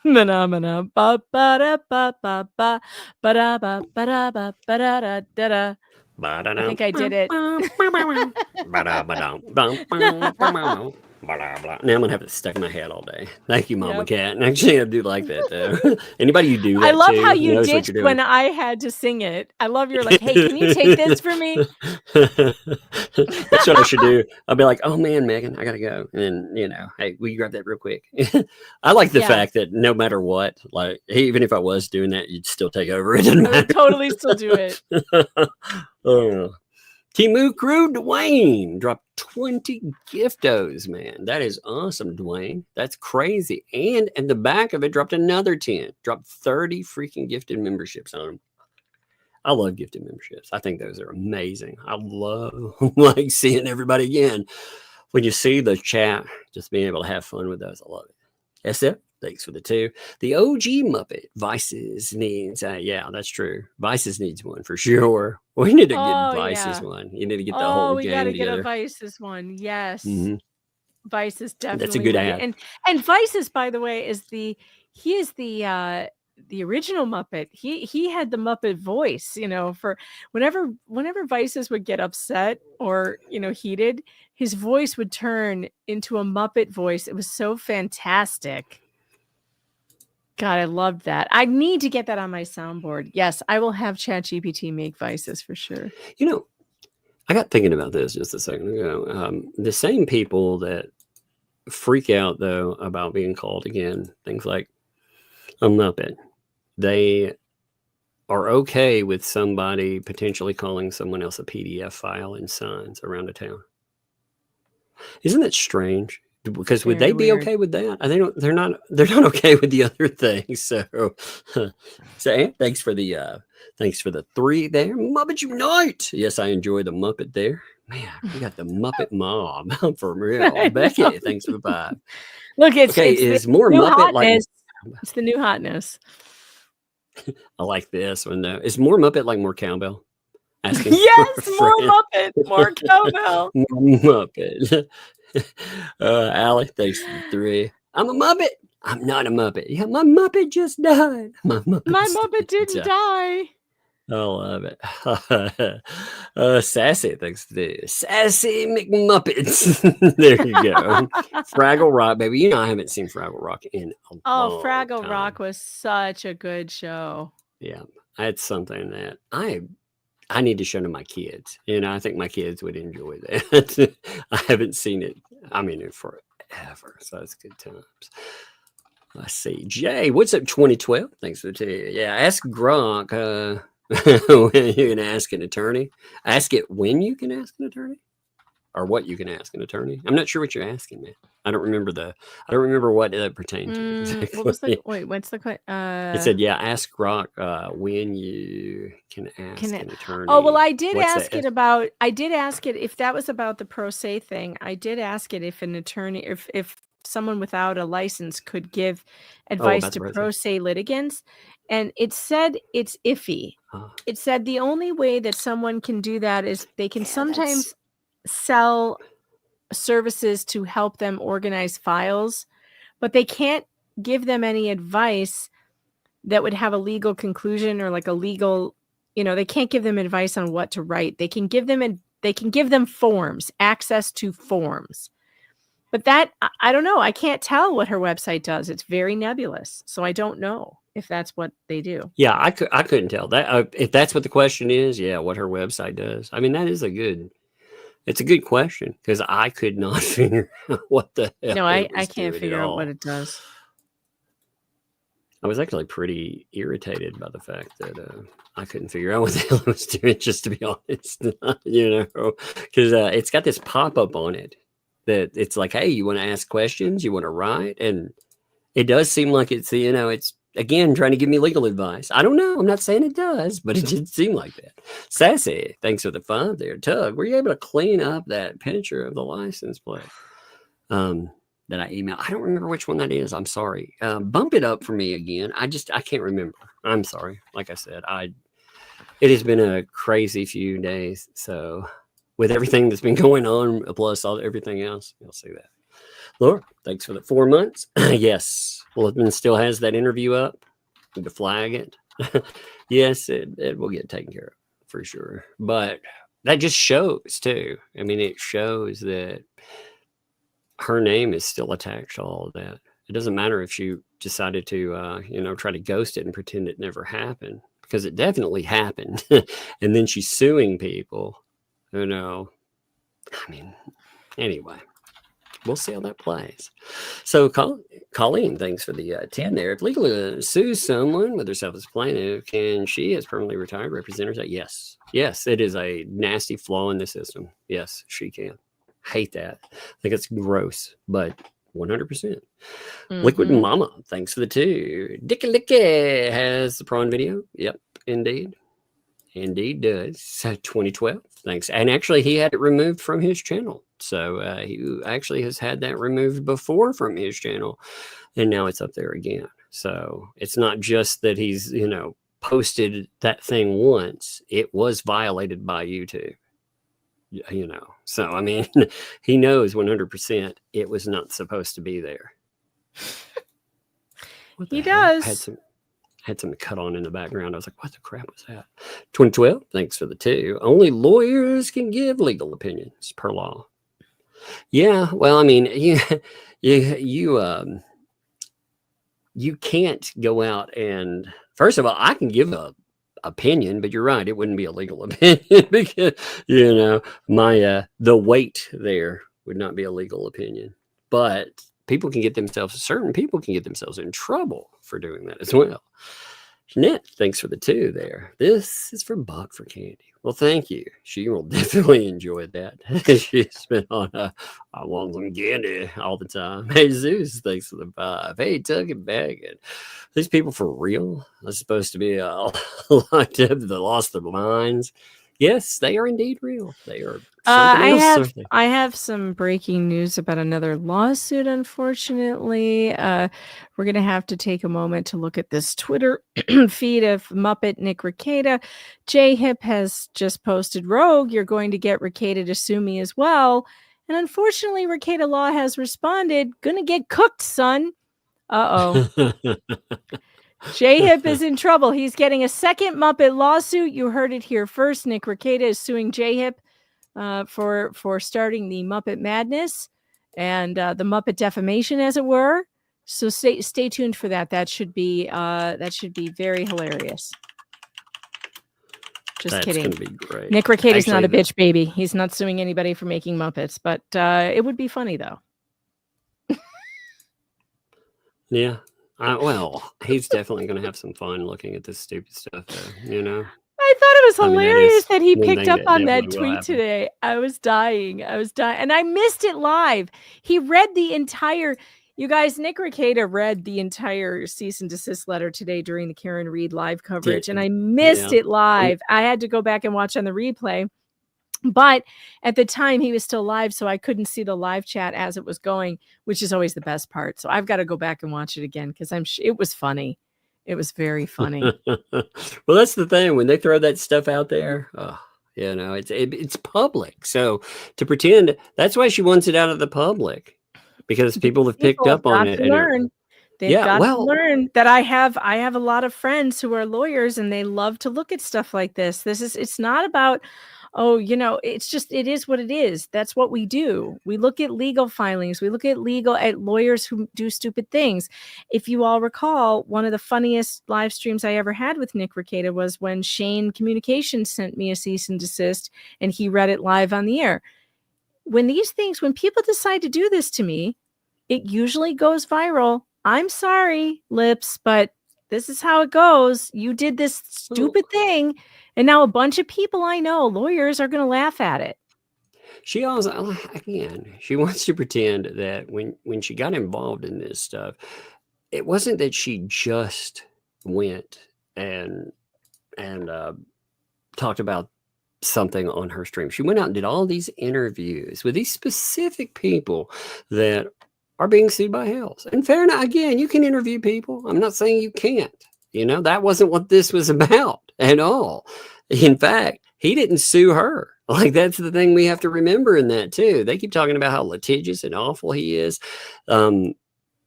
Manamana ba ba da ba ba ba ba da ba ba da ba ba da da da da. I think I did it. Blah, blah. Now I'm gonna have it stuck in my head all day. Thank you, Mama Yep. Cat. And actually, I do like that though. Anybody you do that I love how to you knows what ditched you're doing. when I had to sing it. I love you're like, "Hey, can you take this for me?" That's what I should do. I'll be like, "Oh man, Megan, I gotta go," and hey, will you grab that real quick? I like the Yeah. fact that no matter what, like even if I was doing that, you'd still take over. It doesn't I matter. would totally still do it. Oh. Timu Crew Dwayne dropped 20 giftos, man. That is awesome, Dwayne. That's crazy. And in the back of it, dropped another 10. Dropped 30 freaking gifted memberships on them. I love gifted memberships. I think those are amazing. I love like seeing everybody again. When you see the chat, just being able to have fun with those, I love it. SF, thanks for the 2. The OG Muppet, Vices needs, yeah, that's true. Vices needs one for sure. We need to get Vices one. You need to get the whole we gang gotta together. get a Vices one. Yes. Mhm. Vices definitely. That's a good would be- ad. And Vices, by the way, is the original Muppet. He had the Muppet voice, for whenever Vices would get upset or heated, his voice would turn into a Muppet voice. It was so fantastic. God, I loved that. I need to get that on my soundboard. Yes, I will have ChatGPT make Vices for sure. I got thinking about this just a second ago. The same people that freak out though about being called again, things like a Muppet, they are okay with somebody potentially calling someone else a PDF file in signs around a town. Isn't that strange? Because would Very they be weird. okay with that? They're not okay with the other things. So thanks for the 3 there. Muppet Unite. Yes, I enjoy the Muppet there. Man, we got the Muppet mob for real. Becky, thanks for the 5. Look, it's is the more new Muppet like hotness. It's the new hotness. I like this one though. Is more Muppet like more cowbell? Asking Yes, for a more friend. Muppet, more cowbell. More Muppet. Allie, thanks for the 3. I'm a Muppet. I'm not a Muppet. Yeah, my Muppet just died. My Muppet didn't die. I love it. Sassy, thanks for the Sassy McMuppets. There you go. Fraggle Rock, baby. I haven't seen Fraggle Rock in a long Fraggle time. Rock was such a good show. Yeah, that's something that I need to show to my kids. I think my kids would enjoy that. I haven't seen it. Forever. So it's good times. Let's see. Jay, what's up, 2012? Thanks for the 2. Yeah, ask Gronk when you can ask an attorney. Ask it when you can ask an attorney, or what you can ask an attorney. I'm not sure what you're asking, man. I don't remember what that pertained to. Exactly. What was what's the question? It said, yeah, ask Gronk when you can ask an attorney. Oh, well, I did ask it if that was about the pro se thing. I did ask it if an attorney, if someone without a license could give advice to pro se litigants. And it said it's iffy. It said the only way that someone can do that is they can sometimes sell services to help them organize files, but they can't give them any advice that would have a legal conclusion or like a legal, they can't give them advice on what to write. They can give them forms, access to forms. But that, I don't know. I can't tell what her website does. It's very nebulous. So I don't know if that's what they do. Yeah, I couldn't tell that. If that's what the question is, yeah, what her website does. That is it's a good question because I could not figure out what the hell. No, I can't figure out what it does. I was actually pretty irritated by the fact that I couldn't figure out what the hell it was doing, just to be honest, because it's got this pop-up on it that it's like, hey, you want to ask questions? You want to write? And it does seem like it's, it's, again, trying to give me legal advice. I don't know. I'm not saying it does, but it did seem like that. Sassy, thanks for the 5 there. Tug, were you able to clean up that picture of the license plate that I emailed? I don't remember which one that is. I'm sorry. Bump it up for me again. I can't remember. I'm sorry. Like I said, it has been a crazy few days. So with everything that's been going on, plus everything else, you'll see that. Laura, thanks for the 4 months. Yes. Wolfman still has that interview up. Need to flag it. Yes, it will get taken care of for sure. But that just shows too. It shows that her name is still attached to all of that. It doesn't matter if she decided to, try to ghost it and pretend it never happened, because it definitely happened. And then she's suing people. Anyway, we'll see how that plays. So, Colleen, thanks for the 10 there. If legally sues someone with herself as plaintiff, can she, as permanently retired, represent herself? Yes. Yes, it is a nasty flaw in the system. Yes, she can. Hate that. I think it's gross, but 100%. Liquid Mama, thanks for the 2. Dicky Licky has the prawn video. Yep, indeed. Indeed does. 2012. Thanks. And actually, he had it removed from his channel. So he actually has had that removed before from his channel. And now it's up there again. So it's not just that he's, posted that thing once. It was violated by YouTube. So I mean, he knows 100% it was not supposed to be there. He does. Had some cut on in the background. I was like, what the crap was that? 2012, thanks for the 2. Only lawyers can give legal opinions per law. Yeah, well, I mean, you can't go out and, first of all, I can give a opinion, but you're right, it wouldn't be a legal opinion because the weight there would not be a legal opinion. But certain people can get themselves in trouble for doing that as well. Jeanette, thanks for the 2 there. This is from Buck for Candy. Well, thank you. She will definitely enjoy that. She's been on I want some candy all the time. Hey, Zeus, thanks for the 5. Hey, Tuck and Baggin. These people for real are supposed to be locked up that lost their minds. Yes, they are indeed real. They are. I have some breaking news about another lawsuit. Unfortunately, we're going to have to take a moment to look at this Twitter feed of Muppet Nick Rekieta. J-Hip has just posted, "Rogue, you're going to get Rekieta to sue me as well." And unfortunately, Rekieta Law has responded, "Gonna get cooked, son." Uh-oh. J-Hip is in trouble. He's getting a second Muppet lawsuit. You heard it here first. Nick Rekieta is suing J-Hip for starting the Muppet Madness and the Muppet defamation, as it were. So stay tuned for that. That should be very hilarious. That's kidding. Gonna be great. Nick Rekieta is not a bitch baby. He's not suing anybody for making Muppets, but it would be funny though. Yeah. Well, he's definitely going to have some fun looking at this stupid stuff, though, I thought it was hilarious that he picked up on that tweet today. I was dying. And I missed it live. He read the entire, you guys, Nick Rekieta read the entire cease and desist letter today during the Karen Reed live coverage, and I missed it live. I had to go back and watch on the replay. But at the time, he was still live, so I couldn't see the live chat as it was going, which is always the best part. So I've got to go back and watch it again because it was funny. It was very funny. Well, that's the thing. When they throw that stuff out there, it's public. So to pretend, that's why she wants it out of the public, because people have picked up on it. They've got to learn that I have a lot of friends who are lawyers, and they love to look at stuff like this. It's not about, it is what it is. That's what we do. We look at legal filings. We look at lawyers who do stupid things. If you all recall, one of the funniest live streams I ever had with Nick Rekieta was when Shane Communications sent me a cease and desist, and he read it live on the air. When people decide to do this to me, it usually goes viral. I'm sorry, Lips, but this is how it goes. You did this stupid thing. And now a bunch of people I know, lawyers, are going to laugh at it. She also, again, she wants to pretend that when she got involved in this stuff, it wasn't that she just went and talked about something on her stream. She went out and did all these interviews with these specific people that are being sued by Hales. And fair enough, again, you can interview people. I'm not saying you can't. That wasn't what this was about at all. In fact, he didn't sue her. Like, that's the thing we have to remember in that too. They keep talking about how litigious and awful he is. You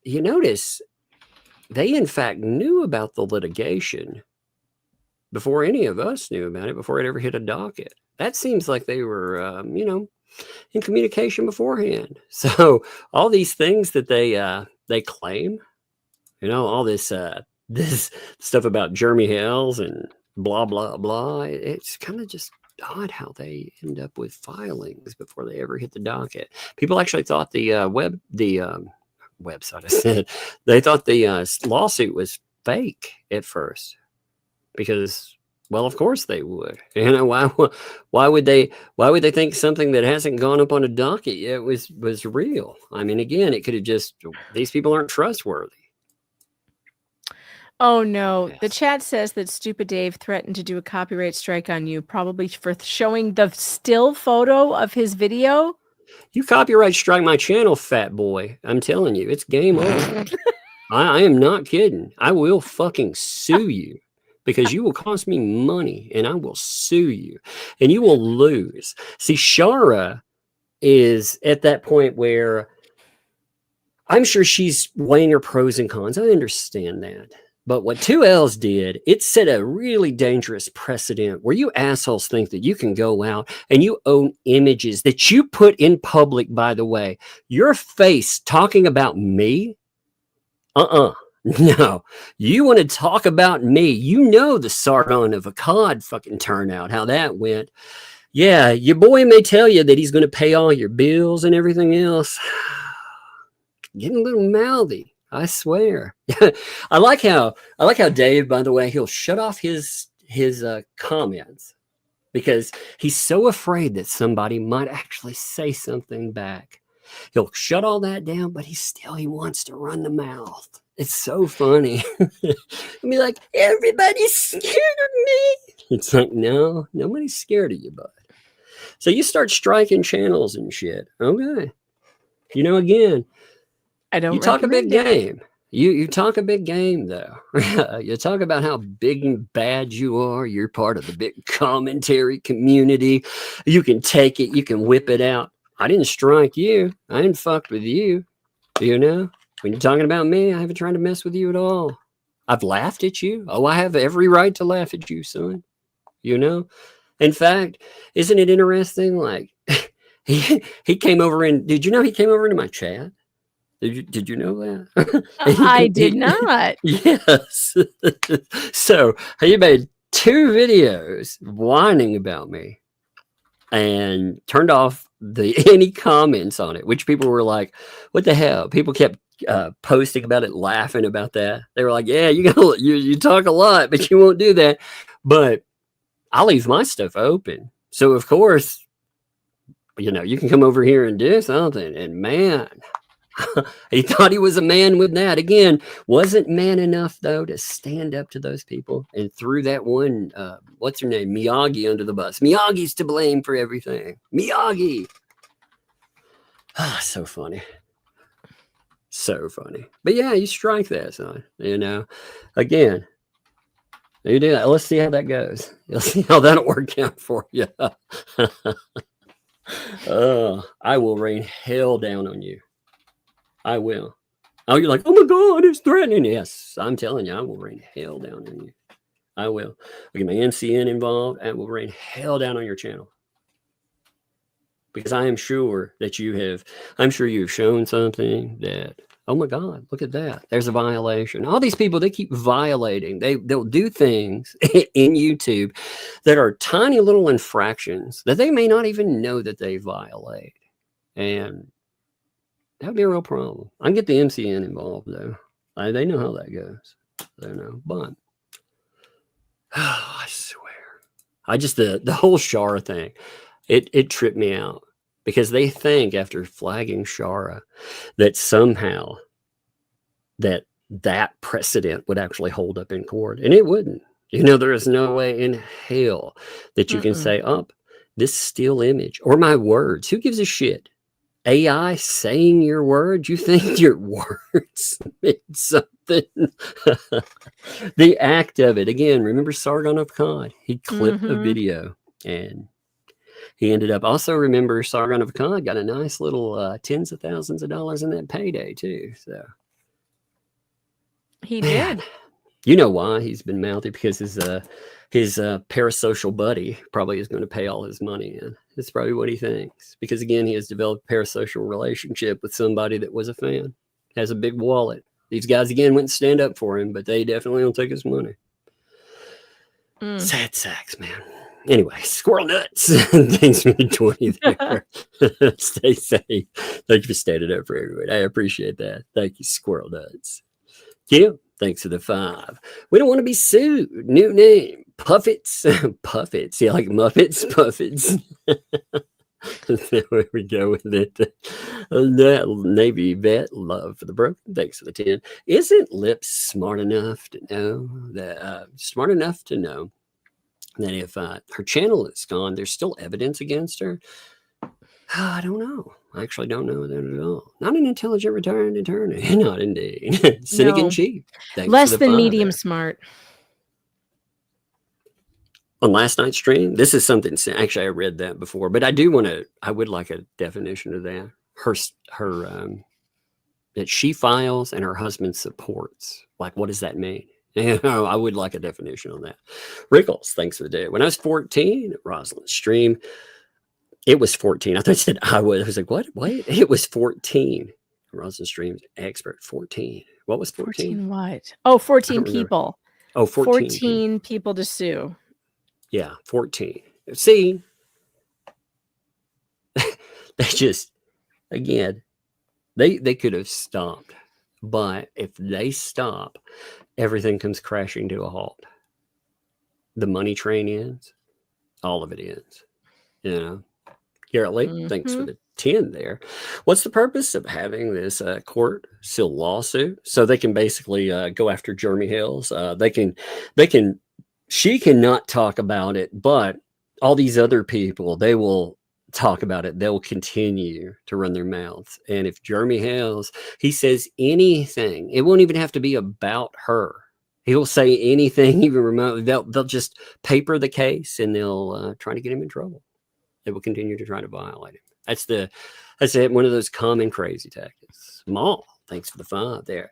notice they in fact knew about the litigation before any of us knew about it, before it ever hit a docket. that seems like they were, in communication beforehand. So all these things that they claim, all this this stuff about Jeremy Hales and blah blah blah. It's kind of just odd how they end up with filings before they ever hit the docket. People actually thought the website, I said, they thought the lawsuit was fake at first because, well, of course they would. Why would they think something that hasn't gone up on a docket yet was real? I mean, again, it could have just, these people aren't trustworthy. Oh no, Yes. the chat says that Stupid Dave threatened to do a copyright strike on you, probably for showing the still photo of his video. You copyright strike my channel, fat boy. I'm telling you, it's game over. I am not kidding. I will fucking sue you because you will cost me money and I will sue you and you will lose. See, Shara is at that point where I'm sure she's weighing her pros and cons. I understand that. But what 2Ls did, it set a really dangerous precedent where you assholes think that you can go out and you own images that you put in public, by the way. Your face talking about me? No. You want to talk about me. You know the Sargon of Akkad fucking turnout, how that went. Yeah, your boy may tell you that he's going to pay all your bills and everything else. Getting a little mouthy. I swear. I like how Dave, by the way, he'll shut off his comments because he's so afraid that somebody might actually say something back. He'll shut all that down, but he wants to run the mouth. It's so funny. He'll be like, everybody's scared of me. It's like, no, nobody's scared of you, bud. So you start striking channels and shit. Okay. Again, I don't. You talk a big game. You talk a big game, though. You talk about how big and bad you are. You're part of the big commentary community. You can take it. You can whip it out. I didn't strike you. I didn't fuck with you. When you're talking about me, I haven't tried to mess with you at all. I've laughed at you. Oh, I have every right to laugh at you, son. In fact, isn't it interesting? Like he came over and did you know he came over into my chat? Did you know that? I did not. Yes. So he made 2 videos whining about me and turned off any comments on it, which people were like, what the hell? People kept posting about it, laughing about that. They were like, yeah, you talk a lot, but you won't do that. But I leave my stuff open. So of course, you can come over here and do something. And man, he thought he was a man with that. Again, wasn't man enough, though, to stand up to those people and threw that one, what's her name, Miyagi under the bus. Miyagi's to blame for everything. Miyagi. So funny. So funny. But yeah, you strike that, son. Again, you do that. Let's see how that goes. You'll see how that'll work out for you. I will rain hell down on you. I will. Oh, you're like, oh my God, it's threatening. Yes, I'm telling you, I will rain hell down on you. I will. I'll get my MCN involved and will rain hell down on your channel. Because I am sure that I'm sure you've shown something that, oh my God, look at that. There's a violation. All these people, they keep violating. They'll do things in YouTube that are tiny little infractions that they may not even know that they violate. And that would be a real problem. I can get the MCN involved, though. They know how that goes. They know. But, I swear. The whole Shara thing, it tripped me out. Because they think after flagging Shara that somehow that precedent would actually hold up in court. And it wouldn't. There is no way in hell that you can say, this still image or my words. Who gives a shit? AI saying your words? You think your words mean something? The act of it. Again, remember Sargon of Akkad? He clipped a video and he ended up, also remember Sargon of Akkad got a nice little tens of thousands of dollars in that payday too. So he did. You know why he's been mouthy? Because his parasocial buddy probably is going to pay all his money in. That's probably what he thinks. Because again, he has developed a parasocial relationship with somebody that was a fan, has a big wallet. These guys again wouldn't stand up for him, but they definitely don't take his money. Sad sacks, man. Anyway, squirrel nuts. Thanks for the 20 there. Stay safe. Thank you for standing up for everyone. I appreciate that. Thank you, squirrel nuts. Kim, thanks for the 5. We don't want to be sued. New name, Puffets. Puffets. Yeah, like Muppets, Puffets. There we go with it. That Navy vet, love for the broken. Thanks for the 10. Isn't Lips smart enough to know that that if her channel is gone, there's still evidence against her? I don't know. I actually don't know that at all. Not an intelligent retired attorney. Not indeed. Cynic in chief. Less than medium smart. On last night's stream, this is something, actually I read that before, but I would like a definition of that. Her that she files and her husband supports. Like, what does that mean? You know, I would like a definition on that. Rickles, thanks for the day. When I was 14, Rosalind's stream, it was 14. I thought it said I was like, what? Wait, it was 14. Rosalind's stream expert, 14. What was 14? 14 what? Oh, 14 people. Oh, 14 people to sue. Yeah, 14. See, they just, again, they could have stopped. But if they stop, everything comes crashing to a halt. The money train ends. All of it ends. You know? Garrett Lee, thanks for the 10 there. What's the purpose of having this court seal lawsuit? So they can basically go after Jeremy Hales. She cannot talk about it, but all these other people, they will talk about it. They'll continue to run their mouths. And if Jeremy Hales, he says anything, it won't even have to be about her. He'll say anything, even remotely. They'll just paper the case and they'll try to get him in trouble. They will continue to try to violate him. That's one of those common crazy tactics. Maul, thanks for the 5 there.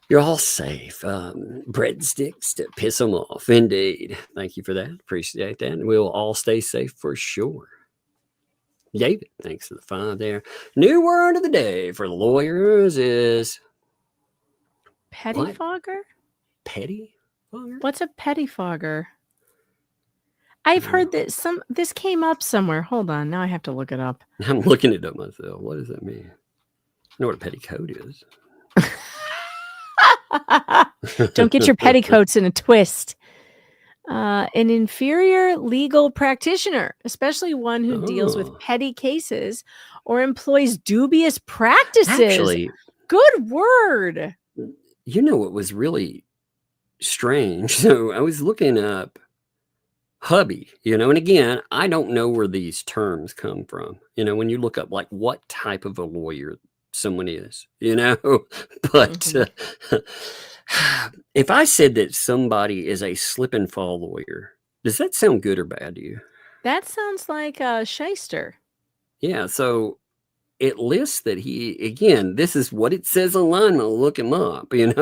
You're all safe. Breadsticks to piss them off. Indeed. Thank you for that. Appreciate that. And we'll all stay safe for sure. David, thanks for the 5 there. New word of the day for lawyers is pettifogger? Pettifogger? What's a pettifogger? I've heard that this came up somewhere. Hold on. Now I have to look it up. I'm looking it up myself. What does that mean? I know what a petticoat is. Don't get your petticoats in a twist. An inferior legal practitioner, especially one who deals with petty cases or employs dubious practices. Actually, good word. You know what was really strange? So I was looking up hubby, and again, I don't know where these terms come from. When you look up like what type of a lawyer someone is, but if I said that somebody is a slip and fall lawyer, does that sound good or bad to you? That sounds like a shyster. Yeah. So it lists that again, this is what it says online. I'll look him up, and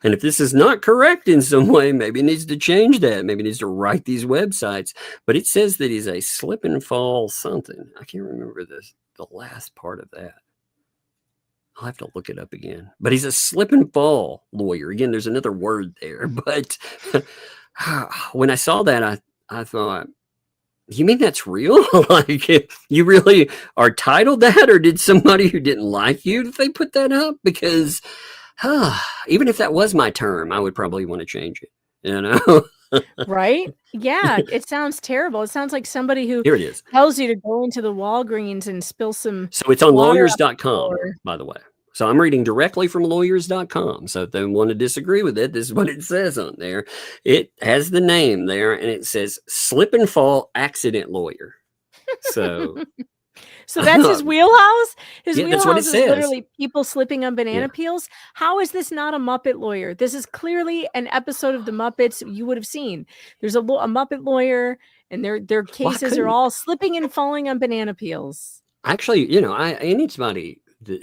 if this is not correct in some way, maybe it needs to change that. Maybe it needs to write these websites, but it says that he's a slip and fall something. I can't remember the last part of that. I'll have to look it up again. But he's a slip and fall lawyer. Again, there's another word there. But when I saw that, I thought, you mean that's real? Like, you really are titled that? Or did somebody who didn't like you, did they put that up? Because even if that was my term, I would probably want to change it, Right? Yeah, it sounds terrible. It sounds like somebody who Here it is. tells you to go into the Walgreens and spill some. So it's on lawyers.com, by the way. So I'm reading directly from lawyers.com. So if they want to disagree with it, this is what it says on there. It has the name there, and it says slip and fall accident lawyer. So that's his wheelhouse? His that's what it wheelhouse is says. literally people slipping on banana peels. How is this not a Muppet lawyer? This is clearly an episode of the Muppets you would have seen. There's a Muppet lawyer, and their cases are all slipping and falling on banana peels. Actually, anybody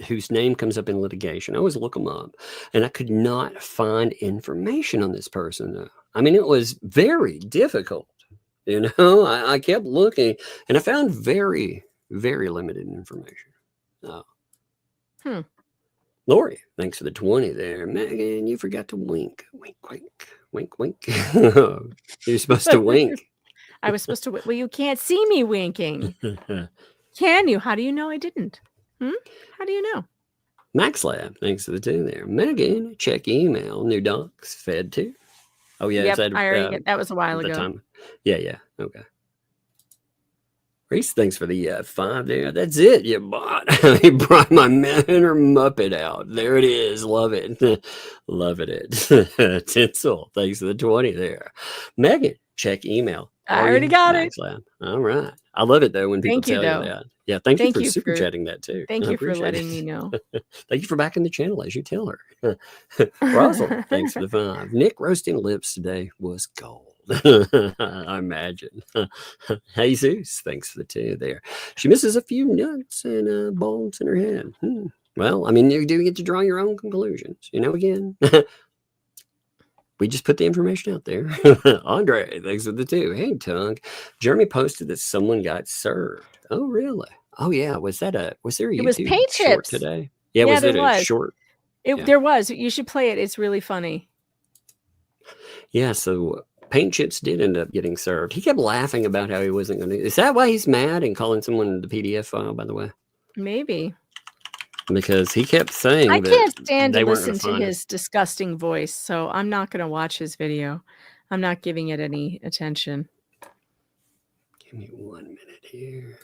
whose name comes up in litigation. I always look them up, and I could not find information on this person. I mean, it was very difficult. You know, I kept looking, and I found very, very limited information. Lori, thanks for the 20 there. Megan, you forgot to wink. Wink, wink, wink, wink. You're supposed to wink. I was supposed to. Well, you can't see me winking. Can you? How do you know I didn't? How do you know? Max Lab, thanks for the 2 there. Megan, check email. New docs fed to. Oh, yeah. Yep, I already that was a while ago. Time. Yeah. Okay. Reese, thanks for the 5 there. That's it. You bought. He brought my inner Muppet out. There it is. Love it. Loving it. Tinsel, thanks for the 20 there. Megan, check email. I already got it. Lab. All right. I love it, though, when people tell you that. Yeah, thank you for super chatting that, too. Thank you for letting me know. Thank you for backing the channel, as you tell her. Rosal, thanks for the 5. Nick, roasting lips today was gold. I imagine. Jesus, thanks for the 2 there. She misses a few nuts and bolts in her head. Well, I mean, you do get to draw your own conclusions. You know, again, we just put the information out there. Andre, thanks for the 2. Hey, Tongue. Jeremy posted that someone got served. Oh, really? Oh, yeah. Was there a YouTube it was paint short chips today? Yeah, was it a short? There was. You should play it. It's really funny. Yeah, so Paint Chips did end up getting served. He kept laughing about how he wasn't going to. Is that why he's mad and calling someone the PDF file, by the way? Maybe. Because he kept saying I can't stand to listen to his his disgusting voice, so I'm not going to watch his video. I'm not giving it any attention. Give me 1 minute here.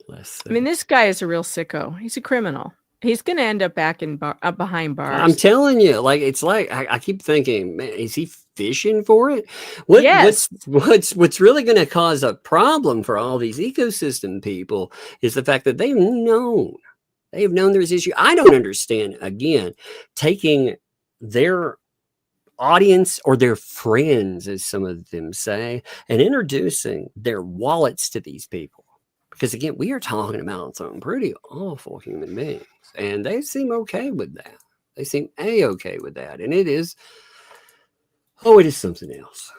I mean, this guy is a real sicko. He's a criminal. He's going to end up back in behind bars. I'm telling you, like it's like I keep thinking, man, is he fishing for it? What's really going to cause a problem for all these ecosystem people is the fact that they've known there's issue. I don't understand, again, taking their audience or their friends, as some of them say, and introducing their wallets to these people. Because again, we are talking about some pretty awful human beings, and they seem okay with that. They seem A-okay with that. And it is something else.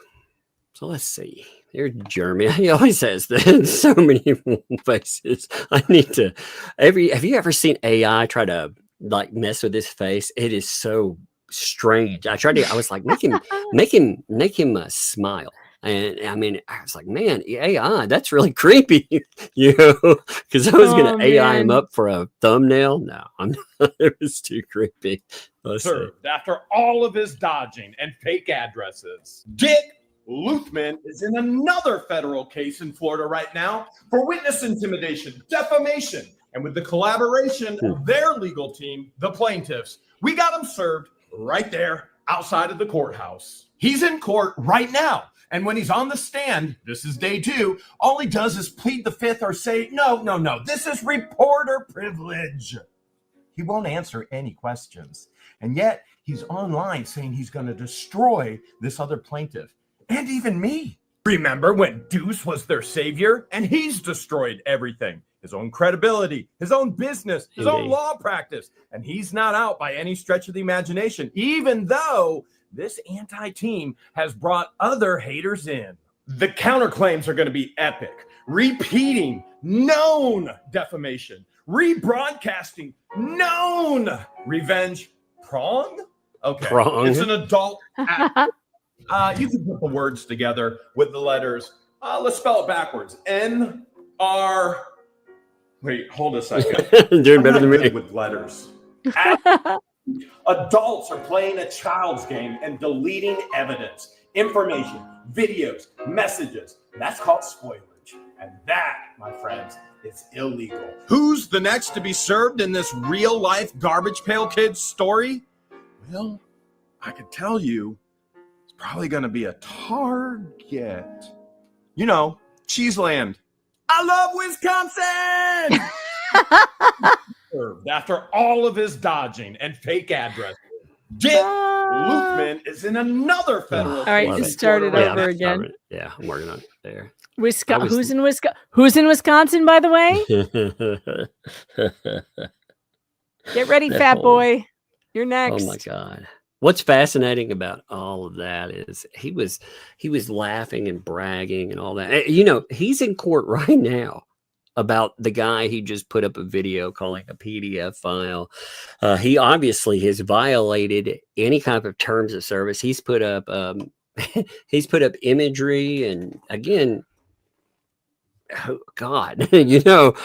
So let's see. There's Jeremy. He always has so many faces. I need to. Have you ever seen AI try to like mess with his face? It is so strange. I was like, make him smile. And I mean, I was like, man, AI, that's really creepy, you know, because I was going to AI him up for a thumbnail. No, I'm not. It was too creepy. Served after all of his dodging and fake addresses. Dick Luthman is in another federal case in Florida right now for witness intimidation, defamation, and with the collaboration of their legal team, the plaintiffs, we got him served right there outside of the courthouse. He's in court right now. And when he's on the stand, this is day 2, all he does is plead the 5th or say, no, this is reporter privilege. He won't answer any questions. And yet he's online saying he's going to destroy this other plaintiff and even me. Remember when Deuce was their savior and he's destroyed everything? His own credibility, his own business, his own law practice. And he's not out by any stretch of the imagination, even though this anti-team has brought other haters in. The counterclaims are going to be epic. Repeating known defamation. Rebroadcasting known revenge. Prong? Okay. Prong. It's an adult act. You can put the words together with the letters. Let's spell it backwards. N-R... Wait, hold a second. Doing better than me. With letters. Adults are playing a child's game and deleting evidence, information, videos, messages. That's called spoilage. And that, my friends, is illegal. Who's the next to be served in this real-life Garbage Pail Kids story? Well, I could tell you, it's probably going to be a Target. You know, Cheeseland. I love Wisconsin! After all of his dodging and fake addresses, Dick Luthman is in another federal All right, case just in start Florida it right over now. again. Yeah, I'm working on it there. Wisconsin. Who's in Wisconsin? Who's in Wisconsin, by the way? Get ready, That fat whole- boy. You're next. Oh my God. What's fascinating about all of that is he was laughing and bragging and all that. You know, he's in court right now about the guy he just put up a video calling a PDF file. He obviously has violated any kind of terms of service. He's put up imagery, and again, oh God, you know,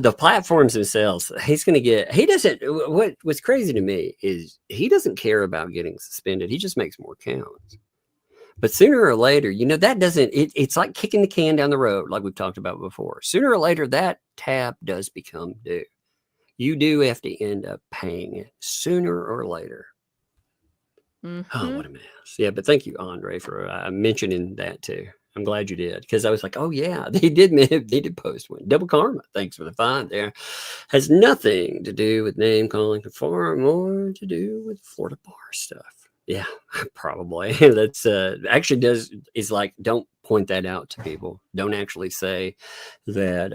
the platforms themselves. He's going to get. He doesn't. What's crazy to me is he doesn't care about getting suspended. He just makes more counts. But sooner or later, you know, that doesn't. It's like kicking the can down the road, like we've talked about before. Sooner or later, that tab does become due. You do have to end up paying it sooner or later. Oh, what a mess. Yeah, but thank you, Andre, for mentioning that too. I'm glad you did, because I was like, oh yeah, they did post one. Double karma. Thanks for the find there. Has nothing to do with name calling, far more to do with Florida bar stuff. Yeah, probably. That's actually is like, don't point that out to people. Don't actually say that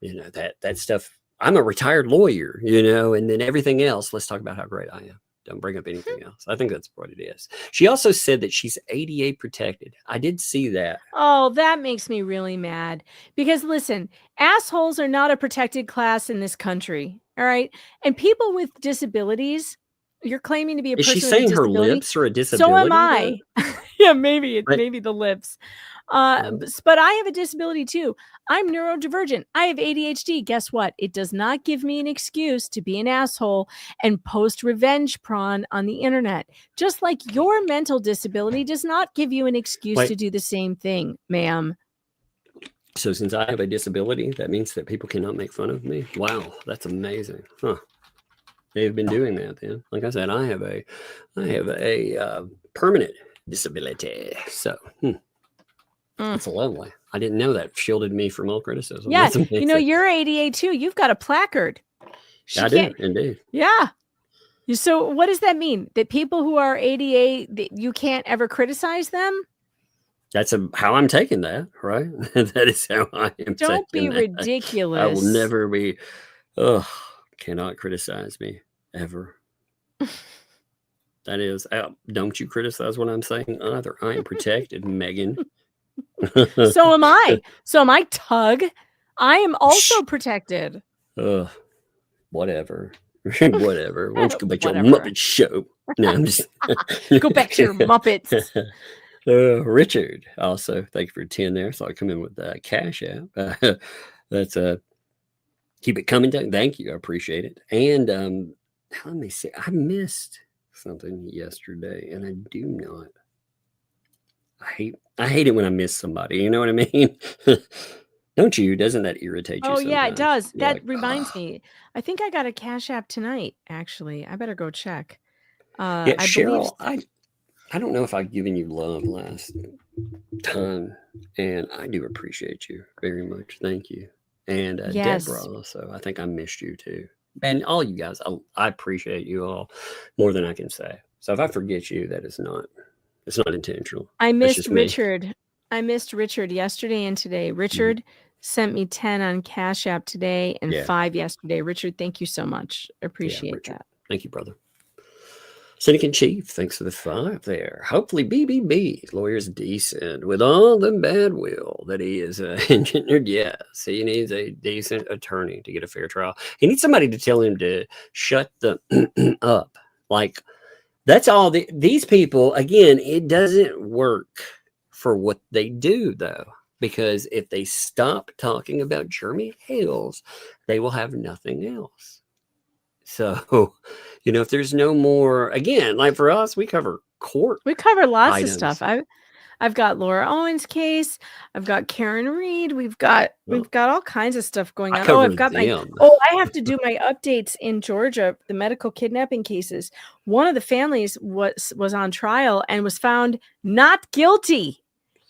you know, that stuff. I'm a retired lawyer, you know, and then everything else, let's talk about how great I am. Don't bring up anything else. I think that's what it is. She also said that she's ADA protected. I did see that. Oh, that makes me really mad. Because listen, assholes are not a protected class in this country. All right. And people with disabilities, you're claiming to be a Is person she with a saying her disability. lips are a disability? So am I. Yeah, maybe But- maybe the lips. But I have a disability too. I'm neurodivergent. I have ADHD. Guess what? It does not give me an excuse to be an asshole and post revenge prawn on the internet. Just like your mental disability does not give you an excuse Wait. to do the same thing, ma'am. So since I have a disability, that means that people cannot make fun of me? Wow, that's amazing. Huh. They've been doing that then. Like I said, I have a permanent disability. So that's lovely. I didn't know that shielded me from all criticism. Yeah, That's you know, amazing. you're ADA too. You've got a placard. I do, indeed. Yeah. So what does that mean? That people who are ADA, that you can't ever criticize them? That's how I'm taking that, right? That is how I am. Don't be taking that. ridiculous. I will never be. Cannot criticize me ever. That is, don't you criticize what I'm saying either. I am protected, Megan. So am I. So am I, Tug. I am also protected. Whatever. Whatever. Why don't you go back to your Whatever. Muppet show? No, I'm just Go back to your Muppets. Richard, also, thank you for 10 there. So I come in with Cash App. That's keep it coming down. Thank you. I appreciate it. And let me see. I missed something yesterday, and I do not. I hate it when I miss somebody. You know what I mean? Don't you? Doesn't that irritate you? Oh, yeah, it sometimes? does. You're That like, reminds me. I think I got a Cash App tonight, actually. I better go check. Yeah, I Cheryl, believe... I don't know if I've given you love last time, and I do appreciate you very much. Thank you. And Yes. Deborah also, I think I missed you too. And all you guys, I appreciate you all more than I can say. So if I forget you, it's not intentional. I That's missed just me. Richard. I missed Richard yesterday and today. Richard sent me 10 on Cash App today and 5 yesterday. Richard, thank you so much. Appreciate Richard. that. Thank you, brother. Cynic in Chief, thanks for the 5 there. Hopefully BBB, lawyer's decent with all the bad will that he is engineered. Yes, he needs a decent attorney to get a fair trial. He needs somebody to tell him to shut the up. Like, that's all. These people, again, it doesn't work for what they do, though. Because if they stop talking about Jeremy Hales, they will have nothing else. So, you know, if there's no more, again, like for us, we cover court. We cover lots items. of stuff. I've got Laura Owens' case. I've got Karen Reed. We've got all kinds of stuff going on. I've got I have to do my updates in Georgia, the medical kidnapping cases. One of the families was on trial and was found not guilty.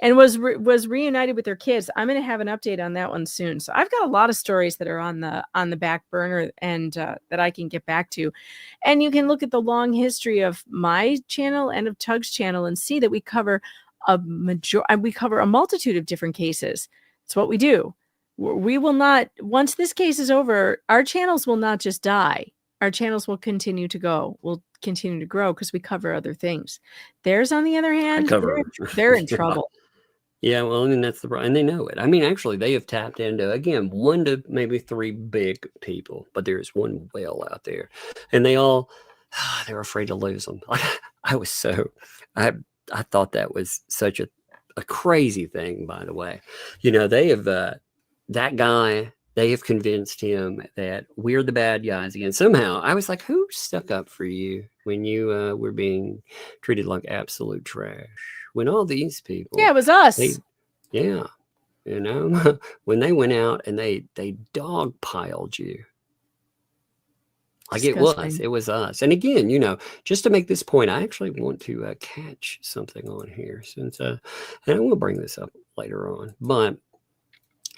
and was reunited with their kids. I'm going to have an update on that one soon. So I've got a lot of stories that are on the back burner and that I can get back to. And you can look at the long history of my channel and of Tug's channel and see that we cover a multitude of different cases. It's what we do. We will not, once this case is over, our channels will not just die. Our channels will continue to go. We'll continue to grow because we cover other things. Theirs, on the other hand, they're in trouble. Yeah, well, I mean, that's the problem. And they know it. I mean, actually, they have tapped into, again, 1 to maybe 3 big people, but there's one whale out there. And they all, they're afraid to lose them. I thought that was such a crazy thing, by the way. You know, they have, that guy, they have convinced him that we're the bad guys again. Somehow, I was like, who stuck up for you when you were being treated like absolute trash? When all these people, yeah, it was us. You know, when they went out and they dogpiled you, like Disgusting. it was us. And again, you know, just to make this point, I actually want to catch something on here since, and I will bring this up later on, but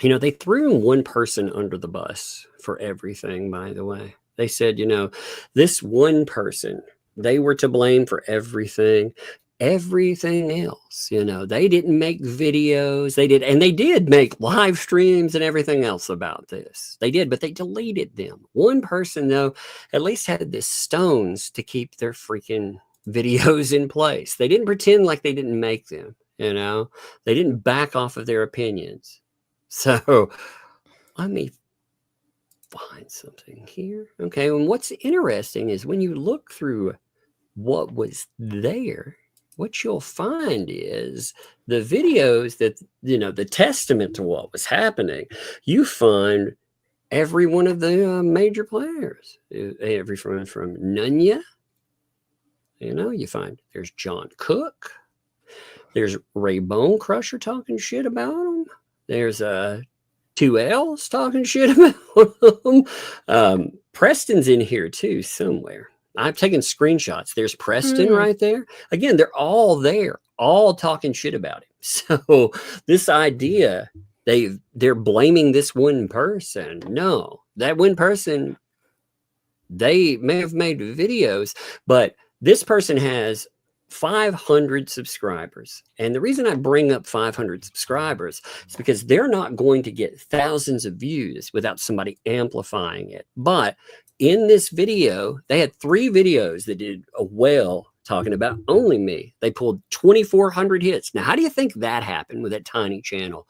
you know, they threw one person under the bus for everything. By the way, they said, you know, this one person, they were to blame for everything else. You know, they didn't make videos. They did make live streams and everything else about this. They did, but they deleted them. One person, though, at least had the stones to keep their freaking videos in place. They didn't pretend like they didn't make them. You know, they didn't back off of their opinions. So let me find something here. Okay, and what's interesting is when you look through what was there, what you'll find is the videos that, you know, the testament to what was happening. You find every one of the major players, everyone from Nunya. You know, you find there's John Cook. There's Ray Bone Crusher talking shit about him. There's 2Ls talking shit about them. Preston's in here too somewhere. I've taken screenshots. There's Preston right there. Again, they're all there, all talking shit about him. So this idea, they're blaming this one person. No, that one person, they may have made videos, but this person has 500 subscribers. And the reason I bring up 500 subscribers is because they're not going to get thousands of views without somebody amplifying it. But in this video, they had 3 videos that did well talking about only me. They pulled 2,400 hits. Now, how do you think that happened with that tiny channel?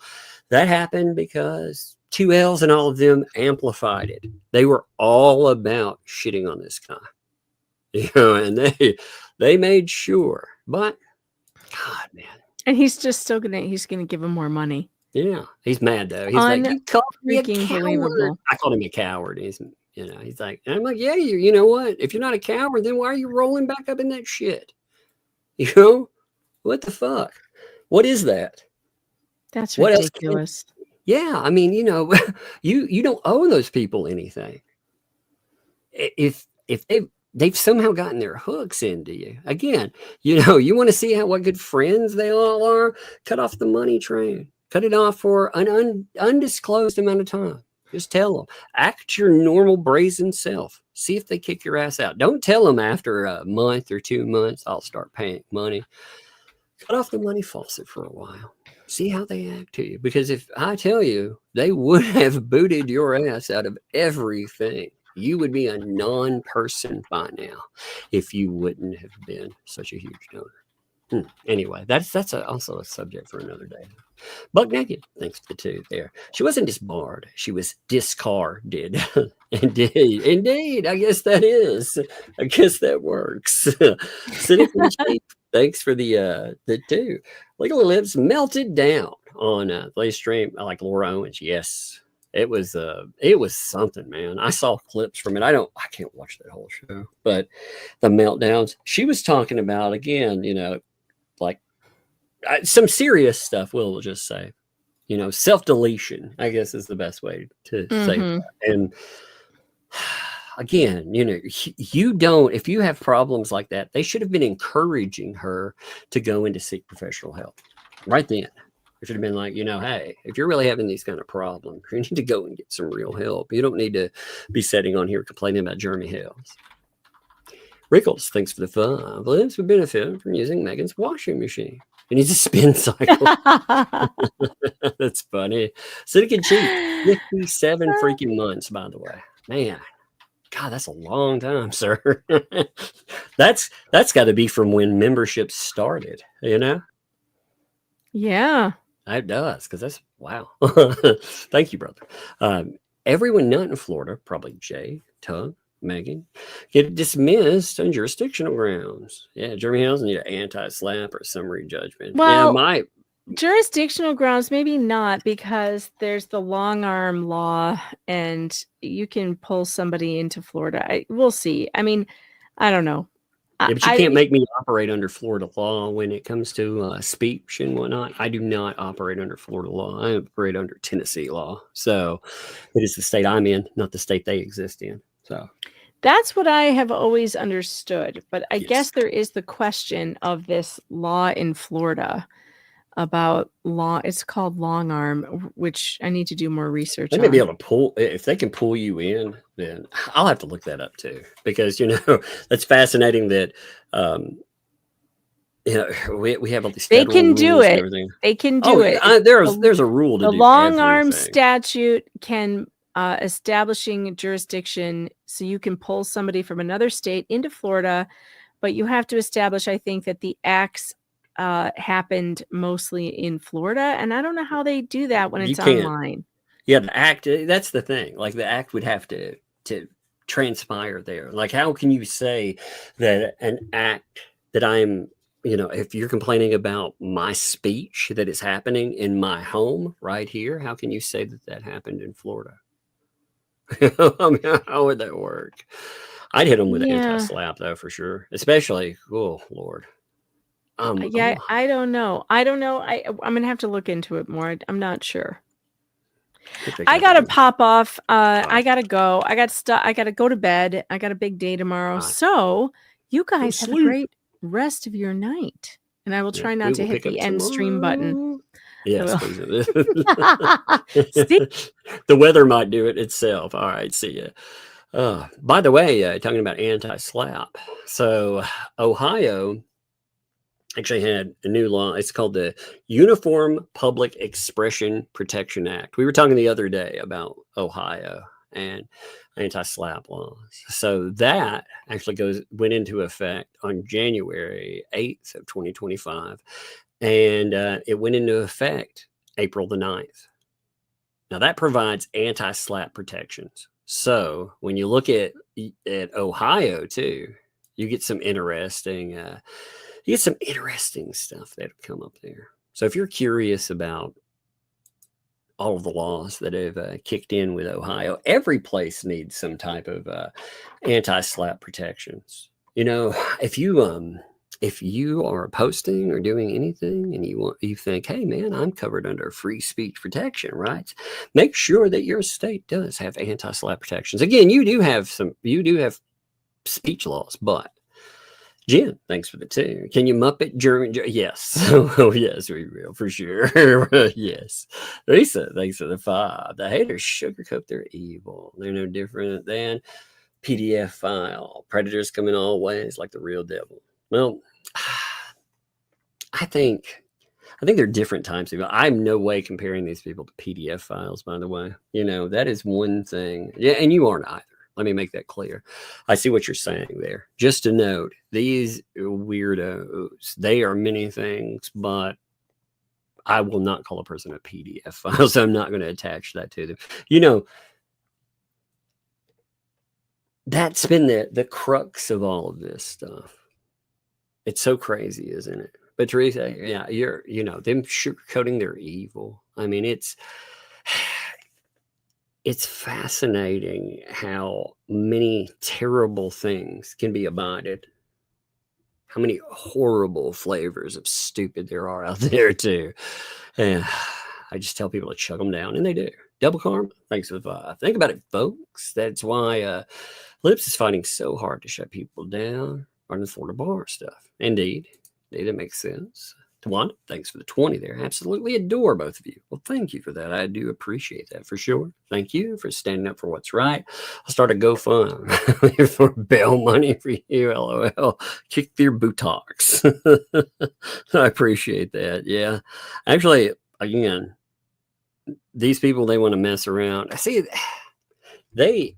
That happened because 2Ls and all of them amplified it. They were all about shitting on this guy. You know, and they made sure, but God, man. And he's just still he's gonna give him more money. Yeah, he's mad though. He's like, you called me a coward. Believable. I called him a coward. He's, you know, he's like, and I'm like, yeah, you know what? If you're not a coward, then why are you rolling back up in that shit? You know, what the fuck? What is that? That's what ridiculous. Yeah, I mean, you know, you don't owe those people anything. If they've somehow gotten their hooks into you. Again, you know, you want to see what good friends they all are? Cut off the money train. Cut it off for an undisclosed amount of time. Just tell them. Act your normal brazen self. See if they kick your ass out. Don't tell them after a month or 2 months, I'll start paying money. Cut off the money faucet for a while. See how they act to you. Because if I tell you, they would have booted your ass out of everything. You would be a non-person by now if you wouldn't have been such a huge donor. Anyway, that's also a subject for another day. Buck naked, thanks to the 2 there. She wasn't disbarred. She was discarded. Indeed. I guess that is. I guess that works. Sitting for the sheep. Thanks for the 2. Legally Lives melted down on the stream. I like Laura Owens. Yes. It was something, man. I saw clips from it. I can't watch that whole show, but the meltdowns she was talking about, again, you know, like some serious stuff. We'll just say, you know, self-deletion, I guess is the best way to say that. And again, you know, if you have problems like that, they should have been encouraging her to go in to seek professional help. right then. I should have been like, hey, if you're really having these kind of problems, you need to go and get some real help. You don't need to be sitting on here complaining about Jeremy Hales. Rickles, thanks for the 5. Lives would benefit from using Megan's washing machine. It needs a spin cycle. That's funny. Silicon Cheap, 57 freaking months, by the way. Man, God, that's a long time, sir. That's got to be from when memberships started, Yeah. It does, because that's wow. Thank you, brother. Everyone not in Florida, probably Jay, Tug, Megan, get dismissed on jurisdictional grounds. Yeah, Jeremy Hales need an anti-slap or summary judgment. Well, yeah, jurisdictional grounds, maybe not, because there's the long arm law, and you can pull somebody into Florida. We'll see. I mean, I don't know. Yeah, but you can't make me operate under Florida law when it comes to speech and whatnot. I do not operate under Florida law. I operate under Tennessee law. So it is the state I'm in, not the state they exist in. So that's what I have always understood. But I guess there is the question of this law in Florida about law. It's called long arm, which I need to do more research on. They may be able to pull, if they can pull you in, then I'll have to look that up too, because that's fascinating that we have all these they can do it. They can do it. There's a rule to the do long arm everything. statute can establishing jurisdiction, so you can pull somebody from another state into Florida, but you have to establish, I think, that the acts happened mostly in Florida, and I don't know how they do that when it's online. Yeah, the act, that's the thing. Like, the act would have to transpire there. Like, how can you say that an act that I'm, if you're complaining about my speech that is happening in my home right here, how can you say that happened in Florida? I mean, how would that work? I'd hit them with an anti-slap, though, for sure. Especially, oh, Lord. I don't know. I'm gonna have to look into it more. I'm not sure. I gotta pop off. I gotta go. I gotta go to bed. I got a big day tomorrow. So you guys have a great rest of your night, and I will try not to hit the end stream button. Yes, please. The weather might do it itself. All right, see ya. By the way, talking about anti-slap. So Ohio actually had a new law. It's called the Uniform Public Expression Protection Act. We were talking the other day about Ohio and anti-slap laws. So that actually went into effect on January 8th of 2025. And it went into effect April the 9th. Now that provides anti-slap protections. So when you look at Ohio too, you get some interesting stuff that'll come up there. So if you're curious about all of the laws that have kicked in with Ohio, every place needs some type of anti-slap protections. If you are posting or doing anything and you think, hey man, I'm covered under free speech protection rights, make sure that your state does have anti-slap protections. Again, you do have speech laws, but Jen, thanks for the 2. Can you Muppet German? Yes. Oh, yes, we will, for sure. Yes. Lisa, thanks for the 5. The haters sugarcoat their evil. They're no different than PDF file. Predators come in all ways like the real devil. Well, I think there are different types of. I'm no way comparing these people to PDF files, by the way. That is one thing. Yeah, and you aren't either. Let me make that clear. I see what you're saying there. Just a note, these weirdos, they are many things, but I will not call a person a PDF file, so I'm not going to attach that to them. That's been the crux of all of this stuff. It's so crazy, isn't it? But Teresa, yeah, them sugarcoating their evil. I mean, it's fascinating how many terrible things can be abided. How many horrible flavors of stupid there are out there too. And I just tell people to chug them down, and they do. Double karma. Thanks for the 5. Think about it, folks. That's why Lips is fighting so hard to shut people down on the Florida bar stuff. Indeed, that makes sense. Wanda, thanks for the 20 there. Absolutely adore both of you. Well, thank you for that. I do appreciate that for sure. Thank you for standing up for what's right. I'll start a GoFund for bail money for you. LOL. Kick your buttocks. I appreciate that. Yeah. Actually, again, these people, they want to mess around. I see they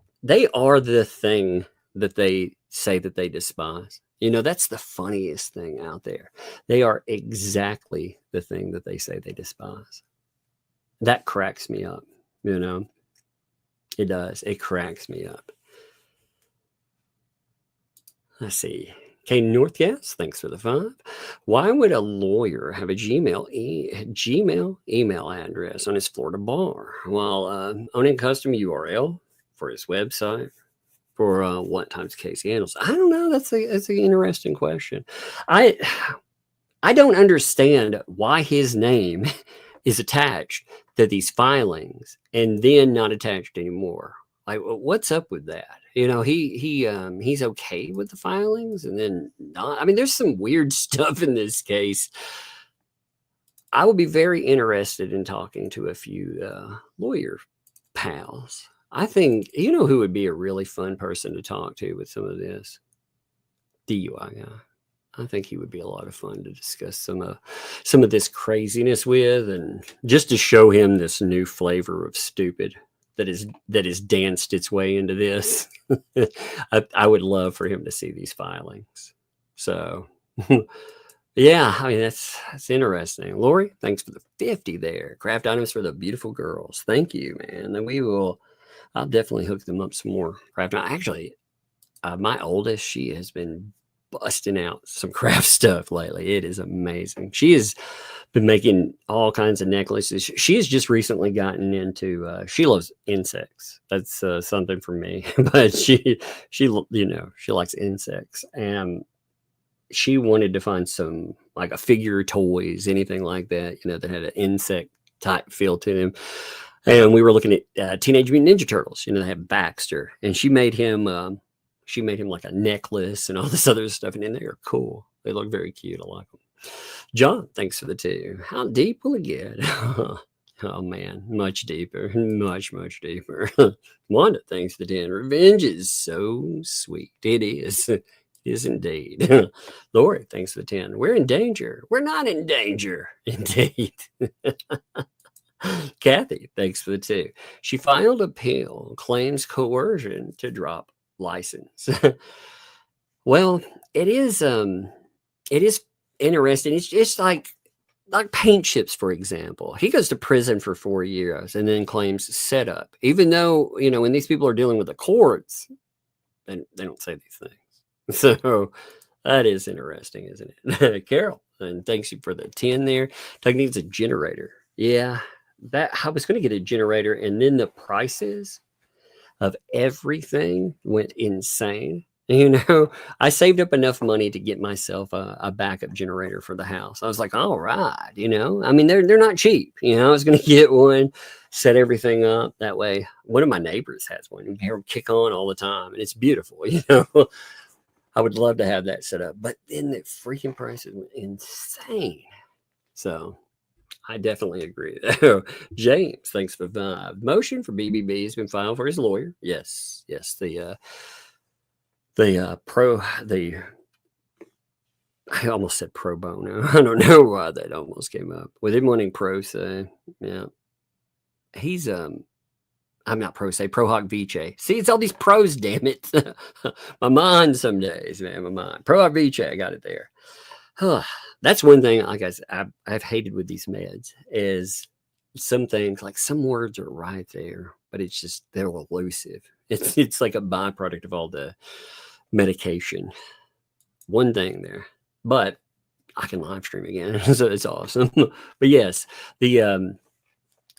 are the thing that they say that they despise. You know, that's the funniest thing out there. They are exactly the thing that they say they despise. That cracks me up, you know. It does. It cracks me up. Let's see. Okay, Northgas, thanks for the 5. Why would a lawyer have a Gmail email address on his Florida bar while owning custom URL for his website? For what times case he handles? I don't know. That's an interesting question. I don't understand why his name is attached to these filings and then not attached anymore. Like, what's up with that? You know, he's okay with the filings and then not. I mean, there's some weird stuff in this case. I would be very interested in talking to a few lawyer pals. I think, you know, who would be a really fun person to talk to with some of this? DUI guy. I think he would be a lot of fun to discuss some of this craziness with, and just to show him this new flavor of stupid that is danced its way into this. I would love for him to see these filings. So, yeah, I mean, that's interesting. Lori, thanks for the 50 there. Craft items for the beautiful girls. Thank you, man. And I'll definitely hook them up some more craft. Actually, my oldest, she has been busting out some craft stuff lately. It is amazing. She has been making all kinds of necklaces. She has just recently gotten into, she loves insects. That's something for me, but she, you know, she likes insects, and she wanted to find some, like a figure toys, anything like that, you know, that had an insect type feel to them. And we were looking at Teenage Mutant Ninja Turtles. You know, they have Baxter, and she made him like a necklace and all this other stuff. And they are cool. They look very cute. I like them. John, thanks for the 2. How deep will it get? Oh man, much deeper, much deeper. Wanda, thanks for the 10. Revenge is so sweet. It is. It is indeed. Lori, thanks for the 10. We're in danger. We're not in danger. Indeed. Kathy, thanks for the 2. She filed appeal, claims coercion to drop license. Well, it is interesting. It's just like paint chips, for example. He goes to prison for 4 years and then claims setup, even though, you know, when these people are dealing with the courts, they don't say these things. So that is interesting, isn't it? Carol, and thanks you for the 10 there. Doug needs a generator. Yeah. That I was going to get a generator, and then the prices of everything went insane. You know, I saved up enough money to get myself a backup generator for the house. I was like, all right, you know, I mean, they're not cheap. You know, I was going to get one, set everything up that way. One of my neighbors has one. You hear them kick on all the time, and it's beautiful. You know, I would love to have that set up, but then the freaking prices went insane. So I definitely agree. James, thanks for the 5. Motion for BBB has been filed for his lawyer. Yes. I almost said pro bono. I don't know why that almost came up. With him wanting pro se, yeah. He's I'm not pro se, pro hoc vice. See, it's all these pros, damn it. My mind some days, man, my mind. Pro hoc vice, I got it there. That's one thing, like I've hated with these meds is some things, like some words are right there, but it's just, they're elusive. It's like a byproduct of all the medication. One thing there, but I can live stream again, so it's awesome. But yes, the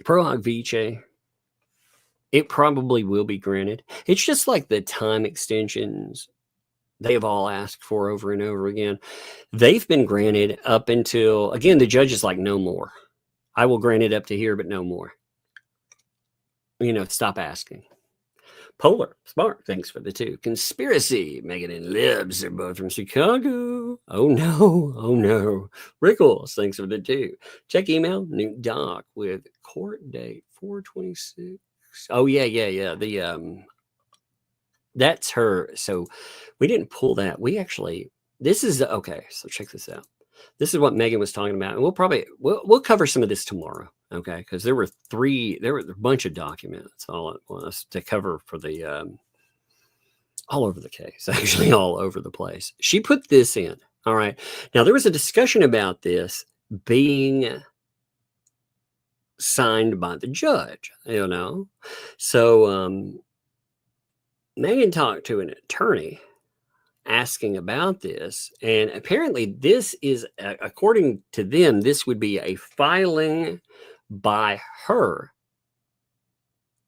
pro hoc vice, it probably will be granted. It's just like the time extensions they have all asked for over and over again. They've been granted up until, again, the judge is like, no more. I will grant it up to here, but no more. You know, stop asking. Polar, Smartt, thanks for the 2. Conspiracy, Megan and Libs, they're both from Chicago. Oh no. Rickles, thanks for the 2. Check email, new doc with court date 4/26. Oh yeah. That's her. So we didn't pull that. We actually, this is, okay, so check this out. This is what Megan was talking about. And we'll cover some of this tomorrow. Okay. Cause there were a bunch of documents all at once to cover for the, all over the case, actually all over the place. She put this in. All right. Now there was a discussion about this being signed by the judge, you know? So, Megan talked to an attorney asking about this, and apparently this is, according to them, this would be a filing by her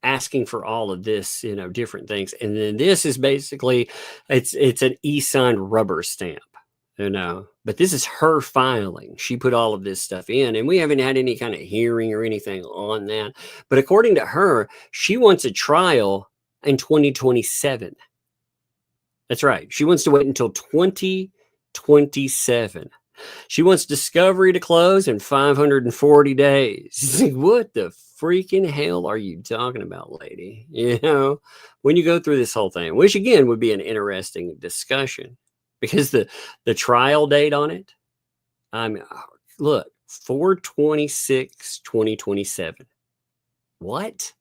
asking for all of this, you know, different things. And then this is basically, it's an e-signed rubber stamp, you know, but this is her filing. She put all of this stuff in, and we haven't had any kind of hearing or anything on that. But according to her, she wants a trial in 2027. That's right. She wants to wait until 2027. She wants discovery to close in 540 days. What the freaking hell are you talking about, lady? You know, when you go through this whole thing, which again would be an interesting discussion, because the trial date on it, I mean, look, 4/26/2027. What?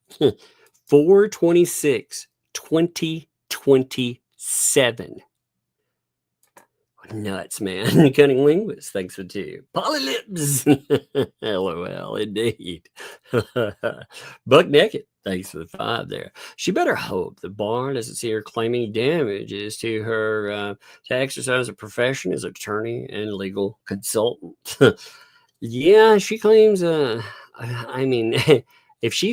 4/26/2027. Nuts, man. Cunning linguist, thanks for 2. Polylibs. LOL, indeed. Buck Naked, thanks for the 5 there. She better hope the bar doesn't see her claiming damages to her to exercise a profession as attorney and legal consultant. Yeah, she claims, I mean, if she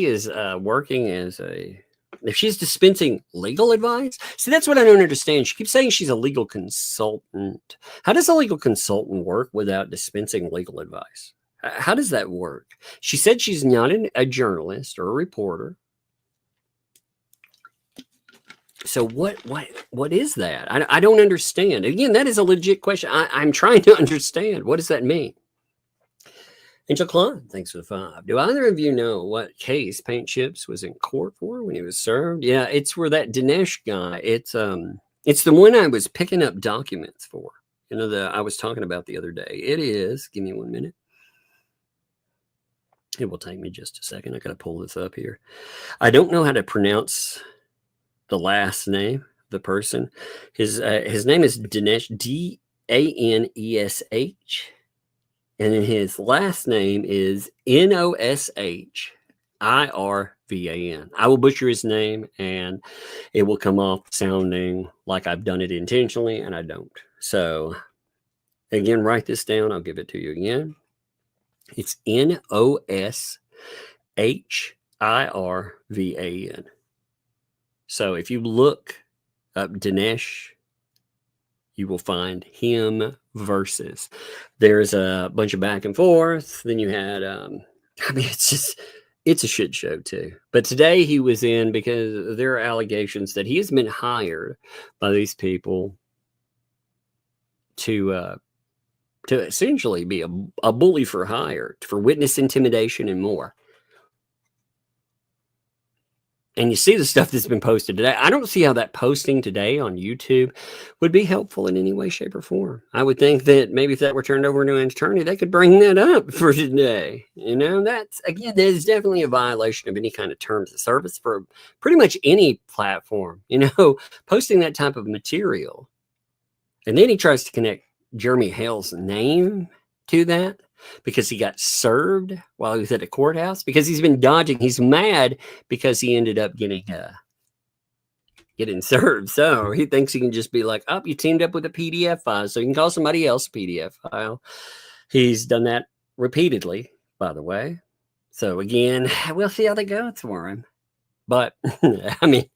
is working as if she's dispensing legal advice, see, that's what I don't understand. She keeps saying she's a legal consultant. How does a legal consultant work without dispensing legal advice? How does that work? She said she's not a journalist or a reporter. So what is that? I don't understand. Again, that is a legit question. I'm trying to understand. What does that mean? Angel Klein, thanks for the 5. Do either of you know what case Paint Chips was in court for when he was served? Yeah, it's where that Dinesh guy. It's the one I was picking up documents for. You know, I was talking about the other day. It is. Give me 1 minute. It will take me just a second. I got to pull this up here. I don't know how to pronounce the last name of the person. His name is Dinesh, Danesh. And then his last name is Noshirvan. I will butcher his name, and it will come off sounding like I've done it intentionally, and I don't. So, again, write this down. I'll give it to you again. It's Noshirvan. So, if you look up Dinesh, you will find him versus. There's a bunch of back and forth. Then you had, I mean, it's a shit show too. But today he was in because there are allegations that he has been hired by these people to essentially be a bully for hire, for witness intimidation and more. And you see the stuff that's been posted today. I don't see how that posting today on YouTube would be helpful in any way, shape, or form. I would think that maybe if that were turned over to an attorney, they could bring that up for today. You know, that is definitely a violation of any kind of terms of service for pretty much any platform, you know, posting that type of material. And then he tries to connect Jeremy Hale's name to that, because he got served while he was at a courthouse, because he's been dodging. He's mad because he ended up getting served. So he thinks he can just be like, oh, you teamed up with a PDF file, so you can call somebody else a PDF file. He's done that repeatedly, by the way. So again, we'll see how that goes for him. But I mean,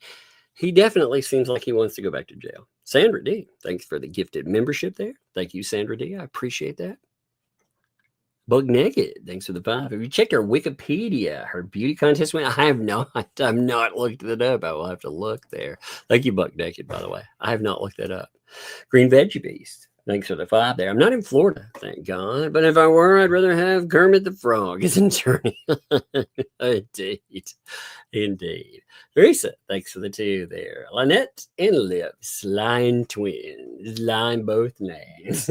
he definitely seems like he wants to go back to jail. Sandra D, thanks for the gifted membership there. Thank you, Sandra D. I appreciate that. Bug Naked, thanks for the 5. Have you checked her Wikipedia? Her beauty contest went. I have not. I've not looked it up. I will have to look there. Thank you, Bug Naked, by the way. I have not looked it up. Green Veggie Beast, thanks for the 5 there. I'm not in Florida, thank God. But if I were, I'd rather have Kermit the Frog as an attorney. Indeed. Indeed. Teresa, thanks for the 2 there. Lynette and Liv, slime twins. Slime both names.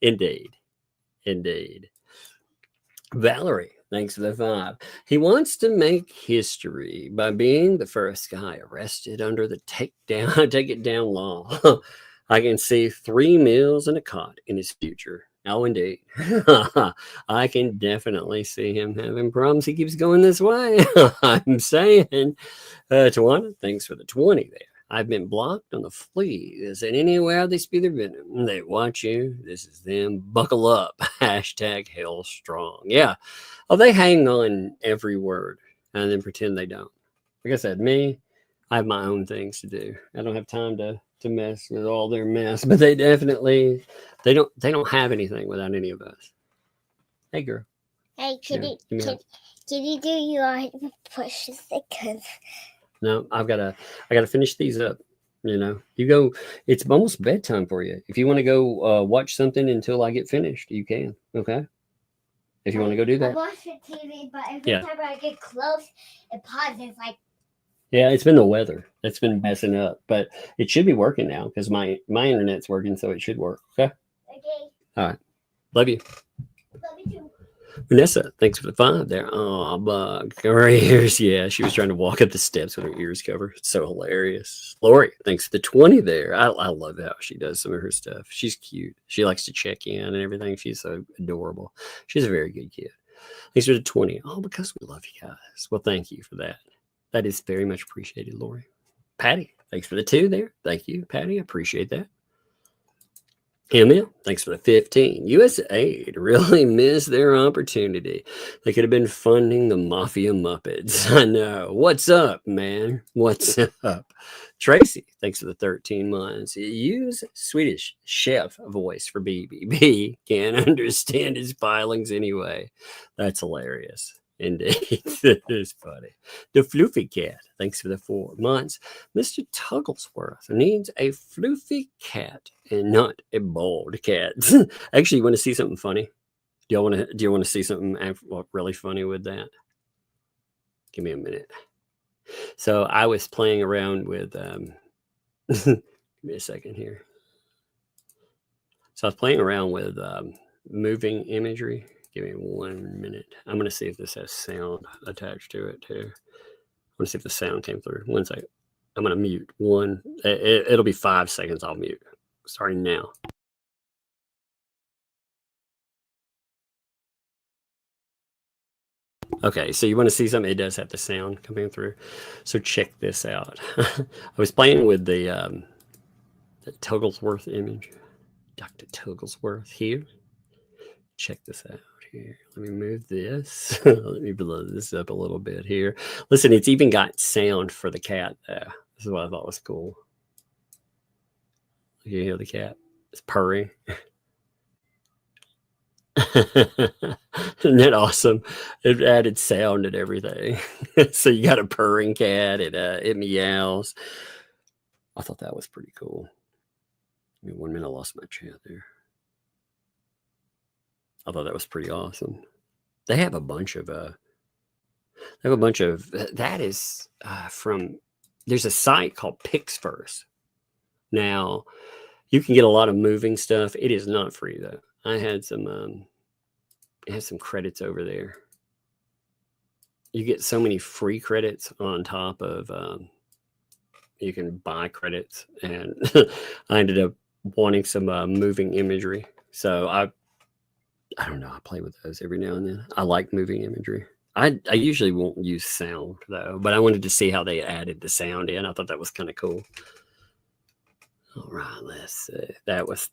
Indeed. Indeed. Valerie, thanks for the 5. He wants to make history by being the first guy arrested under the take it down law. I can see 3 meals and a cot in his future. Oh, indeed. I can definitely see him having problems. He keeps going this way. I'm saying. Tawana, thanks for the 20 there. I've been blocked on the fleas, and anywhere they spew their venom, they watch you. This is them. Buckle up. Hashtag Hale strong. Yeah. Oh, they hang on every word and then pretend they don't. Like I said, me, I have my own things to do. I don't have time to mess with all their mess, but they definitely they don't have anything without any of us. Hey, girl. Hey, can you do your push stickers? No, I gotta finish these up. You know, you go. It's almost bedtime for you. If you want to go watch something until I get finished, you can. Okay. If you want to go do that. I watch the TV, but every time I get close, it pauses. Like. Yeah, it's been the weather that's been messing up, but it should be working now because my internet's working, so it should work. Okay. Okay. All right. Love you. Love you too. Vanessa, thanks for the 5 there. Oh, Bug. Her ears. Yeah, she was trying to walk up the steps with her ears covered. It's so hilarious. Lori, thanks for the 20 there. I love how she does some of her stuff. She's cute. She likes to check in and everything. She's so adorable. She's a very good kid. Thanks for the 20. Oh, because we love you guys. Well, thank you for that. That is very much appreciated, Lori. Patty, thanks for the 2 there. Thank you, Patty. I appreciate that. Emil, thanks for the 15. USAID really missed their opportunity. They could have been funding the Mafia Muppets. I know. What's up, man? What's up? Tracy, thanks for the 13 months. Use Swedish chef voice for BBB. Can't understand his filings anyway. That's hilarious. Indeed. It is funny. The Floofy Cat, thanks for the 4 months. Mr. Tugglesworth needs a floofy cat and not a bald cat. Actually, you want to see something funny? Do you want to see something really funny with that? Give me a minute. So I was playing around with give me a second here. So I was playing around with moving imagery. Give me 1 minute. I'm going to see if this has sound attached to it too. I'm going to see if the sound came through. 1 second. I'm going to mute one. It'll be 5 seconds. I'll mute. Starting now. Okay, so you want to see something? It does have the sound coming through. So check this out. I was playing with the Tugglesworth image. Dr. Tugglesworth here. Check this out. Here, let me move this. Let me blow this up a little bit here. Listen, it's even got sound for the cat. This is what I thought was cool. You hear the cat? It's purring. Isn't that awesome? It added sound and everything. So you got a purring cat. It meows. I thought that was pretty cool. Give me 1 minute. I lost my chat there. I thought that was pretty awesome. They have a bunch of that is from, there's a site called Pixverse. Now you can get a lot of moving stuff. It is not free though. I had some it has some credits over there. You get so many free credits on top of you can buy credits, and I ended up wanting some moving imagery. So I don't know. I play with those every now and then. I like moving imagery. I usually won't use sound though, but I wanted to see how they added the sound in. I thought that was kind of cool. All right, let's see. That was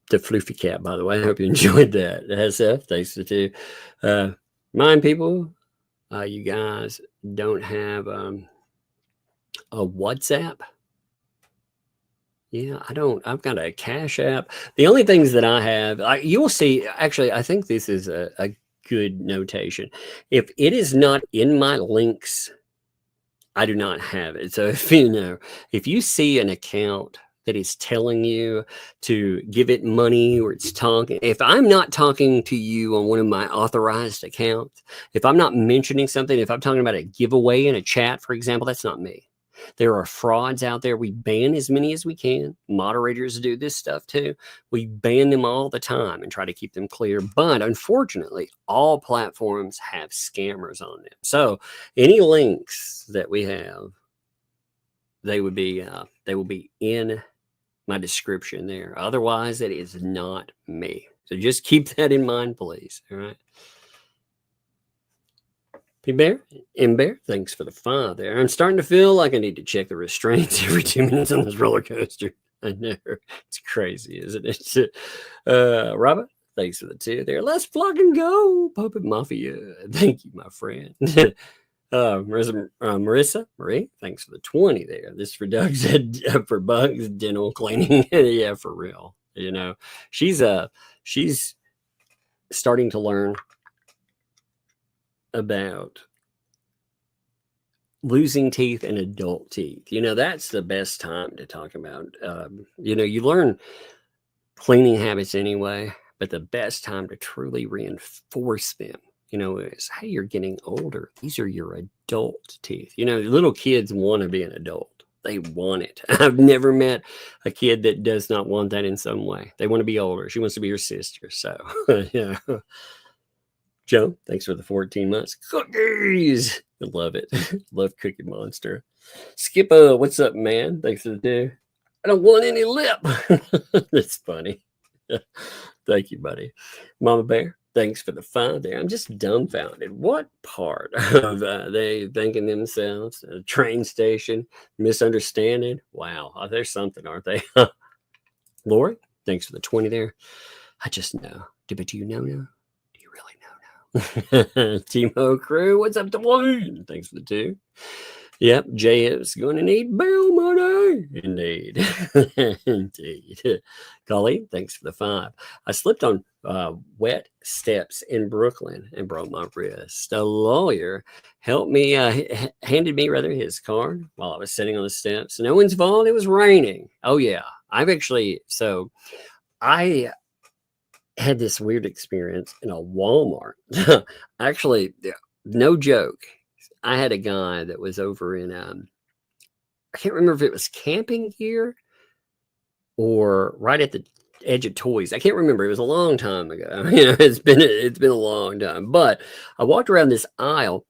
the Floofy Cat, by the way. I hope you enjoyed that. SF, thanks to you. Mind people, you guys don't have a WhatsApp. Yeah, I've got a Cash App. The only things that I have, you will see, actually, I think this is a good notation. If it is not in my links, I do not have it. So if you see an account that is telling you to give it money or it's talking, if I'm not talking to you on one of my authorized accounts, if I'm not mentioning something, if I'm talking about a giveaway in a chat, for example, that's not me. There are frauds out there. We ban as many as we can. Moderators do this stuff too. We ban them all the time and try to keep them clear. But unfortunately, all platforms have scammers on them. So any links that we have, they will be in my description there. Otherwise, it is not me. So just keep that in mind, please. All right. P-Bear, M-Bear, thanks for the 5 there. I'm starting to feel like I need to check the restraints every 2 minutes on this roller coaster. I know. It's crazy, isn't it? Robert, thanks for the 2 there. Let's fucking go, Puppet Mafia. Thank you, my friend. Marissa, Marie, thanks for the 20 there. This for Doug's for Bugs dental cleaning. Yeah, for real. You know, she's starting to learn about losing teeth and adult teeth. You know, that's the best time to talk about. You know, you learn cleaning habits anyway, but the best time to truly reinforce them, you know, is, hey, you're getting older. These are your adult teeth. You know, little kids want to be an adult. They want it. I've never met a kid that does not want that in some way. They want to be older. She wants to be your sister. So, yeah. Joe, thanks for the 14 months. Cookies. I love it. Love Cookie Monster. Skippo, what's up, man? Thanks for the 2. I don't want any lip. That's funny. Thank you, buddy. Mama Bear, thanks for the 5 there. I'm just dumbfounded. What part of they thinking themselves? A train station, misunderstanding? Wow, there's something, aren't they? Lori, thanks for the 20 there. I just know. But do you know now? Do you really know now? Timo Crew, what's up, Dwayne? Thanks for the 2. Yep, JF's going to need bail money. Indeed. Indeed. Colleen, thanks for the 5. I slipped on wet steps in Brooklyn and broke my wrist. A lawyer helped me, handed me his card while I was sitting on the steps. No one's fault. It was raining. Oh, yeah. I had this weird experience in a Walmart. Actually, no joke. I had a guy that was over in, I can't remember if it was camping gear or right at the edge of toys. I can't remember. It was a long time ago. You know, it's been a long time. But I walked around this aisle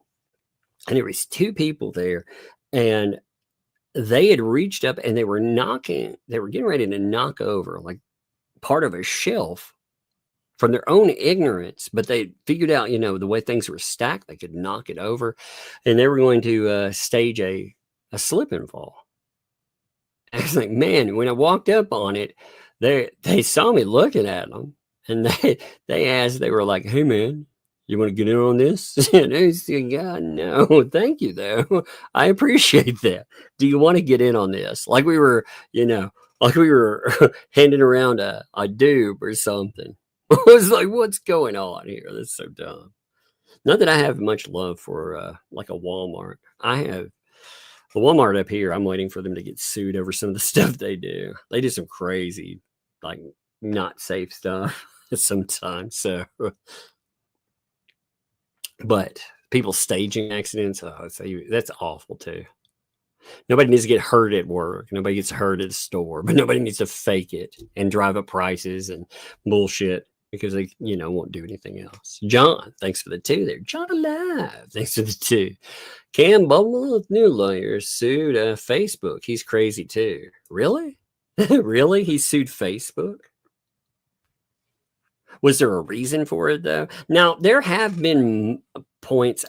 and there was 2 people there and they had reached up and they were getting ready to knock over like part of a shelf from their own ignorance, but they figured out, you know, the way things were stacked, they could knock it over, and they were going to stage a slip and fall. I was like, man, when I walked up on it, they saw me looking at them, and they were like, hey, man, you want to get in on this? And I said, God, no, thank you, though. I appreciate that. Do you want to get in on this? Like we were, you know, handing around a dube or something. I was like, what's going on here? That's so dumb. Not that I have much love for like a Walmart. I have a Walmart up here. I'm waiting for them to get sued over some of the stuff they do. They do some crazy, like not safe stuff sometimes. So, but people staging accidents, that's awful too. Nobody needs to get hurt at work. Nobody gets hurt at the store, but nobody needs to fake it and drive up prices and bullshit because they, you know, won't do anything else. John, thanks for the 2 there. John Alive, thanks for the 2. Cam Bumble, new lawyer, sued Facebook. He's crazy too. Really? Really? He sued Facebook? Was there a reason for it though? Now, there have been points.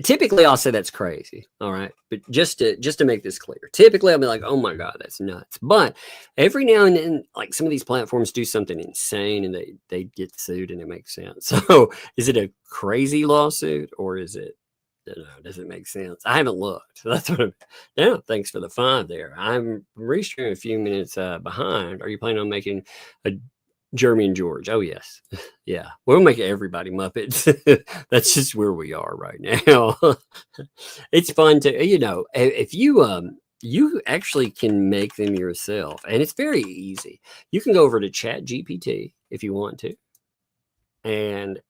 Typically, I'll say that's crazy. All right. But just to make this clear, typically I'll be like, oh my God, that's nuts. But every now and then, like some of these platforms do something insane and they get sued and it makes sense. So is it a crazy lawsuit or is it don't know. Does it make sense? I haven't looked. So that's what I'm. No, thanks for the 5 there. I'm registering a few minutes behind. Are you planning on making a Jeremy and George? Oh yes, yeah. We'll make everybody Muppets. That's just where we are right now. It's fun to, you know, if you you actually can make them yourself, and it's very easy. You can go over to ChatGPT if you want to, and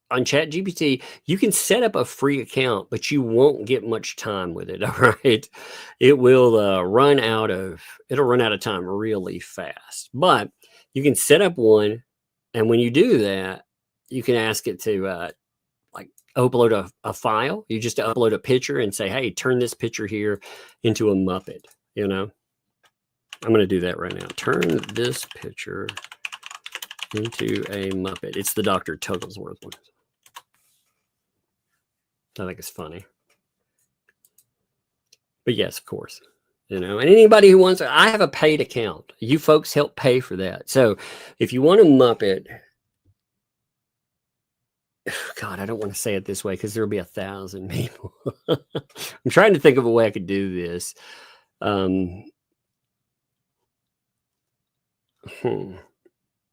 on ChatGPT, you can set up a free account, but you won't get much time with it. All right, it will run out of time really fast. But you can set up one, and when you do that, you can ask it to like upload a file. You just upload a picture and say, "Hey, turn this picture here into a Muppet." You know, I'm going to do that right now. Turn this picture into a Muppet. It's the Dr. Tugglesworth one. I think it's funny. But yes, of course, you know, and anybody who wants, I have a paid account. You folks help pay for that. So if you want a Muppet, God, I don't want to say it this way because there'll be 1,000 people. I'm trying to think of a way I could do this.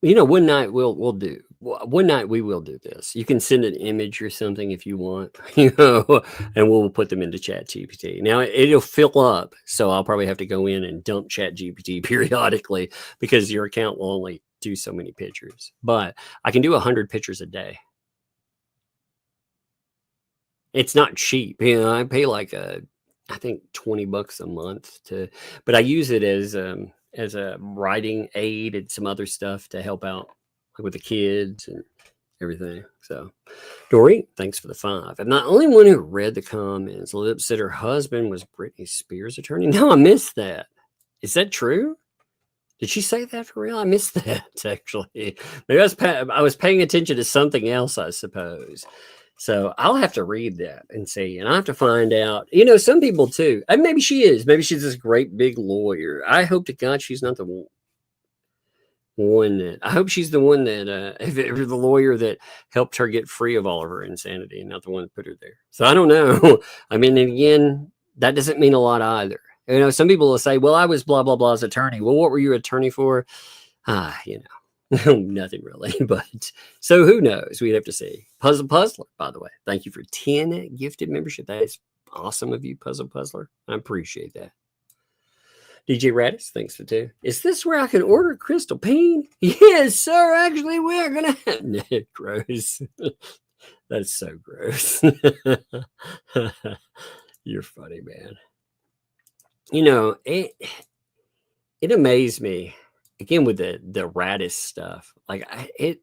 You know, one night we will do this. You can send an image or something if you want, you know, and we'll put them into ChatGPT. Now it'll fill up, so I'll probably have to go in and dump ChatGPT periodically because your account will only do so many pictures. But I can do 100 pictures a day. It's not cheap, you know. I pay like I think $20 a month but I use it as a writing aid and some other stuff to help out with the kids and everything. So, Doreen, thanks for the 5. I'm not the only one who read the comments. Lip said her husband was Britney Spears' attorney. No, I missed that. Is that true? Did she say that for real? I missed that, actually. Maybe I was paying attention to something else, I suppose. So I'll have to read that and see. And I'll have to find out. You know, some people too. And maybe she is. Maybe she's this great big lawyer. I hope to God she's not the one that. I hope she's the one that, if the lawyer that helped her get free of all of her insanity and not the one that put her there. So I don't know. I mean, and again, that doesn't mean a lot either. You know, some people will say, well, I was blah, blah, blah's attorney. Well, what were you attorney for? You know. Nothing really, but so who knows? We'd have to see. Puzzle Puzzler, by the way, thank you for 10 gifted membership. That is awesome of you, Puzzle Puzzler. I appreciate that. DJ Radis, thanks for 2. Is this where I can order Crystal Peen? Yes, sir. Actually, we're gonna have no, gross. That's so gross. You're funny, man. You know, it amazed me. Again, with the Radis stuff, like it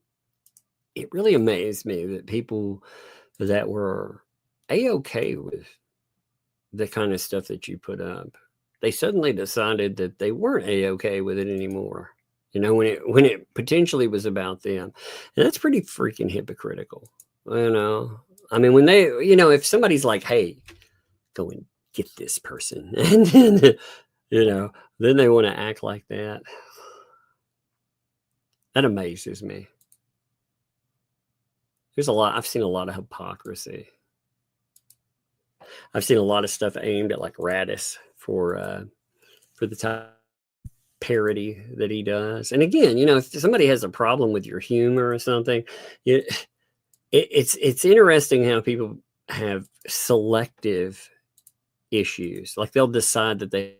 really amazed me that people that were A-okay with the kind of stuff that you put up, they suddenly decided that they weren't A-okay with it anymore. You know, when it potentially was about them, and that's pretty freaking hypocritical. You know, I mean, when they, you know, if somebody's like, "Hey, go and get this person," and then, you know, then they want to act like that. That amazes me. I've seen a lot of hypocrisy. I've seen a lot of stuff aimed at like Radis for the type of parody that he does. And again, you know, if somebody has a problem with your humor or something, it's interesting how people have selective issues. Like they'll decide that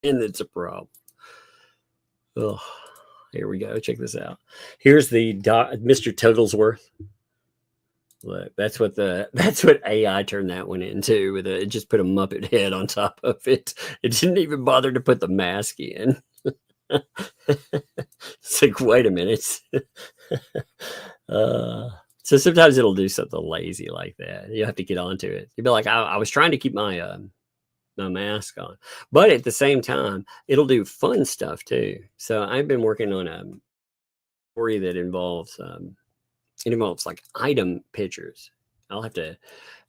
and it's a problem. Oh, here we go. Check this out. Here's the Mr. Tugglesworth. Look, that's what AI turned that one into. It just put a Muppet head on top of it. It didn't even bother to put the mask in. It's like, wait a minute. So sometimes it'll do something lazy like that. You have to get onto it. You'd be like, I was trying to keep my mask on, but at the same time it'll do fun stuff too. So I've been working on a story that involves like item pictures. I'll have to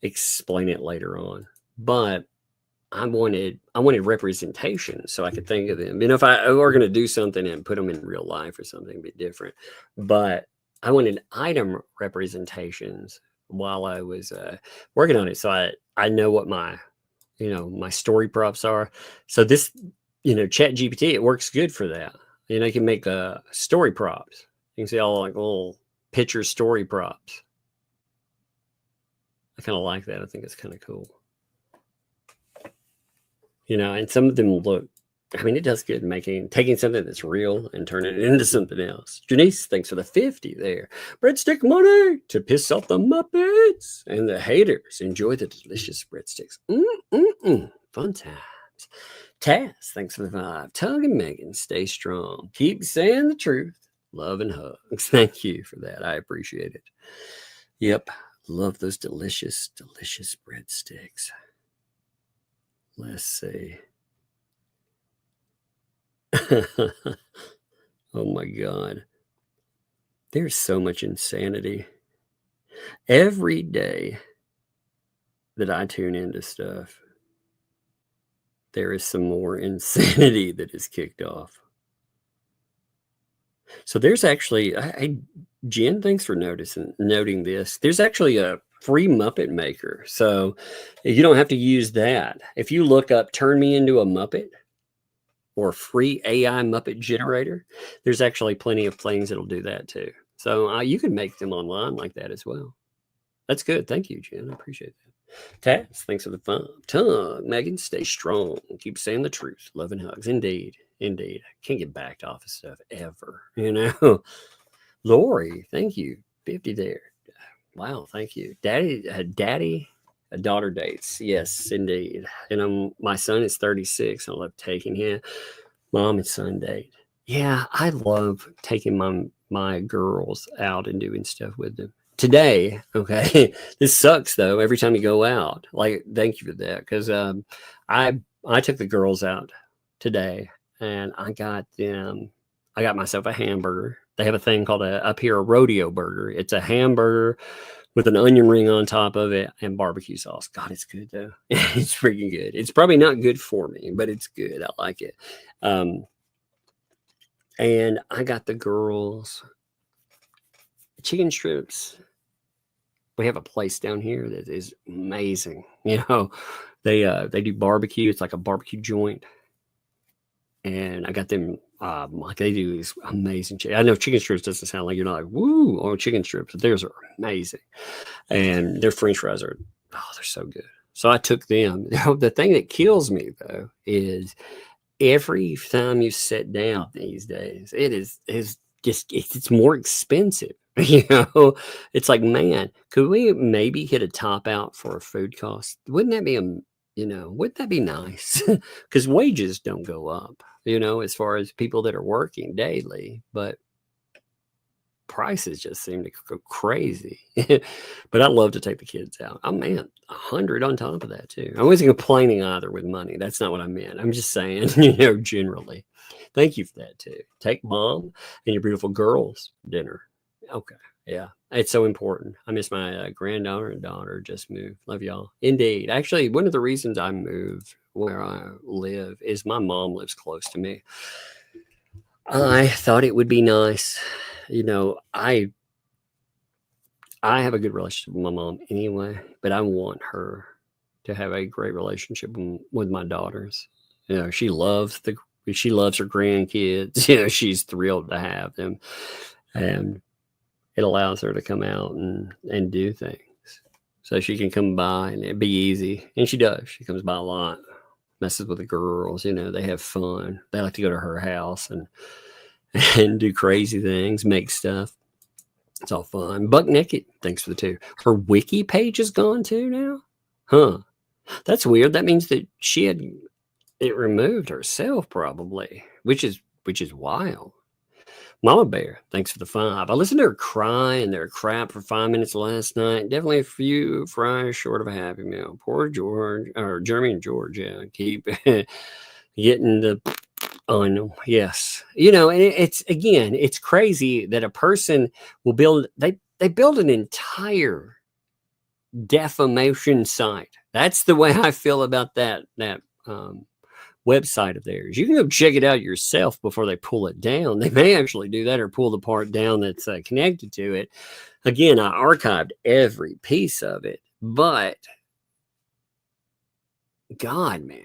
explain it later on, but I wanted representation so I could think of them. You know, if I were going to do something and put them in real life or something, it'd be different. But I wanted item representations while I was working on it. So I know what my, my story props are. So this, Chat GPT, it works good for that. You can make story props. You can see all like little picture story props. I kind of like that. I think it's kind of cool. And some of them look, it does good taking something that's real and turning it into something else. Janice, thanks for the 50 there. Breadstick money to piss off the Muppets and the haters. Enjoy the delicious breadsticks. Fun times. Taz, thanks for the 5. Tug and Megan, stay strong. Keep saying the truth. Love and hugs. Thank you for that. I appreciate it. Yep. Love those delicious, delicious breadsticks. Let's see. Oh my God. There's so much insanity. Every day that I tune into stuff, there is some more insanity that is kicked off. So there's actually, Jen, thanks for noting this. There's actually a free Muppet maker. So you don't have to use that. If you look up Turn Me Into a Muppet or free AI Muppet generator, there's actually plenty of things that'll do that too. So you can make them online like that as well. That's good. Thank you, Jen. I appreciate that. Taz, thanks for the fun. Tongue, Megan, stay strong. Keep saying the truth. Love and hugs. Indeed. Indeed. I can't get backed off of stuff ever, Lori, thank you. 50 there. Wow, thank you. Daddy, daughter dates. Yes, indeed. And my son is 36. I love taking him. Mom and son date. Yeah, I love taking my girls out and doing stuff with them. Today, okay, this sucks though. Every time you go out, thank you for that, because I took the girls out today, and I got myself a hamburger. They have a thing called up here a rodeo burger. It's a hamburger with an onion ring on top of it and barbecue sauce. God, it's good though. It's freaking good. It's probably not good for me, but it's good. I like it. And I got the girls chicken strips. We have a place down here that is amazing. They do barbecue. It's like a barbecue joint. And I got them, they do these amazing chicken. I know chicken strips doesn't sound like you're not like, woo, or chicken strips, but theirs are amazing. And their French fries they're so good. So I took them. The thing that kills me though is every time you sit down these days, it's more expensive. It's like, man, could we maybe hit a top out for a food cost? Wouldn't that be wouldn't that be nice? Because wages don't go up, as far as people that are working daily, but prices just seem to go crazy. But I love to take the kids out. Oh man, 100 on top of that too. I wasn't complaining either with money. That's not what I meant. I'm just saying, generally. Thank you for that too. Take mom and your beautiful girls dinner. Okay. Yeah. It's so important. I miss my granddaughter and daughter just moved. Love y'all. Indeed. Actually, one of the reasons I moved where I live is my mom lives close to me. I thought it would be nice. I have a good relationship with my mom anyway, but I want her to have a great relationship with my daughters. She loves her grandkids. She's thrilled to have them. And it allows her to come out and do things. So she can come by and it'd be easy. And she does. She comes by a lot, messes with the girls. They have fun. They like to go to her house and do crazy things, make stuff. It's all fun. Buck Naked, thanks for the 2. Her wiki page is gone too now? Huh. That's weird. That means that she had it removed herself probably, which is wild. Mama Bear, thanks for the 5. I listened to her cry and their crap for 5 minutes last night. Definitely a few fries short of a Happy Meal. Poor George, or Jeremy and George, keep getting the on. Yes. And it's crazy that a person will build, they build an entire defamation site. That's the way I feel about that website of theirs. You can go check it out yourself before they pull it down. They may actually do that or pull the part down that's connected to it. Again, I archived every piece of it, but God, man,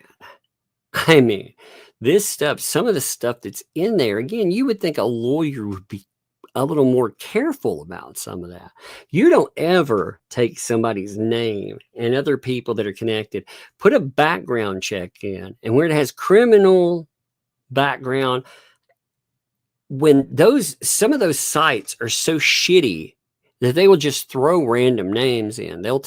I mean, this stuff, some of the stuff that's in there, again, you would think a lawyer would be a little more careful about some of that. You don't ever take somebody's name and other people that are connected, put a background check in, and where it has criminal background, when some of those sites are so shitty that they will just throw random names in. They'll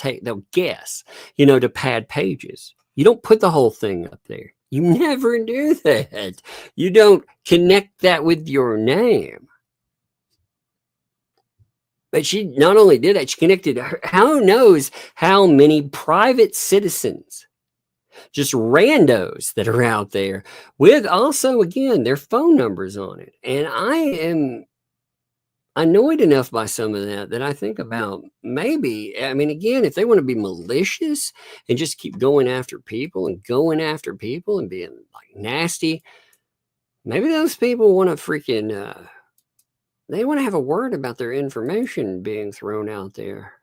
guess, to pad pages. You don't put the whole thing up there. You never do that. You don't connect that with your name. But she not only did that, she connected who knows how many private citizens, just randos that are out there with also, again, their phone numbers on it. And I am annoyed enough by some of that I think about maybe, I mean, again, if they want to be malicious and just keep going after people and being like nasty, maybe those people want to freaking, they want to have a word about their information being thrown out there.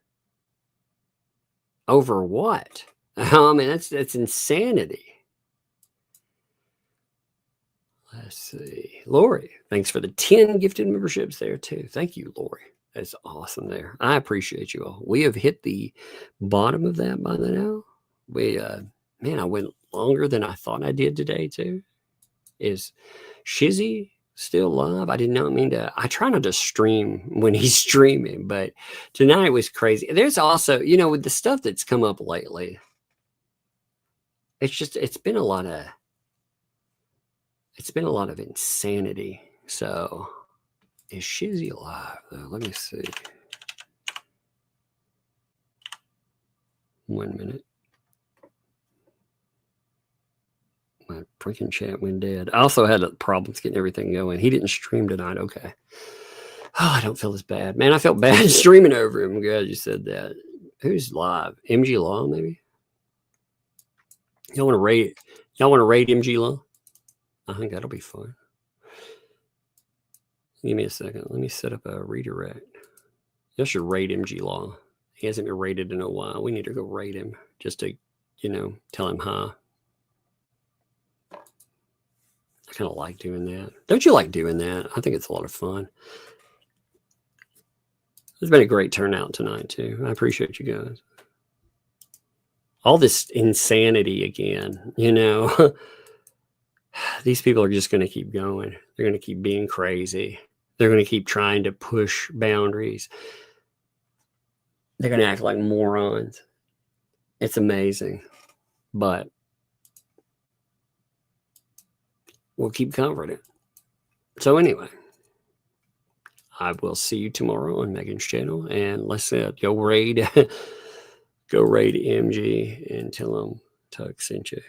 Over what? I mean, that's insanity. Let's see. Lori, thanks for the 10 gifted memberships there too. Thank you, Lori. That's awesome there. I appreciate you all. We have hit the bottom of that by now. Man, I went longer than I thought I did today too. Is Shizzy still live? I did not mean to. I try not to stream when he's streaming, but tonight was crazy. There's also, with the stuff that's come up lately, it's been a lot of insanity. So is Shizzy alive though? Let me see. 1 minute. My freaking chat went dead. I also had problems getting everything going. He didn't stream tonight. Okay. Oh, I don't feel as bad. Man, I felt bad streaming over him. I'm glad you said that. Who's live? MG Law, maybe? Y'all want to raid MG Law? I think that'll be fun. Give me a second. Let me set up a redirect. Y'all should raid MG Law. He hasn't been raided in a while. We need to go raid him just to, tell him hi. I kind of like doing that. Don't you like doing that? I think it's a lot of fun. It's been a great turnout tonight, too. I appreciate you guys. All this insanity again, These people are just going to keep going. They're going to keep being crazy. They're going to keep trying to push boundaries. They're going to act like morons. It's amazing. But we'll keep covering it. So anyway, I will see you tomorrow on Megan's channel. And let's go raid MG and tell him Tuck sent you.